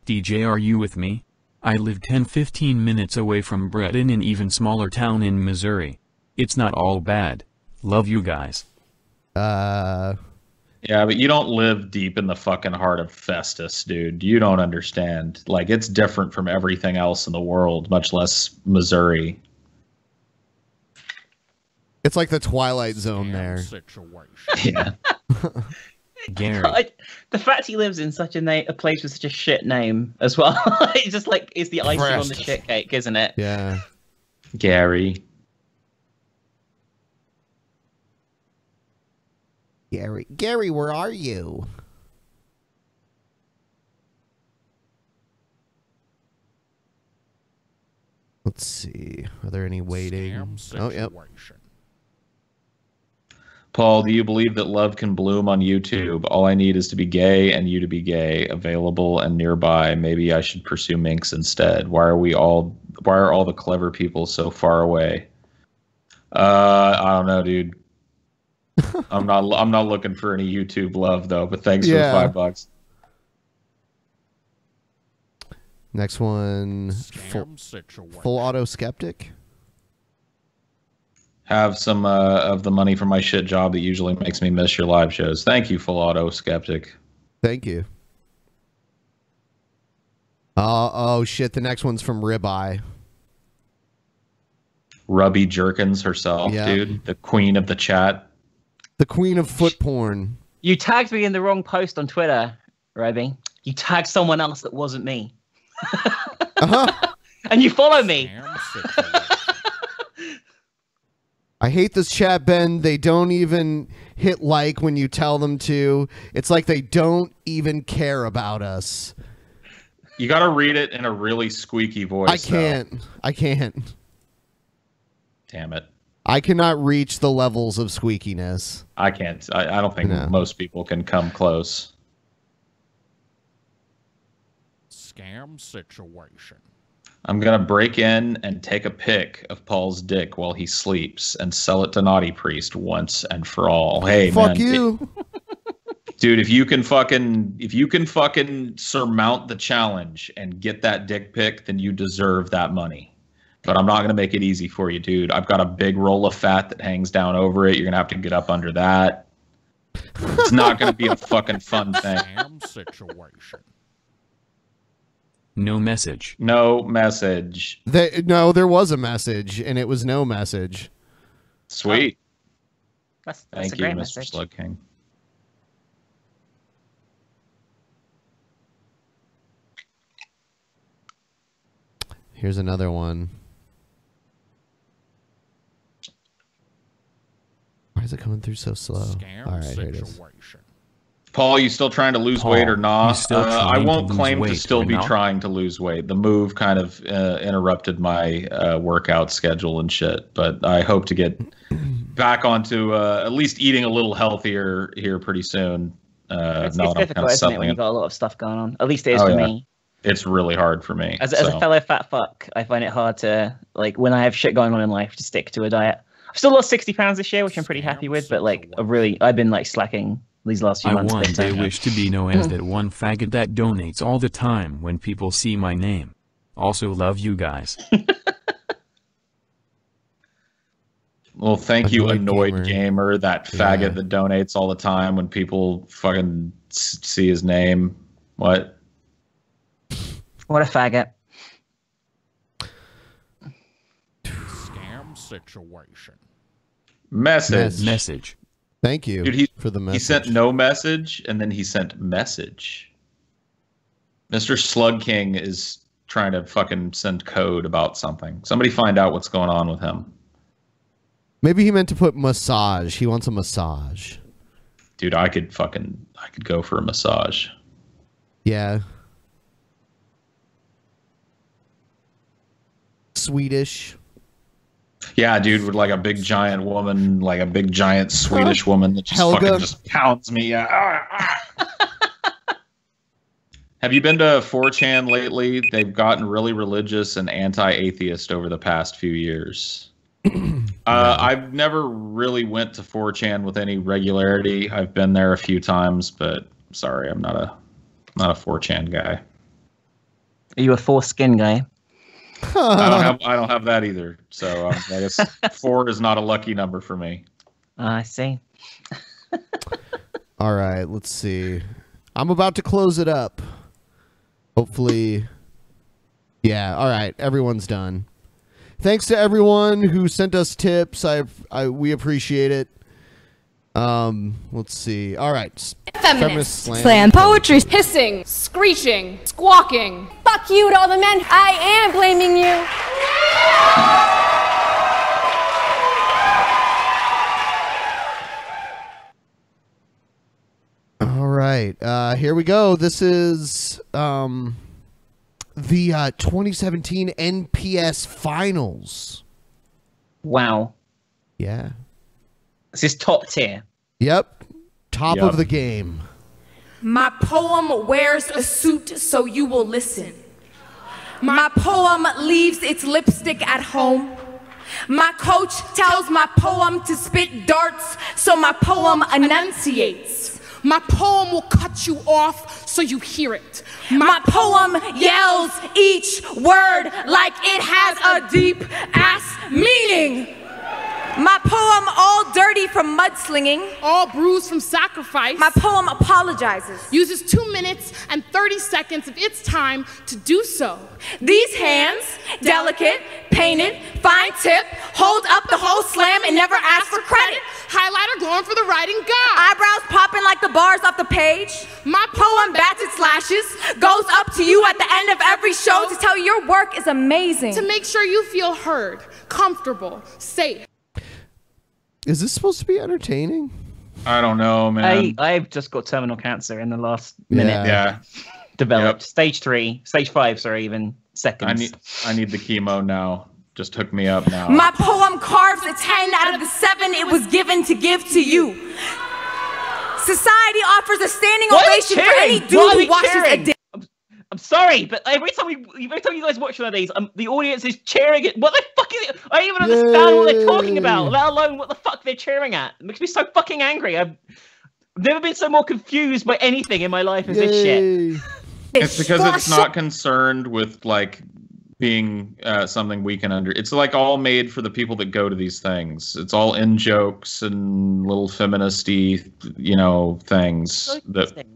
DJ, are you with me? I live 10-15 minutes away from Brett in an even smaller town in Missouri. It's not all bad. Love you guys. Yeah, but you don't live deep in the fucking heart of Festus, dude. You don't understand. Like, it's different from everything else in the world, much less Missouri. It's like the Twilight Zone there. Yeah. Gary. The fact he lives in such a place with such a shit name as well. It's just like, it's the icing on the shit cake, isn't it? Yeah. Gary. Gary, where are you? Let's see. Are there any waiting? Oh, yep. Paul, do you believe that love can bloom on YouTube? All I need is to be gay and you to be gay, available and nearby. Maybe I should pursue Minx instead. Why are all the clever people so far away? I don't know, dude. I'm not looking for any YouTube love though, but thanks for the $5. Next one, full auto skeptic. Have some of the money from my shit job that usually makes me miss your live shows. Thank you, full auto skeptic. Thank you. Oh shit! The next one's from Ribeye. Rubby Jerkins herself, dude, the queen of the chat. The queen of foot porn. You tagged me in the wrong post on Twitter, Roby. You tagged someone else that wasn't me. And you follow me. I hate this chat, Ben. They don't even hit like when you tell them to. It's like they don't even care about us. You got to read it in a really squeaky voice. I can't. Though. I can't. Damn it. I cannot reach the levels of squeakiness. I can't. I don't think most people can come close. Scam situation. I'm going to break in and take a pic of Paul's dick while he sleeps and sell it to Naughty Priest once and for all. Hey, fuck man. You. Dude, if you can fucking surmount the challenge and get that dick pic, then you deserve that money. But I'm not going to make it easy for you, dude. I've got a big roll of fat that hangs down over it. You're going to have to get up under that. It's not going to be a fucking fun thing. Scam situation. No message. No message. No, there was a message, and it was no message. Sweet. That's Thank a you, great Mr. message. Slug King. Here's another one. Why is it coming through so slow? Scam All right, here it is. situation. Paul, you still trying to lose Paul, weight or not? you still I trying won't to lose claim to weight still or be not? trying to lose weight. The move kind of interrupted my workout schedule and shit, but I hope to get back onto at least eating a little healthier here pretty soon. It's difficult, isn't it, when you've got a lot of stuff going on? At least it is for me. It's really hard for me. As a fellow fat fuck, I find it hard to, like, when I have shit going on in life, to stick to a diet. Still lost 60 pounds this year, which I'm pretty happy with. But like, I've been like slacking these last few months. I one day wish to be known as that one faggot that donates all the time when people see my name. Also love you guys. Well, thank you, annoyed gamer, that faggot that donates all the time when people fucking see his name. What? What a faggot. Scam situation. Message. Thank you Dude, for the message. He sent no message, and then he sent message. Mr. Slug King is trying to fucking send code about something. Somebody find out what's going on with him. Maybe he meant to put massage. He wants a massage. Dude, I could go for a massage. Yeah. Swedish. Yeah, dude, with like a big giant woman, like a big giant Swedish woman that just fucking just pounds me. Have you been to 4chan lately? They've gotten really religious and anti-atheist over the past few years. I've never really went to 4chan with any regularity. I've been there a few times, but sorry, I'm not a 4chan guy. Are you a foreskin guy? I don't have that either. So I guess 4 is not a lucky number for me. I see. All right, let's see. I'm about to close it up. Hopefully. Yeah, all right. Everyone's done. Thanks to everyone who sent us tips. We appreciate it. Let's see. All right. Feminist slam poetry. Hissing, screeching, squawking. Fuck you to all the men. I am blaming you. All right. Here we go. This is the 2017 NPS Finals. Wow. Yeah. This is top tier. Yep. Top of the game. My poem wears a suit so you will listen. My poem leaves its lipstick at home. My coach tells my poem to spit darts so my poem enunciates. My poem will cut you off so you hear it. My poem yells each word like it has a deep ass meaning. My poem, all dirty from mudslinging, all bruised from sacrifice. My poem apologizes. Uses 2 minutes and 30 seconds of its time to do so. These hands, delicate, painted, fine tip, hold up the whole slam and never ask for credit. Highlighter glowing for the writing god. Eyebrows popping like the bars off the page. My poem bats its lashes, goes up to you at the end of every show to tell you your work is amazing. To make sure you feel heard, comfortable, safe. Is this supposed to be entertaining? I don't know, man. I've just got terminal cancer in the last minute. Yeah. Developed. Stage 5, sorry, even seconds. I need the chemo now. Just hook me up now. My poem carves a 10 out of the 7 it was given to give to you. Society offers a standing ovation for any dude who washes a dick. I'm sorry, but every time you guys watch one of these, the audience is cheering it. What the fuck is it? I don't even understand what they're talking about, let alone what the fuck they're cheering at. It makes me so fucking angry. I've never been so more confused by anything in my life as this shit. It's because it's not concerned with like being something we can It's like all made for the people that go to these things. It's all in jokes and little feministy, things that.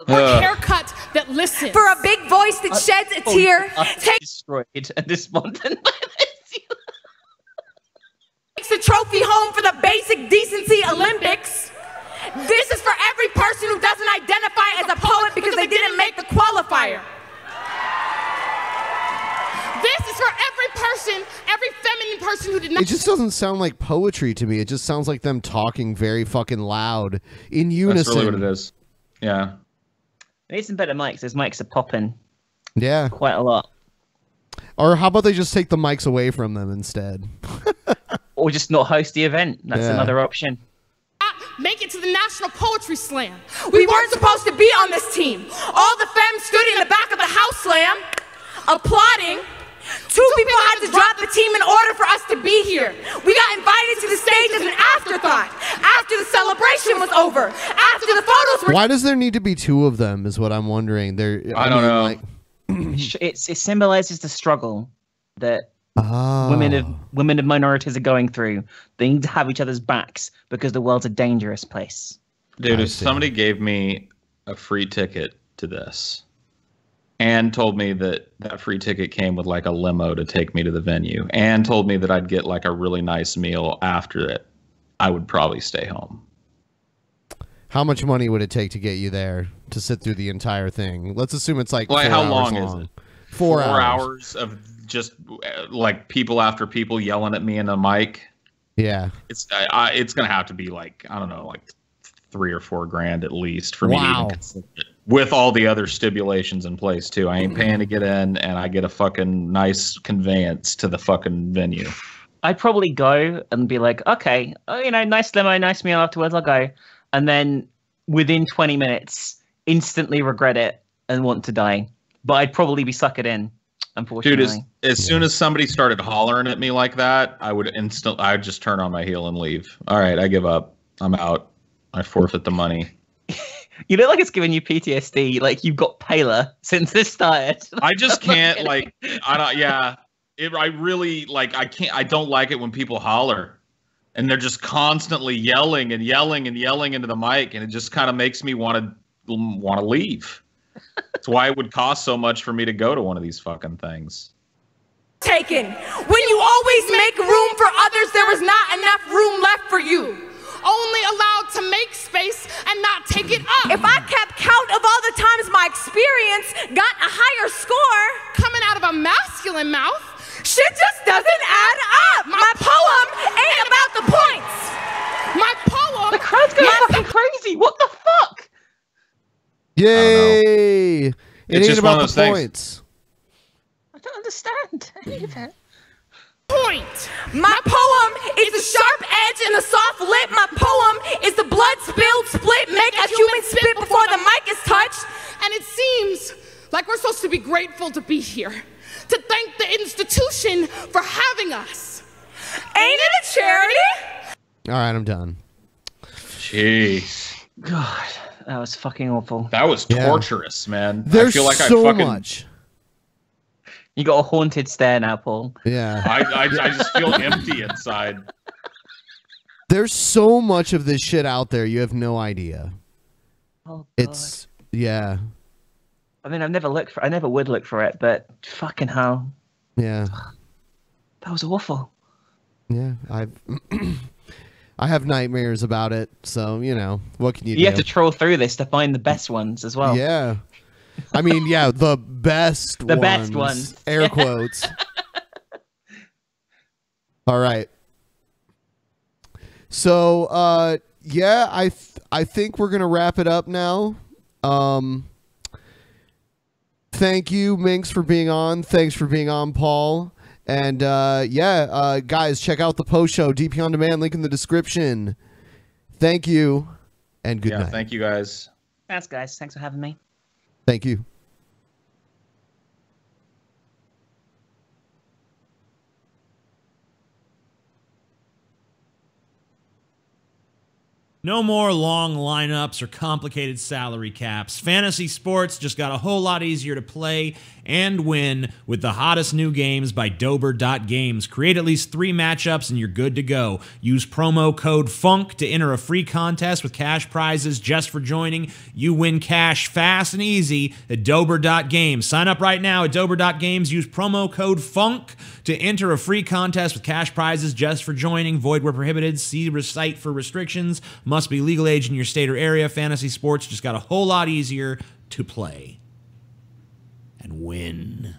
For a haircut that listens. For a big voice that sheds a tear. Destroyed and despondent. Takes a trophy home for the basic decency Olympics. This is for every person who doesn't identify as a poet because they didn't make the qualifier. This is for every person, every feminine person who did not. It just doesn't sound like poetry to me. It just sounds like them talking very fucking loud in unison. That's really what it is. Yeah. They need some better mics. Those mics are popping. Yeah. Quite a lot. Or how about they just take the mics away from them instead? Or just not host the event. That's another option. Make it to the National Poetry Slam. We weren't supposed to be on this team. All the femmes stood in the back of the house slam, applauding. 2 people had to to drop the team in order for us to be here. We got invited to the stage as an afterthought, after the celebration was over, after the photos were... Why does there need to be two of them is what I'm wondering. I don't know. Like, it symbolizes the struggle that women of minorities are going through. They need to have each other's backs because the world's a dangerous place. Dude, if somebody gave me a free ticket to this and told me that that free ticket came with like a limo to take me to the venue and told me that I'd get like a really nice meal after it, I would probably stay home. How much money would it take to get you there to sit through the entire thing? Let's assume it's like, how long is is it? 4 hours. 4 hours of just like people after people yelling at me in the mic. Yeah. It's gonna have to be like, I don't know, like $3 or $4 grand at least for me to even consider it. With all the other stipulations in place too. I ain't paying to get in, and I get a fucking nice conveyance to the fucking venue. I'd probably go and be like, okay, nice limo, nice meal afterwards, I'll go. And then within 20 minutes, instantly regret it and want to die. But I'd probably be suckered in, unfortunately. Dude, as soon as somebody started hollering at me like that, I'd just turn on my heel and leave. All right, I give up. I'm out. I forfeit the money. You look like it's giving you PTSD. Like you've got paler since this started. I just can't like. I don't like it when people holler, and they're just constantly yelling and yelling and yelling into the mic, and it just kind of makes me want to leave. That's why it would cost so much for me to go to one of these fucking things. Taken. When you always make room for others, there is not enough room left for you. Only allowed to make space and not take it up. If I kept count of all the times my experience got a higher score coming out of a masculine mouth, shit just doesn't add up. My poem ain't about the points. My poem. The crowd's going fucking crazy. What the fuck? Yay! It ain't just about one of the those points. I don't understand any of it. Point. My poem is the sharp edge and the soft lip. My poem is the blood spilled split. Make a human spit before the mic is touched. And it seems like we're supposed to be grateful to be here, to thank the institution for having us. Ain't it a charity? All right, I'm done. Jeez. God, that was fucking awful. That was torturous, man. There's I feel like so I fucking much. You got a haunted stare now, Paul. Yeah. I just feel empty inside. There's so much of this shit out there. You have no idea. Oh, God. Yeah. I mean, I never would look for it, but fucking hell. Yeah. That was awful. Yeah. I have nightmares about it. So, what can you do? You have to troll through this to find the best ones as well. Yeah. I mean, yeah, the best ones. The best ones. Air quotes. All right. So, yeah, I think we're going to wrap it up now. Thank you, Minx, for being on. Thanks for being on, Paul. And, guys, check out the post show, DP On Demand, link in the description. Thank you, and good night. Thank you, guys. Thanks, guys. Thanks for having me. Thank you. No more long lineups or complicated salary caps. Fantasy sports just got a whole lot easier to play and win with the hottest new games by Dober.Games. Create at least 3 matchups and you're good to go. Use promo code FUNK to enter a free contest with cash prizes just for joining. You win cash fast and easy at Dober.Games. Sign up right now at Dober.Games. Use promo code FUNK to enter a free contest with cash prizes just for joining. Void where prohibited. See the site for restrictions. Must be legal age in your state or area. Fantasy sports just got a whole lot easier to play and win.